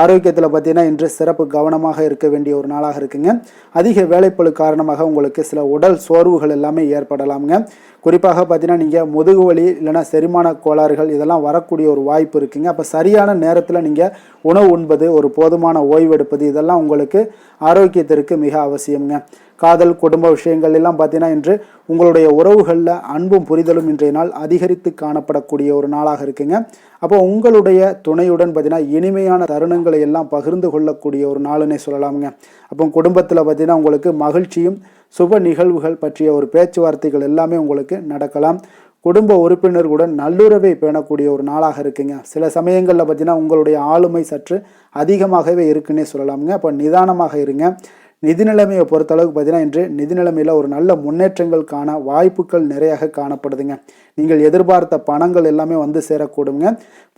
ஆரோக்கியத்தில் பார்த்தீங்கன்னா இன்று சிறப்பு கவனமாக இருக்க வேண்டிய ஒரு நாளாக இருக்குங்க. அதிக வேலைப்பளு காரணமாக உங்களுக்கு சில உடல் சோர்வுகள் எல்லாமே ஏற்படலாமுங்க. குறிப்பாக பார்த்தீங்கன்னா நீங்கள் முதுகு வலி இல்லைனா செரிமான கோளாறுகள் இதெல்லாம் வரக்கூடிய ஒரு வாய்ப்பு இருக்குங்க. அப்போ சரியான நேரத்தில் நீங்கள் உணவு உண்பது, ஒரு போதுமான ஓய்வு எடுப்பது இதெல்லாம் உங்களுக்கு ஆரோக்கியத்திற்கு மிக அவசியம்ங்க. காதல் குடும்ப விஷயங்கள் எல்லாம் பார்த்தீங்கன்னா இன்று உங்களுடைய உறவுகளில் அன்பும் புரிதலும் இன்றைய நாள் அதிகரித்து காணப்படக்கூடிய ஒரு நாளாக இருக்குங்க. அப்போ உங்களுடைய துணையுடன் பார்த்தீங்கன்னா இனிமையான தருணங்களை எல்லாம் பகிர்ந்து கொள்ளக்கூடிய ஒரு நாளுன்னே சொல்லலாமுங்க. அப்போ குடும்பத்தில் பார்த்தீங்கன்னா உங்களுக்கு மகிழ்ச்சியும் சுப நிகழ்வுகள் பற்றிய ஒரு பேச்சுவார்த்தைகள் எல்லாமே உங்களுக்கு நடக்கலாம். குடும்ப உறுப்பினர்களுடன் நல்லுறவை பேணக்கூடிய ஒரு நாளாக இருக்குங்க. சில சமயங்களில் பார்த்தீங்கன்னா உங்களுடைய ஆளுமை சற்று அதிகமாகவே இருக்குன்னே சொல்லலாமுங்க. அப்போ நிதானமாக இருங்க. நிதி நிலைமையை பொறுத்தளவுக்கு பார்த்தீங்கன்னா இன்று நிதி நிலைமையில் ஒரு நல்ல முன்னேற்றங்கள் காண வாய்ப்புகள் நிறையாக காணப்படுதுங்க. நீங்கள் எதிர்பார்த்த பணங்கள் எல்லாமே வந்து சேரக்கூடுங்க.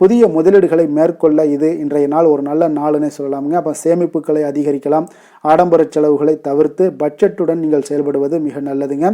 புதிய முதலீடுகளை மேற்கொள்ள இது இன்றைய நாள் ஒரு நல்ல நாளுன்னே சொல்லலாமுங்க. அப்போ சேமிப்புகளை அதிகரிக்கலாம். ஆடம்பர செலவுகளை தவிர்த்து பட்ஜெட்டுடன் நீங்கள் செயல்படுவது மிக நல்லதுங்க.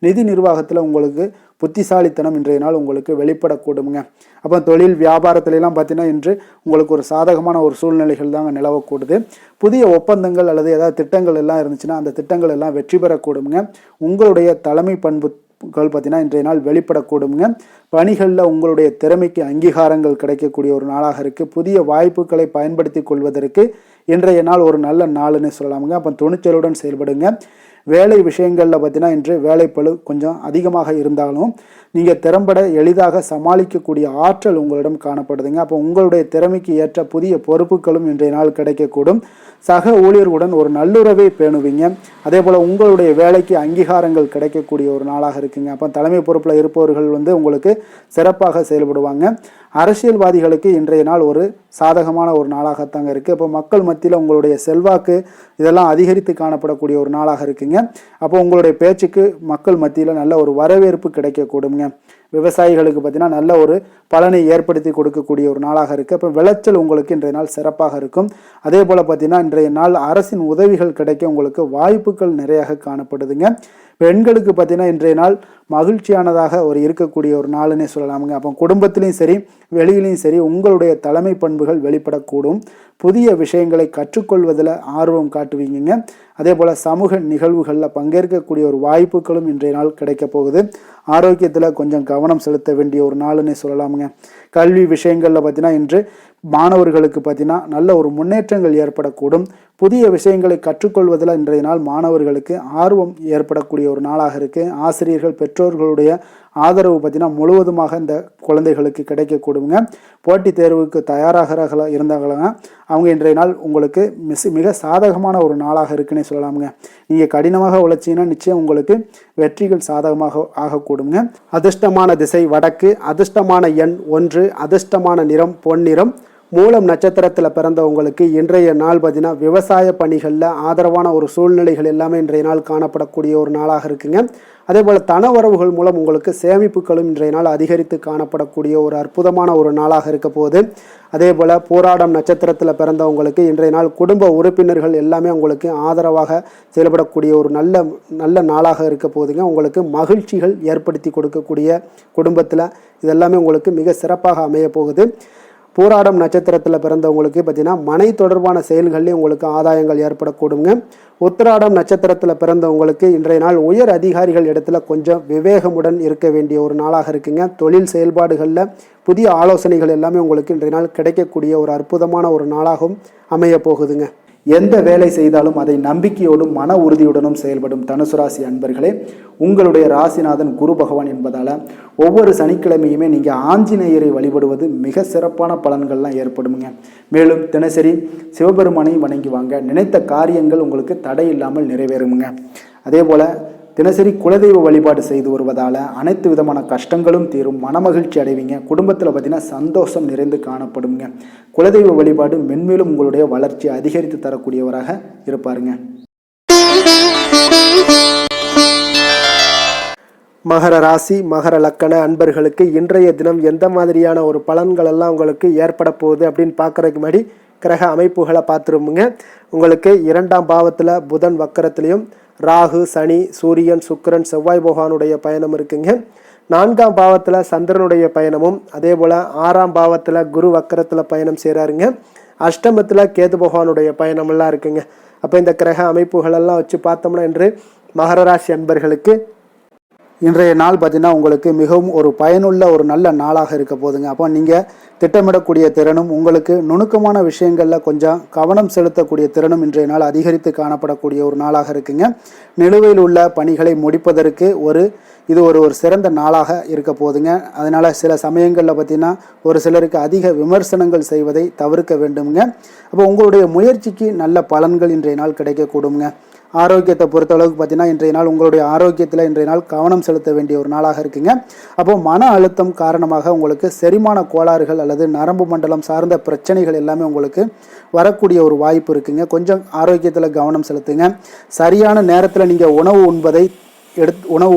நிதி நிர்வாகத்தில் உங்களுக்கு புத்திசாலித்தனம் இன்றைய நாள் உங்களுக்கு வெளிப்படக்கூடுங்க. அப்போ தொழில் வியாபாரத்திலெல்லாம் பார்த்தீங்கன்னா இன்று உங்களுக்கு ஒரு சாதகமான ஒரு சூழ்நிலைகள் தாங்க நிலவக்கூடுது. புதிய ஒப்பந்தங்கள் அல்லது ஏதாவது திட்டங்கள் எல்லாம் இருந்துச்சுன்னா அந்த திட்டங்கள் எல்லாம் வெற்றி பெறக்கூடுங்க. உங்களுடைய தலைமை பண்புகள் பார்த்தீங்கன்னா இன்றைய நாள் வெளிப்படக்கூடுங்க. பணிகளில் உங்களுடைய திறமைக்கு அங்கீகாரங்கள் கிடைக்கக்கூடிய ஒரு நாளாக இருக்குது. புதிய வாய்ப்புகளை பயன்படுத்தி கொள்வதற்கு இன்றைய நாள் ஒரு நல்ல நாளுன்னு சொல்லலாமுங்க. அப்போ துணிச்சலுடன் செயல்படுங்க. வேலை விஷயங்களில் பார்த்தீங்கன்னா இன்று வேலைப்பளு கொஞ்சம் அதிகமாக இருந்தாலும் நீங்கள் திறம்பட எளிதாக சமாளிக்கக்கூடிய ஆற்றல் உங்களிடம் காணப்படுதுங்க. அப்போ உங்களுடைய திறமைக்கு ஏற்ற புதிய பொறுப்புகளும் இன்றைய நாள் கிடைக்கக்கூடும். சக ஊழியர்களுடன் ஒரு நல்லுறவை பேணுவீங்க. அதே போல் உங்களுடைய வேலைக்கு அங்கீகாரங்கள் கிடைக்கக்கூடிய ஒரு நாளாக இருக்குங்க. அப்போ தலைமை பொறுப்பில் இருப்பவர்கள் வந்து உங்களுக்கு சிறப்பாக செயல்படுவாங்க. அரசியல்வாதிகளுக்கு இன்றைய நாள் ஒரு சாதகமான ஒரு நாளாகத்தாங்க இருக்குது. அப்போ மக்கள் மத்தியில் உங்களுடைய செல்வாக்கு இதெல்லாம் அதிகரித்து காணப்படக்கூடிய ஒரு நாளாக இருக்குங்க. அப்போ உங்களுடைய பேச்சுக்கு மக்கள் மத்தியில் நல்ல ஒரு வரவேற்பு கிடைக்கக்கூடுங்க. விவசாயிகளுக்கு பார்த்தீங்கன்னா நல்ல ஒரு பலனை ஏற்படுத்தி கொடுக்கக்கூடிய ஒரு நாளாக இருக்குது. அப்போ விளைச்சல் உங்களுக்கு இன்றைய நாள் சிறப்பாக இருக்கும். அதே போல் பார்த்தீங்கன்னா இன்றைய நாள் அரசின் உதவிகள் கிடைக்க உங்களுக்கு வாய்ப்புகள் நிறையாக காணப்படுதுங்க. பெண்களுக்கு பார்த்தீங்கன்னா இன்றைய நாள் மகிழ்ச்சியானதாக ஒரு இருக்கக்கூடிய ஒரு நாளுன்னே சொல்லலாமுங்க. அப்போ குடும்பத்திலையும் சரி வெளியிலையும் சரி உங்களுடைய தலைமை பண்புகள் வெளிப்படக்கூடும். புதிய விஷயங்களை கற்றுக்கொள்வதில் ஆர்வம் காட்டுவீங்க. அதே போல் சமூக நிகழ்வுகளில் பங்கேற்கக்கூடிய ஒரு வாய்ப்புகளும் இன்றைய நாள் கிடைக்க போகுது. ஆரோக்கியத்தில் கொஞ்சம் கவனம் செலுத்த வேண்டிய ஒரு நாளுன்னே சொல்லலாமுங்க. கல்வி விஷயங்களில் பார்த்தீங்கன்னா இன்று மாணவர்களுக்கு பார்த்தீங்கன்னா நல்ல ஒரு முன்னேற்றங்கள் ஏற்படக்கூடும். புதிய விஷயங்களை கற்றுக்கொள்வதில் இன்றைய நாள் மாணவர்களுக்கு ஆர்வம் ஏற்படக்கூடிய ஒரு நாளாக இருக்குது. ஆசிரியர்கள் பெற்றோர்களுடைய ஆதரவு பார்த்தீங்கன்னா முழுவதுமாக இந்த குழந்தைகளுக்கு கிடைக்கக்கூடுங்க. போட்டித் தேர்வுக்கு தயாராகிறார்களா இருந்தாங்கன்னா அவங்க இன்றைய நாள் உங்களுக்கு மிக சாதகமான ஒரு நாளாக இருக்குன்னே சொல்லலாமுங்க. நீங்கள் கடினமாக உழைச்சிங்கன்னா நிச்சயம் உங்களுக்கு வெற்றிகள் சாதகமாக ஆகக்கூடுங்க. அதிர்ஷ்டமான திசை வடக்கு, அதிர்ஷ்டமான எண் 1, அதிர்ஷ்டமான நிறம் பொன்னிறம். மூலம் நட்சத்திரத்தில் பிறந்தவங்களுக்கு இன்றைய நாள் பார்த்தீங்கன்னா விவசாய பணிகளில் ஆதரவான ஒரு சூழ்நிலைகள் எல்லாமே இன்றைய நாள் காணப்படக்கூடிய ஒரு நாளாக இருக்குங்க. அதே போல் தன வரவுகள் மூலம் உங்களுக்கு சேமிப்புகளும் இன்றைய நாள் அதிகரித்து காணப்படக்கூடிய ஒரு அற்புதமான ஒரு நாளாக இருக்க போகுது. அதே போல் போராடம் நட்சத்திரத்தில் பிறந்தவங்களுக்கு இன்றைய நாள் குடும்ப உறுப்பினர்கள் எல்லாமே உங்களுக்கு ஆதரவாக செயல்படக்கூடிய ஒரு நல்ல நாளாக இருக்க போகுதுங்க. உங்களுக்கு மகிழ்ச்சிகள் ஏற்படுத்தி கொடுக்கக்கூடிய குடும்பத்தில் இதெல்லாமே உங்களுக்கு மிக சிறப்பாக அமைய போகுது. பூராடம் நட்சத்திரத்தில் பிறந்தவங்களுக்கு பார்த்தீங்கன்னா மனை தொடர்பான செயல்கள்லேயும் உங்களுக்கு ஆதாயங்கள் ஏற்படக்கூடுங்க. உத்திராடம் நட்சத்திரத்தில் பிறந்தவங்களுக்கு இன்றைய நாள் உயர் அதிகாரிகள் இடத்துல கொஞ்சம் விவேகமுடன் இருக்க வேண்டிய ஒரு நாளாக இருக்குங்க. தொழில் செயல்பாடுகளில் புதிய ஆலோசனைகள் எல்லாமே உங்களுக்கு இன்றைய நாள் கிடைக்கக்கூடிய ஒரு அற்புதமான ஒரு நாளாகவும் அமைய போகுதுங்க. எந்த வேலை செய்தாலும் அதை நம்பிக்கையோடும் மன உறுதியுடனும் செயல்படும் தனுசு ராசி அன்பர்களே, உங்களுடைய ராசிநாதன் குரு பகவான் என்பதால் ஒவ்வொரு சனிக்கிழமையுமே நீங்கள் ஆஞ்சநேயரை வழிபடுவது மிக சிறப்பான பலன்கள்லாம் ஏற்படுங்க. மேலும் தினசரி சிவபெருமானை வணங்கி வாங்க, நினைத்த காரியங்கள் உங்களுக்கு தடை இல்லாமல் நிறைவேறுமுங்க. அதே போல் தினசரி குலதெய்வ வழிபாடு செய்து வருவதால் அனைத்து விதமான கஷ்டங்களும் தீரும், மனமகிழ்ச்சி அடைவீங்க. குடும்பத்தில் பார்த்தீங்கன்னா சந்தோஷம் நிறைந்து காணப்படுங்க. குலதெய்வ வழிபாடு மென்மேலும் உங்களுடைய வளர்ச்சி அதிகரித்து தரக்கூடியவராக இருப்பாருங்க. மகர ராசி மகர லக்கண அன்பர்களுக்கு இன்றைய தினம் எந்த மாதிரியான ஒரு பலன்கள் எல்லாம் உங்களுக்கு ஏற்பட போகுது அப்படின்னு பார்க்கறதுக்கு முன்னாடி கிரக அமைப்புகளை பார்த்துருமுங்க. உங்களுக்கு 2ஆம் பாவத்தில் புதன் வக்கரத்திலையும் ராகு சனி சூரியன் சுக்கிரன் செவ்வாய் பகவானுடைய பயணம் இருக்குங்க. 4ஆம் பாவத்தில் சந்திரனுடைய பயணமும், அதே போல் 6ஆம் பாவத்தில் குரு வக்கரத்தில் பயணம் செய்கிறாருங்க. அஷ்டமத்தில் கேது பகவானுடைய பயணமெல்லாம் இருக்குங்க. அப்போ இந்த கிரக அமைப்புகளெல்லாம் வச்சு பார்த்தோம்னா இன்று மகர ராசி அன்பர்களுக்கு இன்றைய நாள் பார்த்தீங்கன்னா உங்களுக்கு மிகவும் ஒரு பயனுள்ள ஒரு நல்ல நாளாக இருக்க போதுங்க. அப்போ நீங்கள் திட்டமிடக்கூடிய திறனும் உங்களுக்கு நுணுக்கமான விஷயங்களில் கொஞ்சம் கவனம் செலுத்தக்கூடிய திறனும் இன்றைய நாள் அதிகரித்து காணப்படக்கூடிய ஒரு நாளாக இருக்குங்க. நிலுவையில் உள்ள பணிகளை முடிப்பதற்கு இது ஒரு சிறந்த நாளாக இருக்க போதுங்க. அதனால் சில சமயங்களில் பார்த்தீங்கன்னா ஒரு சிலருக்கு அதிக விமர்சனங்கள் செய்வதை தவிர்க்க வேண்டுங்க. அப்போ உங்களுடைய முயற்சிக்கு நல்ல பலன்கள் இன்றைய நாள் கிடைக்கக்கூடுங்க. ஆரோக்கியத்தை பொறுத்தளவுக்கு பார்த்தீங்கன்னா இன்றைய நாள் உங்களுடைய ஆரோக்கியத்தில் இன்றைய நாள் கவனம் செலுத்த வேண்டிய ஒரு நாளாக இருக்குங்க. அப்போ மன அழுத்தம் காரணமாக உங்களுக்கு செரிமான கோளாறுகள் அல்லது நரம்பு மண்டலம் சார்ந்த பிரச்சனைகள் எல்லாமே உங்களுக்கு வரக்கூடிய ஒரு வாய்ப்பு இருக்குங்க. கொஞ்சம் ஆரோக்கியத்தில் கவனம் செலுத்துங்க. சரியான நேரத்தில் நீங்கள் உணவு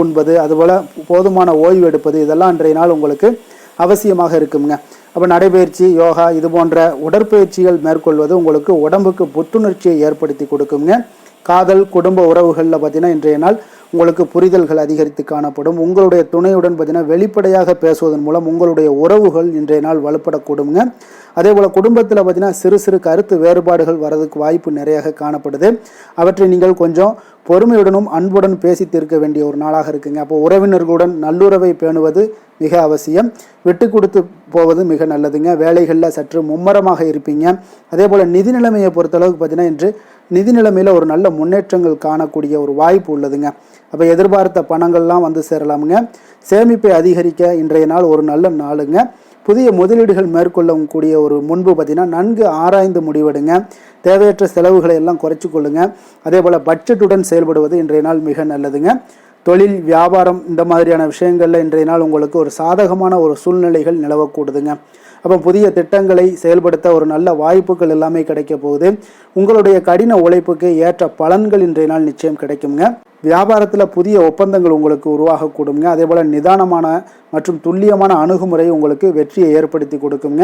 உண்பது அதுபோல் போதுமான ஓய்வு எடுப்பது இதெல்லாம் இன்றைய நாள் உங்களுக்கு அவசியமாக இருக்குங்க. அப்போ நடைபயிற்சி யோகா இது போன்ற உடற்பயிற்சிகள் மேற்கொள்வது உங்களுக்கு உடம்புக்கு புத்துணர்ச்சியை ஏற்படுத்தி கொடுக்குங்க. காதல் குடும்ப உறவுகளில் பார்த்தீங்கன்னா இன்றைய நாள் உங்களுக்கு புரிதல்கள் அதிகரித்து காணப்படும். உங்களுடைய துணையுடன் பார்த்தீங்கன்னா வெளிப்படையாக பேசுவதன் மூலம் உங்களுடைய உறவுகள் இன்றைய நாள் வலுப்படக்கூடுங்க. அதே போல் குடும்பத்தில் பார்த்தீங்கன்னா சிறு சிறு கருத்து வேறுபாடுகள் வரதுக்கு வாய்ப்பு நிறையாக காணப்படுது. அவற்றை நீங்கள் கொஞ்சம் பொறுமையுடனும் அன்புடன் பேசி தீர்க்க வேண்டிய ஒரு நாளாக இருக்குங்க. அப்போ உறவினர்களுடன் நல்லுறவை பேணுவது மிக அவசியம். விட்டு கொடுத்து போவது மிக நல்லதுங்க. வேலைகளில் சற்று மும்மரமாக இருப்பீங்க. அதே போல் நிதி நிலைமையை பொறுத்தளவுக்கு பார்த்தீங்கன்னா இன்று நிதி நிலைமையில் ஒரு நல்ல முன்னேற்றங்கள் காணக்கூடிய ஒரு வாய்ப்பு உள்ளதுங்க. அப்போ எதிர்பார்த்த பணங்கள்லாம் வந்து சேரலாமுங்க. சேமிப்பை அதிகரிக்க இன்றைய நாள் ஒரு நல்ல நாளுங்க. புதிய முதலீடுகள் மேற்கொள்ளக்கூடிய ஒரு முன்பு பார்த்தீங்கன்னா நன்கு ஆராய்ந்து முடிவெடுங்க. தேவையற்ற செலவுகளை எல்லாம் குறைச்சி கொள்ளுங்க. அதே போல் பட்ஜெட்டுடன் செயல்படுவது இன்றைய நாள் மிக நல்லதுங்க. தொழில் வியாபாரம் இந்த மாதிரியான விஷயங்களில் இன்றைய நாள் உங்களுக்கு ஒரு சாதகமான ஒரு சூழ்நிலைகள் நிலவக்கூடுதுங்க. அப்போ புதிய திட்டங்களை செயல்படுத்த ஒரு நல்ல வாய்ப்புகள் எல்லாமே கிடைக்க போகுது. உங்களுடைய கடின உழைப்புக்கு ஏற்ற பலன்கள் இன்றைய நாள் நிச்சயம் கிடைக்குங்க. வியாபாரத்தில் புதிய ஒப்பந்தங்கள் உங்களுக்கு உருவாகக்கூடுங்க. அதே போல் நிதானமான மற்றும் துல்லியமான அணுகுமுறை உங்களுக்கு வெற்றியை ஏற்படுத்தி கொடுக்குங்க.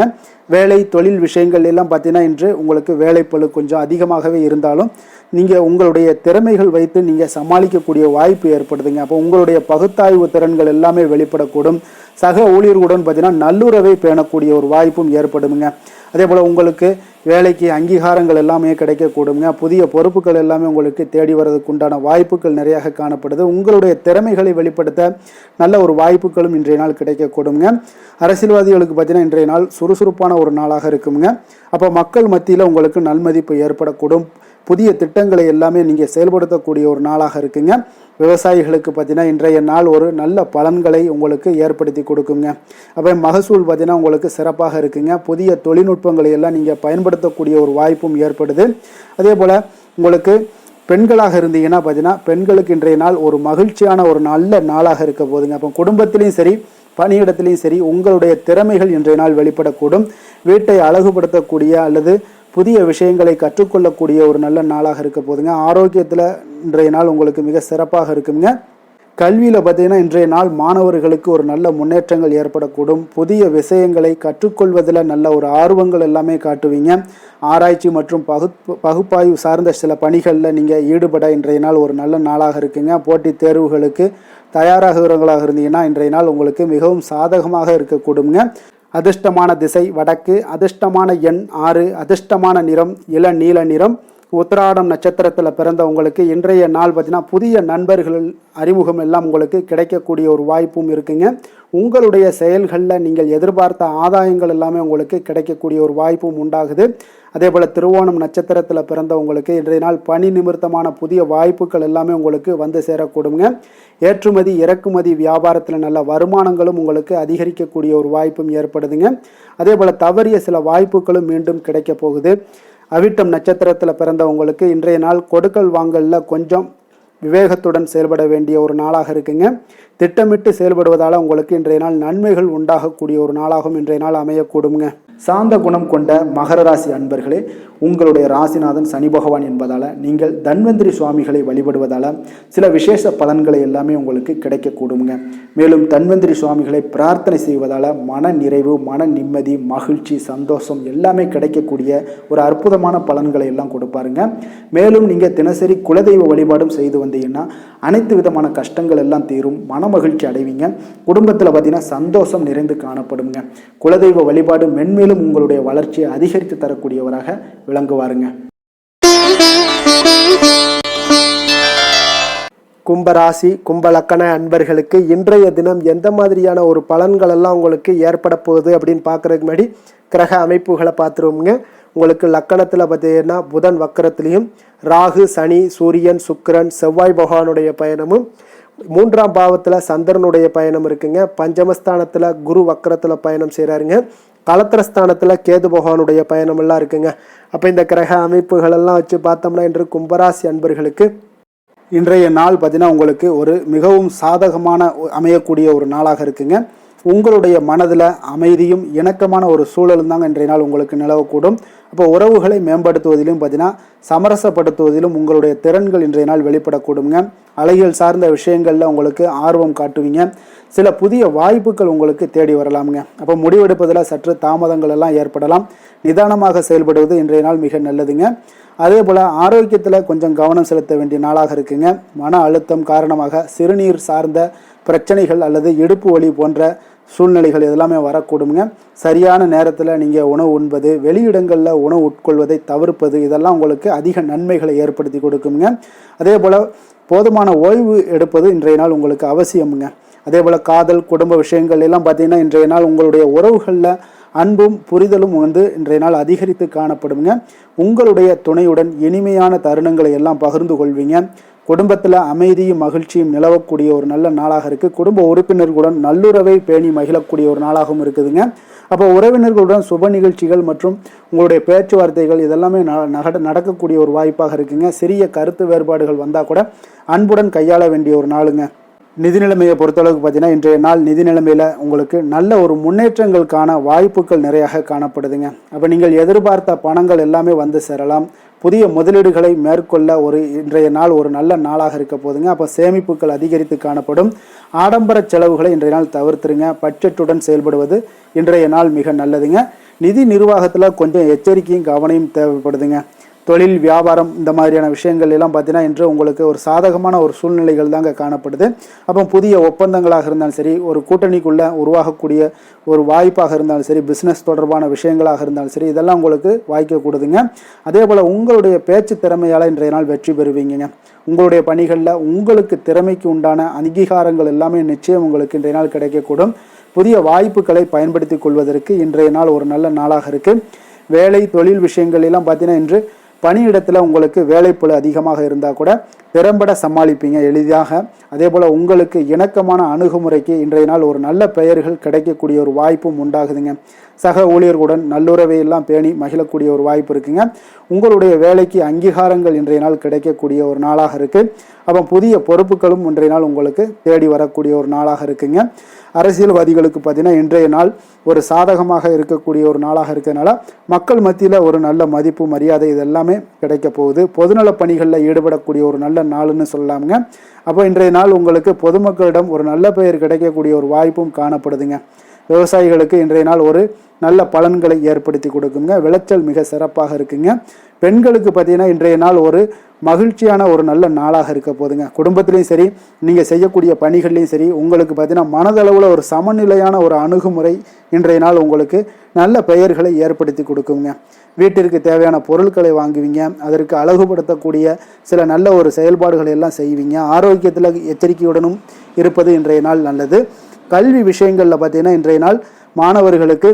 வேலை தொழில் விஷயங்கள் எல்லாம் பார்த்தீங்கன்னா இன்று உங்களுக்கு வேலைப்பளு கொஞ்சம் அதிகமாகவே இருந்தாலும் நீங்கள் உங்களுடைய திறமைகள் வைத்து நீங்கள் சமாளிக்கக்கூடிய வாய்ப்பு ஏற்படுதுங்க. அப்போ உங்களுடைய பகுத்தாய்வு திறன்கள் எல்லாமே வெளிப்படக்கூடும். சக ஊழியர்களுடன் பார்த்தீங்கன்னா நல்லுறவை பேணக்கூடிய ஒரு வாய்ப்பும் ஏற்படுங்க. அதே போல் உங்களுக்கு வேலைக்கு அங்கீகாரங்கள் எல்லாமே கிடைக்கக்கூடுங்க. புதிய பொறுப்புகள் எல்லாமே உங்களுக்கு தேடி வர்றதுக்கு உண்டான வாய்ப்புகள் நிறையாக காணப்படுது. உங்களுடைய திறமைகளை வெளிப்படுத்த நல்ல ஒரு வாய்ப்புகளும் இன்றைய நாள் கிடைக்கக்கூடுங்க. அரசியல்வாதிகளுக்கு பார்த்தீங்கன்னா இன்றைய நாள் சுறுசுறுப்பான ஒரு நாளாக இருக்குங்க. அப்போ மக்கள் மத்தியில் உங்களுக்கு நல்மதிப்பு ஏற்படக்கூடும். புதிய திட்டங்களை எல்லாமே நீங்கள் செயல்படுத்தக்கூடிய ஒரு நாளாக இருக்குங்க. விவசாயிகளுக்கு பார்த்தீங்கன்னா இன்றைய நாள் ஒரு நல்ல பலன்களை உங்களுக்கு ஏற்படுத்தி கொடுக்குங்க. அப்போ மகசூல் பார்த்தீங்கன்னா உங்களுக்கு சிறப்பாக இருக்குங்க. புதிய தொழில்நுட்பங்களை எல்லாம் நீங்கள் பயன்படுத்தக்கூடிய ஒரு வாய்ப்பும் ஏற்படுது. அதே போல் உங்களுக்கு பெண்களாக இருந்தீங்கன்னா பார்த்தீங்கன்னா பெண்களுக்கு இன்றைய நாள் ஒரு மகிழ்ச்சியான ஒரு நல்ல நாளாக இருக்க போதுங்க. அப்போ குடும்பத்திலையும் சரி பணியிடத்திலையும் சரி உங்களுடைய திறமைகள் இன்றைய நாள் வெளிப்படக்கூடும். வீட்டை அழகுபடுத்தக்கூடிய அல்லது புதிய விஷயங்களை கற்றுக்கொள்ளக்கூடிய ஒரு நல்ல நாளாக இருக்க போதுங்க. ஆரோக்கியத்தில் இன்றைய நாள் உங்களுக்கு மிக சிறப்பாக இருக்குங்க. கல்வியில் பார்த்தீங்கன்னா இன்றைய நாள் மாணவர்களுக்கு ஒரு நல்ல முன்னேற்றங்கள் ஏற்படக்கூடும். புதிய விஷயங்களை கற்றுக்கொள்வதில் நல்ல ஒரு ஆர்வங்கள் எல்லாமே காட்டுவீங்க. ஆராய்ச்சி மற்றும் பகுப்பாய்வு சார்ந்த சில பணிகளில் நீங்கள் ஈடுபட இன்றைய நாள் ஒரு நல்ல நாளாக இருக்குங்க. போட்டித் தேர்வுகளுக்கு தயாராகிறவங்களாக இருந்தீங்கன்னா இன்றைய நாள் உங்களுக்கு மிகவும் சாதகமாக இருக்கக்கூடுங்க. அதிர்ஷ்டமான திசை வடக்கு, அதிர்ஷ்டமான எண் 6, அதிர்ஷ்டமான நிறம் இளநீல நிறம். உத்திராடம் நட்சத்திரத்தில் பிறந்த உங்களுக்கு இன்றைய நாள் பார்த்தீங்கன்னா புதிய நண்பர்கள் அறிமுகம் எல்லாம் உங்களுக்கு கிடைக்கக்கூடிய ஒரு வாய்ப்பும் இருக்குங்க. உங்களுடைய செயல்களில் நீங்கள் எதிர்பார்த்த ஆதாயங்கள் எல்லாமே உங்களுக்கு கிடைக்கக்கூடிய ஒரு வாய்ப்பும் உண்டாகுது. அதே போல் திருவோணம் நட்சத்திரத்தில் பிறந்த உங்களுக்கு இன்றைய நாள் பணி நிமித்தமான புதிய வாய்ப்புகள் எல்லாமே உங்களுக்கு வந்து சேரக்கூடுங்க. ஏற்றுமதி இறக்குமதி வியாபாரத்தில் நல்ல வருமானங்களும் உங்களுக்கு அதிகரிக்கக்கூடிய ஒரு வாய்ப்பும் ஏற்படுதுங்க. அதே போல் தவறிய சில வாய்ப்புகளும் மீண்டும் கிடைக்க போகுது. அவிட்டம் நட்சத்திரத்தில் பிறந்தவங்களுக்கு இன்றைய நாள் கொடுக்கல் வாங்கலில் கொஞ்சம் விவேகத்துடன் செயல்பட வேண்டிய ஒரு நாளாக இருக்குங்க. திட்டமிட்டு செயல்படுவதால் உங்களுக்கு இன்றைய நாள் நன்மைகள் உண்டாகக்கூடிய ஒரு நாளாகவும் இன்றைய நாள் அமையக்கூடுங்க. சாந்த குணம் கொண்ட மகர ராசி அன்பர்களே, உங்களுடைய ராசிநாதன் சனி பகவான் என்பதால் நீங்கள் தன்வந்திரி சுவாமிகளை வழிபடுவதால் சில விசேஷ பலன்களை எல்லாமே உங்களுக்கு கிடைக்கக்கூடுங்க. மேலும் தன்வந்திரி சுவாமிகளை பிரார்த்தனை செய்வதால் மன நிறைவு, மன நிம்மதி, மகிழ்ச்சி, சந்தோஷம் எல்லாமே கிடைக்கக்கூடிய ஒரு அற்புதமான பலன்களை எல்லாம் கொடுப்பாருங்க. மேலும் நீங்கள் தினசரி குலதெய்வ வழிபாடும் செய்து வந்தீங்கன்னா அனைத்து விதமான கஷ்டங்கள் எல்லாம் தீரும், மன மகிழ்ச்சி அடைவீங்க. குடும்பத்தில் பார்த்தீங்கன்னா சந்தோஷம் நிறைந்து காணப்படுங்க. குலதெய்வ வழிபாடு மென்மேலும் உங்களுடைய வளர்ச்சியை அதிகரித்து தரக்கூடியவராக விளங்குவாருங்க. கும்பராசி கும்பலக்கண அன்பர்களுக்கு இன்றைய தினம் எந்த மாதிரியான ஒரு பலன்கள் எல்லாம் உங்களுக்கு ஏற்பட போகுது அப்படின்னு பார்க்கறதுக்கு முன்னாடி கிரக அமைப்புகளை பார்த்துருவோங்க. உங்களுக்கு லக்கணத்தில் பார்த்தீங்கன்னா புதன் வக்கரத்திலையும், ராகு, சனி, சூரியன், சுக்கிரன், செவ்வாய் பகவானுடைய பயணமும், 3ஆம் பாவத்தில் சந்திரனுடைய பயணம் இருக்குங்க. பஞ்சமஸ்தானத்தில் குரு வக்கரத்தில் பயணம் செய்கிறாருங்க. கலத்திரஸ்தானத்தில் கேது பகவானுடைய பயணம் எல்லாம் இருக்குங்க. அப்போ இந்த கிரக அமைப்புகள் எல்லாம் வச்சு பார்த்தோம்னா இன்று கும்பராசி அன்பர்களுக்கு இன்றைய நாள் பார்த்தீங்கன்னா உங்களுக்கு ஒரு மிகவும் சாதகமான அமையக்கூடிய ஒரு நாளாக இருக்குங்க. உங்களுடைய மனதில் அமைதியும் இணக்கமான ஒரு சூழலும் தாங்க இன்றைய நாள் உங்களுக்கு நிலவக்கூடும். அப்போ உறவுகளை மேம்படுத்துவதிலும் பார்த்தீங்கன்னா சமரசப்படுத்துவதிலும் உங்களுடைய திறன்கள் இன்றைய நாள் வெளிப்படக்கூடுங்க. அழகியல் சார்ந்த விஷயங்களில் உங்களுக்கு ஆர்வம் காட்டுவீங்க. சில புதிய வாய்ப்புகள் உங்களுக்கு தேடி வரலாமுங்க. அப்போ முடிவெடுப்பதில் சற்று தாமதங்கள் எல்லாம் ஏற்படலாம். நிதானமாக செயல்படுவது இன்றைய நாள் மிக நல்லதுங்க. அதே போல் ஆரோக்கியத்தில் கொஞ்சம் கவனம் செலுத்த வேண்டிய நாளாக இருக்குங்க. மன அழுத்தம் காரணமாக சிறுநீர் சார்ந்த பிரச்சனைகள் அல்லது இடுப்பு வலி போன்ற சூழ்நிலைகள் இதெல்லாமே வரக்கூடுங்க. சரியான நேரத்தில் நீங்கள் உணவு உண்பது, வெளியிடங்களில் உணவு உட்கொள்வதை தவிர்ப்பது இதெல்லாம் உங்களுக்கு அதிக நன்மைகளை ஏற்படுத்தி கொடுக்குங்க. அதே போல் போதுமான ஓய்வு எடுப்பது இன்றைய நாள் உங்களுக்கு அவசியமுங்க. அதே போல் காதல், குடும்ப விஷயங்கள் எல்லாம் பார்த்தீங்கன்னா இன்றைய நாள் உங்களுடைய உறவுகளில் அன்பும் புரிதலும் இன்றைய நாள் அதிகரித்து காணப்படுங்க. உங்களுடைய துணையுடன் இனிமையான தருணங்களை எல்லாம் பகிர்ந்து கொள்வீங்க. குடும்பத்தில் அமைதியும் மகிழ்ச்சியும் நிலவக்கூடிய ஒரு நல்ல நாளாக இருக்குது. குடும்ப உறுப்பினர்களுடன் நல்லுறவை பேணி மகிழக்கூடிய ஒரு நாளாகவும் இருக்குதுங்க. அப்போ உறவினர்களுடன் சுப நிகழ்ச்சிகள் மற்றும் உங்களுடைய பேச்சுவார்த்தைகள் இதெல்லாமே நடக்கக்கூடிய ஒரு வாய்ப்பாக இருக்குங்க. சிறிய கருத்து வேறுபாடுகள் வந்தால் கூட அன்புடன் கையாள வேண்டிய ஒரு நாளுங்க. நிதி நிலைமையை பொறுத்தளவுக்கு பார்த்தீங்கன்னா இன்றைய நாள் நிதி நிலைமையில் உங்களுக்கு நல்ல ஒரு முன்னேற்றங்களுக்கான வாய்ப்புகள் நிறையாக காணப்படுதுங்க. அப்போ நீங்கள் எதிர்பார்த்த பணங்கள் எல்லாமே வந்து சேரலாம். புதிய முதலீடுகளை மேற்கொள்ள இன்றைய நாள் ஒரு நல்ல நாளாக இருக்க போதுங்க. அப்போ சேமிப்புகள் அதிகரித்து காணப்படும். ஆடம்பர செலவுகளை இன்றைய நாள் தவிர்த்துருங்க. பட்ஜெட்டுடன் செயல்படுவது இன்றைய நாள் மிக நல்லதுங்க. நிதி நிர்வாகத்தில் கொஞ்சம் எச்சரிக்கையும் கவனமும் தேவைப்படுதுங்க. தொழில், வியாபாரம் இந்த மாதிரியான விஷயங்கள் எல்லாம் பார்த்தீங்கன்னா இன்று உங்களுக்கு ஒரு சாதகமான ஒரு சூழ்நிலைகள் தாங்க காணப்படுது. அப்போ புதிய ஒப்பந்தங்களாக இருந்தாலும் சரி, ஒரு கூட்டணிக்குள்ளே உருவாகக்கூடிய ஒரு வாய்ப்பாக இருந்தாலும் சரி, பிஸ்னஸ் தொடர்பான விஷயங்களாக இருந்தாலும் சரி, இதெல்லாம் உங்களுக்கு வாய்க்கக்கூடுதுங்க. அதே போல் உங்களுடைய பேச்சு திறமையால் இன்றைய நாள் வெற்றி பெறுவீங்க. உங்களுடைய பணிகளில் உங்களுக்கு திறமைக்கு உண்டான அங்கீகாரங்கள் எல்லாமே நிச்சயம் உங்களுக்கு இன்றைய நாள் கிடைக்கக்கூடும். புதிய வாய்ப்புகளை பயன்படுத்தி கொள்வதற்கு இன்றைய நாள் ஒரு நல்ல நாளாக இருக்குது. வேலை, தொழில் விஷயங்கள் எல்லாம் பார்த்தீங்கன்னா இன்று பணியிடத்தில் உங்களுக்கு வேலைப்பளு அதிகமாக இருந்தால் கூட திறம்பட சமாளிப்பீங்க எளிதாக. அதே போல் உங்களுக்கு இணக்கமான அணுகுமுறைக்கு இன்றைய நாள் ஒரு நல்ல பெயர்கள் கிடைக்கக்கூடிய ஒரு வாய்ப்பும் உண்டாகுதுங்க. சக ஊழியர்களுடன் நல்லுறவை எல்லாம் பேணி மகிழக்கூடிய ஒரு வாய்ப்பு இருக்குங்க. உங்களுடைய வேலைக்கு அங்கீகாரங்கள் இன்றைய நாள் கிடைக்கக்கூடிய ஒரு நாளாக இருக்குது. அப்போ புதிய பொறுப்புகளும் இன்றைய நாள் உங்களுக்கு தேடி வரக்கூடிய ஒரு நாளாக இருக்குங்க. அரசியல்வாதிகளுக்கு பார்த்தீங்கன்னா இன்றைய நாள் ஒரு சாதகமாக இருக்கக்கூடிய ஒரு நாளாக இருக்கிறதுனால மக்கள் மத்தியில் ஒரு நல்ல மதிப்பு மரியாதை இதெல்லாமே கிடைக்க போகுது. பொதுநல பணிகளில் ஈடுபடக்கூடிய ஒரு நல்ல நாள்னு சொல்லலாமுங்க. அப்போ இன்றைய நாள் உங்களுக்கு பொதுமக்களிடம் ஒரு நல்ல பெயர் கிடைக்கக்கூடிய ஒரு வாய்ப்பும் காணப்படுதுங்க. விவசாயிகளுக்கு இன்றைய நாள் ஒரு நல்ல பலன்களை ஏற்படுத்தி கொடுக்குங்க. விளைச்சல் மிக சிறப்பாக இருக்குங்க. பெண்களுக்கு பார்த்தீங்கன்னா இன்றைய நாள் ஒரு மகிழ்ச்சியான ஒரு நல்ல நாளாக இருக்க போதுங்க. குடும்பத்திலையும் சரி, நீங்கள் செய்யக்கூடிய பணிகள்லையும் சரி, உங்களுக்கு பார்த்தீங்கன்னா மனதளவில் ஒரு சமநிலையான ஒரு அணுகுமுறை இன்றைய நாள் உங்களுக்கு நல்ல பெயர்களை ஏற்படுத்தி கொடுக்குங்க. வீட்டிற்கு தேவையான பொருட்களை வாங்குவீங்க. அதற்கு அழகுபடுத்தக்கூடிய சில நல்ல ஒரு செயல்பாடுகளை எல்லாம் செய்வீங்க. ஆரோக்கியத்தில் எச்சரிக்கையுடனும் இருப்பது இன்றைய நாள் நல்லது. கல்வி விஷயங்களில் பார்த்தீங்கன்னா இன்றைய நாள் மாணவர்களுக்கு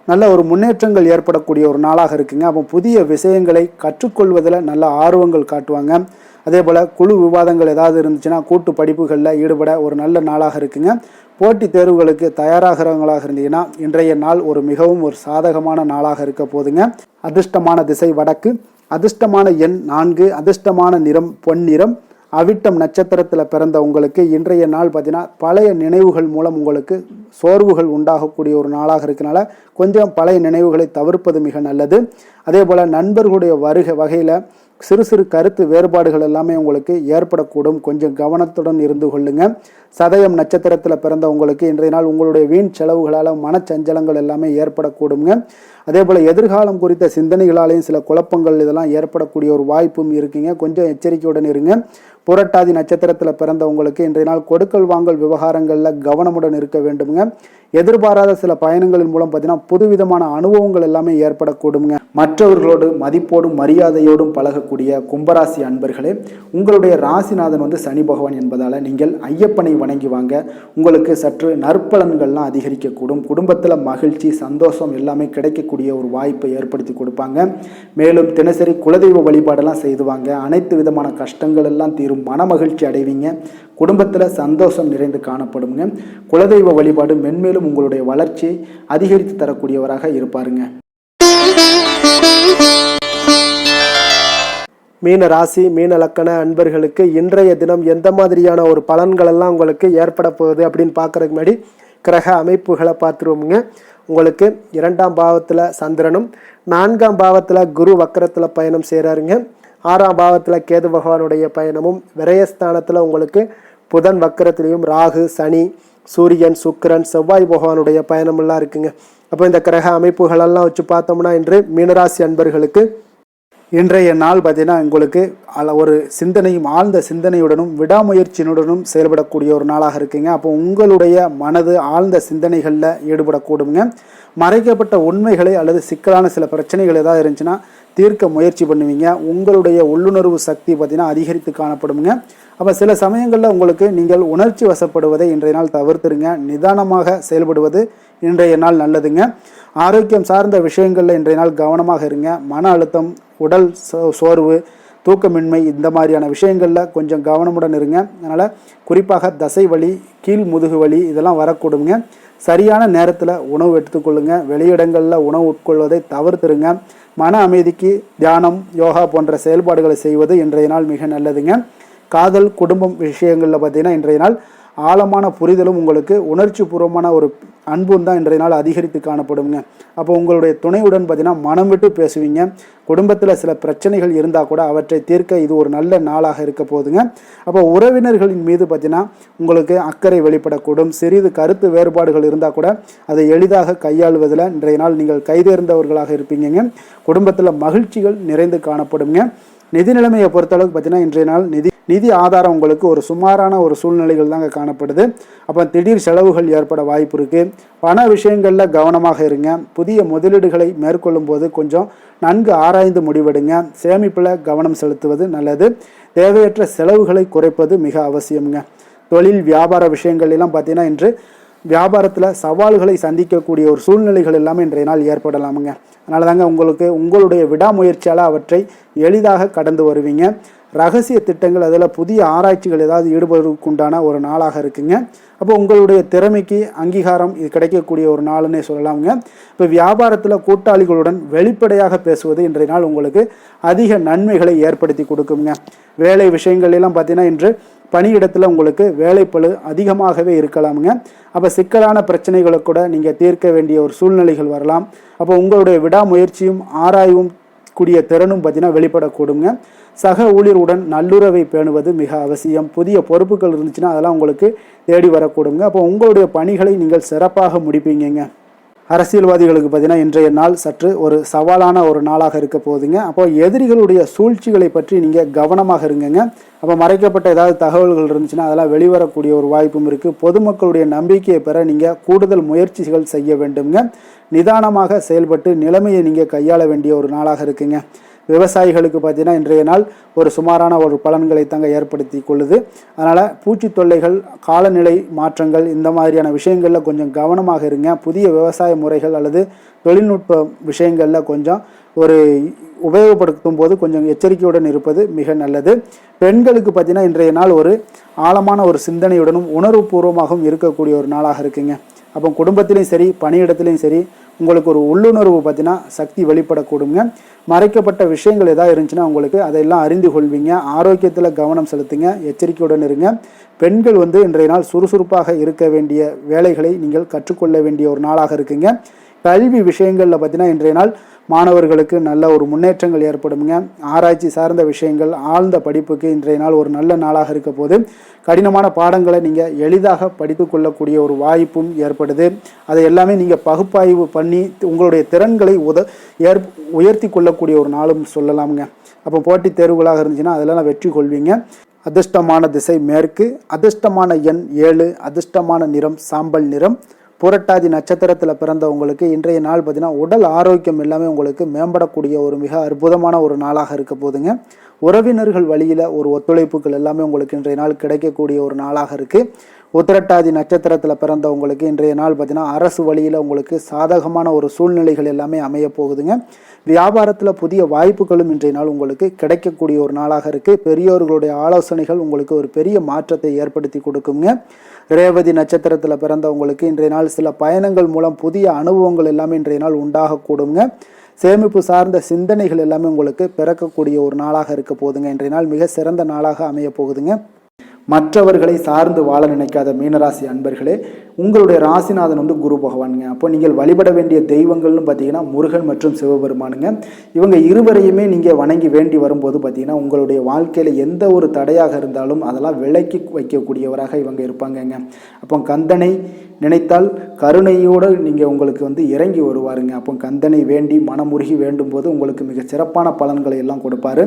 நல்ல ஒரு முன்னேற்றங்கள் ஏற்படக்கூடிய ஒரு நாளாக இருக்குங்க. அப்போ புதிய விஷயங்களை கற்றுக்கொள்வதில் நல்ல ஆர்வங்கள் காட்டுவாங்க. அதே போல் குழு விவாதங்கள் ஏதாவது இருந்துச்சுன்னா கூட்டு படிப்புகளில் ஈடுபட ஒரு நல்ல நாளாக இருக்குங்க. போட்டித் தேர்வுகளுக்கு தயாராகிறவங்களாக இருந்தீங்கன்னா இன்றைய நாள் ஒரு மிகவும் ஒரு சாதகமான நாளாக இருக்க போதுங்க. அதிர்ஷ்டமான திசை வடக்கு, அதிர்ஷ்டமான எண் 4, அதிர்ஷ்டமான நிறம் பொன்னிறம். அவிட்டம் நட்சத்திரத்தில் பிறந்த உங்களுக்கு இன்றைய நாள் பார்த்தீங்கன்னா பழைய நினைவுகள் மூலம் உங்களுக்கு சோர்வுகள் உண்டாகக்கூடிய ஒரு நாளாக இருக்கனால கொஞ்சம் பழைய நினைவுகளை தவிர்ப்பது மிக நல்லது. அதே போல் நண்பர்களுடைய வகையில் சிறு சிறு கருத்து வேறுபாடுகள் எல்லாமே உங்களுக்கு ஏற்படக்கூடும். கொஞ்சம் கவனத்துடன் இருந்து கொள்ளுங்க. சதயம் நட்சத்திரத்தில் பிறந்த உங்களுக்கு இன்றைய நாள் உங்களுடைய வீண் செலவுகளால் மனச்சஞ்சலங்கள் எல்லாமே ஏற்படக்கூடுங்க. அதே போல் எதிர்காலம் குறித்த சிந்தனைகளாலேயும் சில குழப்பங்கள் இதெல்லாம் ஏற்படக்கூடிய ஒரு வாய்ப்பும் இருக்குங்க. கொஞ்சம் எச்சரிக்கையுடன் இருங்க. புரட்டாதி நட்சத்திரத்தில் பிறந்த உங்களுக்கு இன்றைய நாள் கொடுக்கல் வாங்கல் விவகாரங்களில் கவனமுடன் இருக்க வேண்டுங்க. எதிர்பாராத சில பயணங்களின் மூலம் பார்த்தீங்கன்னா புதுவிதமான அனுபவங்கள் எல்லாமே ஏற்படக்கூடுங்க. மற்றவர்களோடு மதிப்போடும் மரியாதையோடும் பழகக்கூடிய கும்பராசி அன்பர்களே, உங்களுடைய ராசிநாதன் சனி பகவான் என்பதால் நீங்கள் ஐயப்பனை வணங்கி வாங்க. உங்களுக்கு சற்று நற்பலன்கள்லாம் அதிகரிக்கக்கூடும். குடும்பத்தில் மகிழ்ச்சி சந்தோஷம் எல்லாமே கிடைக்கக்கூடிய ஒரு வாய்ப்பை ஏற்படுத்தி கொடுப்பாங்க. மேலும் தினசரி குலதெய்வ வழிபாடெல்லாம் செய்துவாங்க. அனைத்து விதமான கஷ்டங்கள் எல்லாம் தீரும். மன மகிழ்ச்சி அடைவீங்க. குடும்பத்தில் சந்தோஷம் நிறைந்து காணப்படுங்க. குலதெய்வ வழிபாடு மென்மேலும் உங்களுடைய வளர்ச்சியை அதிகரித்து தரக்கூடியவராக இருப்பாருங்க. மீன ராசி மீன லக்கண அன்பர்களுக்கு இன்றைய தினம் எந்த மாதிரியான ஒரு பலன்கள் எல்லாம் உங்களுக்கு ஏற்பட போகுது அப்படின்னு பார்க்கறதுக்கு முன்னாடி கிரக அமைப்புகளை பார்த்துருவோமுங்க. உங்களுக்கு 2ஆம் பாவத்தில் சந்திரனும் 4ஆம் பாவத்தில் குரு வக்கரத்தில் பயணம் செய்கிறாருங்க. 6ஆம் பாவத்தில் கேது பகவானுடைய பயணமும், விரயஸ்தானத்தில் உங்களுக்கு புதன் வக்கரத்திலையும் ராகு சனி சூரியன் சுக்கிரன் செவ்வாய் பகவானுடைய பயணமெல்லாம் இருக்குங்க. அப்போ இந்த கிரக அமைப்புகளெல்லாம் வச்சு பார்த்தோம்னா இன்று மீனராசி அன்பர்களுக்கு இன்றைய நாள் பார்த்தீங்கன்னா உங்களுக்கு ஒரு சிந்தனையும் ஆழ்ந்த சிந்தனையுடனும் விடாமுயற்சியினுடனும் செயல்படக்கூடிய ஒரு நாளாக இருக்குங்க. அப்போ உங்களுடைய மனது ஆழ்ந்த சிந்தனைகளில் ஈடுபடக்கூடுங்க. மறைக்கப்பட்ட உண்மைகளை அல்லது சிக்கலான சில பிரச்சனைகள் ஏதாவது இருந்துச்சுன்னா தீர்க்க முயற்சி பண்ணுவீங்க. உங்களுடைய உள்ளுணர்வு சக்தி பார்த்தீங்கன்னா அதிகரித்து காணப்படுங்க. அப்போ சில சமயங்களில் உங்களுக்கு நீங்கள் உணர்ச்சி வசப்படுவதை இன்றைய நாள் தவிர்த்துருங்க. நிதானமாக செயல்படுவது இன்றைய நாள் நல்லதுங்க. ஆரோக்கியம் சார்ந்த விஷயங்களில் இன்றைய நாள் கவனமாக இருங்க. மன அழுத்தம், உடல் சோர்வு, தூக்கமின்மை இந்த மாதிரியான விஷயங்களில் கொஞ்சம் கவனமுடன் இருங்க. அதனால் குறிப்பாக தசை வலி, கீழ் முதுகு வலி இதெல்லாம் வரக்கூடுங்க. சரியான நேரத்தில் உணவு எடுத்துக்கொள்ளுங்க. வெளியிடங்களில் உணவு உட்கொள்வதை தவிர்த்துருங்க. மன அமைதிக்கு தியானம், யோகா போன்ற செயல்பாடுகளை செய்வது இன்றைய நாள் மிக நல்லதுங்க. காதல், குடும்பம் விஷயங்களில் பார்த்தீங்கன்னா இன்றைய நாள் ஆழமான புரிதலும் உங்களுக்கு உணர்ச்சி பூர்வமான ஒரு அன்பும் தான் இன்றைய நாள் அதிகரித்து காணப்படுங்க. அப்போ உங்களுடைய துணையுடன் பார்த்தீங்கன்னா மனம் விட்டு பேசுவீங்க. குடும்பத்தில் சில பிரச்சனைகள் இருந்தால் கூட அவற்றை தீர்க்க இது ஒரு நல்ல நாளாக இருக்க போதுங்க. அப்போ உறவினர்களின் மீது பார்த்தீங்கன்னா உங்களுக்கு அக்கறை வெளிப்படக்கூடும். சிறிது கருத்து வேறுபாடுகள் இருந்தால் கூட அதை எளிதாக கையாளுவதில் இன்றைய நாள் நீங்கள் கைதேர்ந்தவர்களாக இருப்பீங்க. குடும்பத்தில் மகிழ்ச்சிகள் நிறைந்து காணப்படுங்க. நிதி நிலைமையை பொறுத்தளவுக்கு பார்த்தீங்கன்னா இன்றைய நாள் நிதி ஆதாரம் உங்களுக்கு ஒரு சுமாரான ஒரு சூழ்நிலைகள் தாங்க காணப்படுது. அப்போ திடீர் செலவுகள் ஏற்பட வாய்ப்பு இருக்குது. பண விஷயங்களில் கவனமாக இருங்க. புதிய முதலீடுகளை மேற்கொள்ளும் போது கொஞ்சம் நன்கு ஆராய்ந்து முடிவெடுங்க. சேமிப்பில் கவனம் செலுத்துவது நல்லது. தேவையற்ற செலவுகளை குறைப்பது மிக அவசியம்ங்க. தொழில் வியாபார விஷயங்கள் எல்லாம் பார்த்தீங்கன்னா இன்று வியாபாரத்தில் சவால்களை சந்திக்கக்கூடிய ஒரு சூழ்நிலைகள் எல்லாமே இன்றைய நாள் ஏற்படலாமுங்க. அதனால தாங்க உங்களுக்கு உங்களுடைய விடாமுயற்சியால் அவற்றை எளிதாக கடந்து வருவீங்க. ரகசிய திட்டங்கள், அதில் புதிய ஆராய்ச்சிகள் ஏதாவது ஈடுபடுவதற்குண்டான ஒரு நாளாக இருக்குங்க. அப்போ உங்களுடைய திறமைக்கு அங்கீகாரம் இது கிடைக்கக்கூடிய ஒரு நாளுன்னே சொல்லலாமுங்க. இப்போ வியாபாரத்தில் கூட்டாளிகளுடன் வெளிப்படையாக பேசுவது இன்றைய நாள் உங்களுக்கு அதிக நன்மைகளை ஏற்படுத்தி கொடுக்குங்க. வேலை விஷயங்கள் எல்லாம் பார்த்தீங்கன்னா இன்று பணியிடத்தில் உங்களுக்கு வேலைப்பளு அதிகமாகவே இருக்கலாமுங்க. அப்போ சிக்கலான பிரச்சனைகளை கூட நீங்கள் தீர்க்க வேண்டிய ஒரு சூழ்நிலைகள் வரலாம். அப்போ உங்களுடைய விடாமுயற்சியும் ஆராயவும் கூடிய திறனும் பார்த்தீங்கன்னா வெளிப்படக்கூடுங்க. சக ஊழியருடன் நல்லுறவை பேணுவது மிக அவசியம். புதிய பொறுப்புகள் இருந்துச்சுன்னா அதெல்லாம் உங்களுக்கு தேடி வரக்கூடுங்க. அப்போ உங்களுடைய பணிகளை நீங்கள் சிறப்பாக முடிப்பீங்க. அரசியல்வாதிகளுக்கு பார்த்தீங்கன்னா இன்றைய நாள் சற்று ஒரு சவாலான ஒரு நாளாக இருக்க போகுதுங்க. அப்போ எதிரிகளுடைய சூழ்ச்சிகளை பற்றி நீங்கள் கவனமாக இருங்கங்க. அப்போ மறைக்கப்பட்ட ஏதாவது தகவல்கள் இருந்துச்சுன்னா அதெல்லாம் வெளிவரக்கூடிய ஒரு வாய்ப்பும் இருக்குது. பொதுமக்களுடைய நம்பிக்கையை பெற நீங்கள் கூடுதல் முயற்சிகள் செய்ய வேண்டுங்க. நிதானமாக செயல்பட்டு நிலைமையை நீங்கள் கையாள வேண்டிய ஒரு நாளாக இருக்குங்க. விவசாயிகளுக்கு பார்த்தீங்கன்னா இன்றைய நாள் ஒரு சுமாரான ஒரு பலன்களை தாங்க ஏற்படுத்தி கொள்ளுது. அதனால் பூச்சி தொல்லைகள், காலநிலை மாற்றங்கள் இந்த மாதிரியான விஷயங்களில் கொஞ்சம் கவனமாக இருங்க. புதிய விவசாய முறைகள் அல்லது தொழில்நுட்ப விஷயங்களில் கொஞ்சம் ஒரு உபயோகப்படுத்தும் போது கொஞ்சம் எச்சரிக்கையுடன் இருப்பது மிக நல்லது. பெண்களுக்கு பார்த்தீங்கன்னா இன்றைய நாள் ஒரு ஆழமான ஒரு சிந்தனையுடனும் உணர்வுபூர்வமாகவும் இருக்கக்கூடிய ஒரு நாளாக இருக்குங்க. அப்போ குடும்பத்திலையும் சரி பணியிடத்துலையும் சரி உங்களுக்கு ஒரு உள்ளுணர்வு பார்த்தீங்கன்னா சக்தி வெளிப்படக்கூடுங்க. மறைக்கப்பட்ட விஷயங்கள் ஏதாவது இருந்துச்சுன்னா உங்களுக்கு அதையெல்லாம் அறிந்து கொள்வீங்க. ஆரோக்கியத்தில் கவனம் செலுத்துங்க, எச்சரிக்கையுடன் இருங்க. பெண்கள் இன்றைய நாள் சுறுசுறுப்பாக இருக்க வேண்டிய வேலைகளை நீங்கள் கற்றுக்கொள்ள வேண்டிய ஒரு நாளாக இருக்குங்க. கல்வி விஷயங்களில் பார்த்தீங்கன்னா இன்றைய நாள் மாணவர்களுக்கு நல்ல ஒரு முன்னேற்றங்கள் ஏற்படுங்க. ஆராய்ச்சி சார்ந்த விஷயங்கள், ஆழ்ந்த படிப்புக்கு இன்றைய நாள் ஒரு நல்ல நாளாக இருக்க போது கடினமான பாடங்களை நீங்கள் எளிதாக படித்து கொள்ளக்கூடிய ஒரு வாய்ப்பும் ஏற்படுது. அதை எல்லாமே நீங்கள் பகுப்பாய்வு பண்ணி உங்களுடைய திறன்களை உயர்த்தி கொள்ளக்கூடிய ஒரு நாளும் சொல்லலாமுங்க. அப்போ போட்டித் தேர்வுகளாக இருந்துச்சுன்னா அதெல்லாம் வெற்றி கொள்வீங்க. அதிர்ஷ்டமான திசை மேற்கு, அதிர்ஷ்டமான எண் 7, அதிர்ஷ்டமான நிறம் சாம்பல் நிறம். புரட்டாதி நட்சத்திரத்தில் பிறந்தவங்களுக்கு இன்றைய நாள் பார்த்தீங்கன்னா உடல் ஆரோக்கியம் எல்லாமே உங்களுக்கு மேம்படக்கூடிய ஒரு மிக அற்புதமான ஒரு நாளாக இருக்க போதுங்க. உறவினர்கள் வழியில் ஒரு ஒத்துழைப்புகள் எல்லாமே உங்களுக்கு இன்றைய நாள் கிடைக்கக்கூடிய ஒரு நாளாக இருக்குது. உத்திரட்டாதி நட்சத்திரத்தில் பிறந்தவங்களுக்கு இன்றைய நாள் பார்த்தீங்கன்னா அரசு வழியில் உங்களுக்கு சாதகமான ஒரு சூழ்நிலைகள் எல்லாமே அமைய போகுதுங்க. வியாபாரத்தில் புதிய வாய்ப்புகளும் இன்றைய நாள் உங்களுக்கு கிடைக்கக்கூடிய ஒரு நாளாக இருக்குது. பெரியோர்களுடைய ஆலோசனைகள் உங்களுக்கு ஒரு பெரிய மாற்றத்தை ஏற்படுத்தி கொடுக்குங்க. ரேவதி நட்சத்திரத்தில் பிறந்தவங்களுக்கு இன்றைய நாள் சில பயணங்கள் மூலம் புதிய அனுபவங்கள் எல்லாமே இன்றைய நாள் உண்டாகக்கூடுங்க. சேமிப்பு சார்ந்த சிந்தனைகள் எல்லாமே உங்களுக்கு பிறக்கக்கூடிய ஒரு நாளாக இருக்க போகுதுங்க. இன்றைய நாள் மிக சிறந்த நாளாக அமைய போகுதுங்க. மற்றவர்களை சார்ந்து வாழ நினைக்காத மீனராசி அன்பர்களே, உங்களுடைய ராசிநாதன் குரு பகவானுங்க. அப்போ நீங்கள் வழிபட வேண்டிய தெய்வங்கள்னு பார்த்தீங்கன்னா முருகன் மற்றும் சிவபெருமானுங்க. இவங்க இருவரையுமே நீங்கள் வணங்கி வேண்டி வரும்போது பார்த்தீங்கன்னா உங்களுடைய வாழ்க்கையில் எந்த ஒரு தடையாக இருந்தாலும் அதெல்லாம் விலக்கி வைக்கக்கூடியவராக இவங்க இருப்பாங்கங்க. அப்போ கந்தனை நினைத்தால் கருணையோடு நீங்கள் உங்களுக்கு இறங்கி வருவாருங்க. அப்போ கந்தனை வேண்டி மனமுருகி வேண்டும் போது உங்களுக்கு மிக சிறப்பான பலன்களை எல்லாம் கொடுப்பாரு.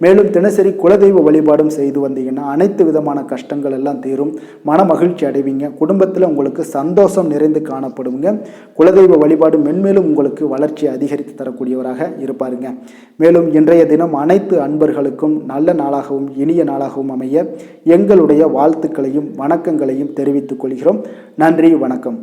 மேலும் தினசரி குலதெய்வ வழிபாடும் செய்து வந்தீங்கன்னா அனைத்து விதமான கஷ்டங்கள் எல்லாம் தீரும், மன மகிழ்ச்சி அடைவீங்க. குடும்பத்தில் உங்களுக்கு சந்தோஷம் நிறைந்து காணப்படுங்க. குலதெய்வ வழிபாடு மென்மேலும் உங்களுக்கு வளர்ச்சி அதிகரித்து தரக்கூடியவராக இருப்பாருங்க. மேலும் இன்றைய தினம் அனைத்து அன்பர்களுக்கும் நல்ல நாளாகவும் இனிய நாளாகவும் அமைய எங்களுடைய வாழ்த்துக்களையும் வணக்கங்களையும் தெரிவித்துக் கொள்கிறோம். நன்றி, வணக்கம்.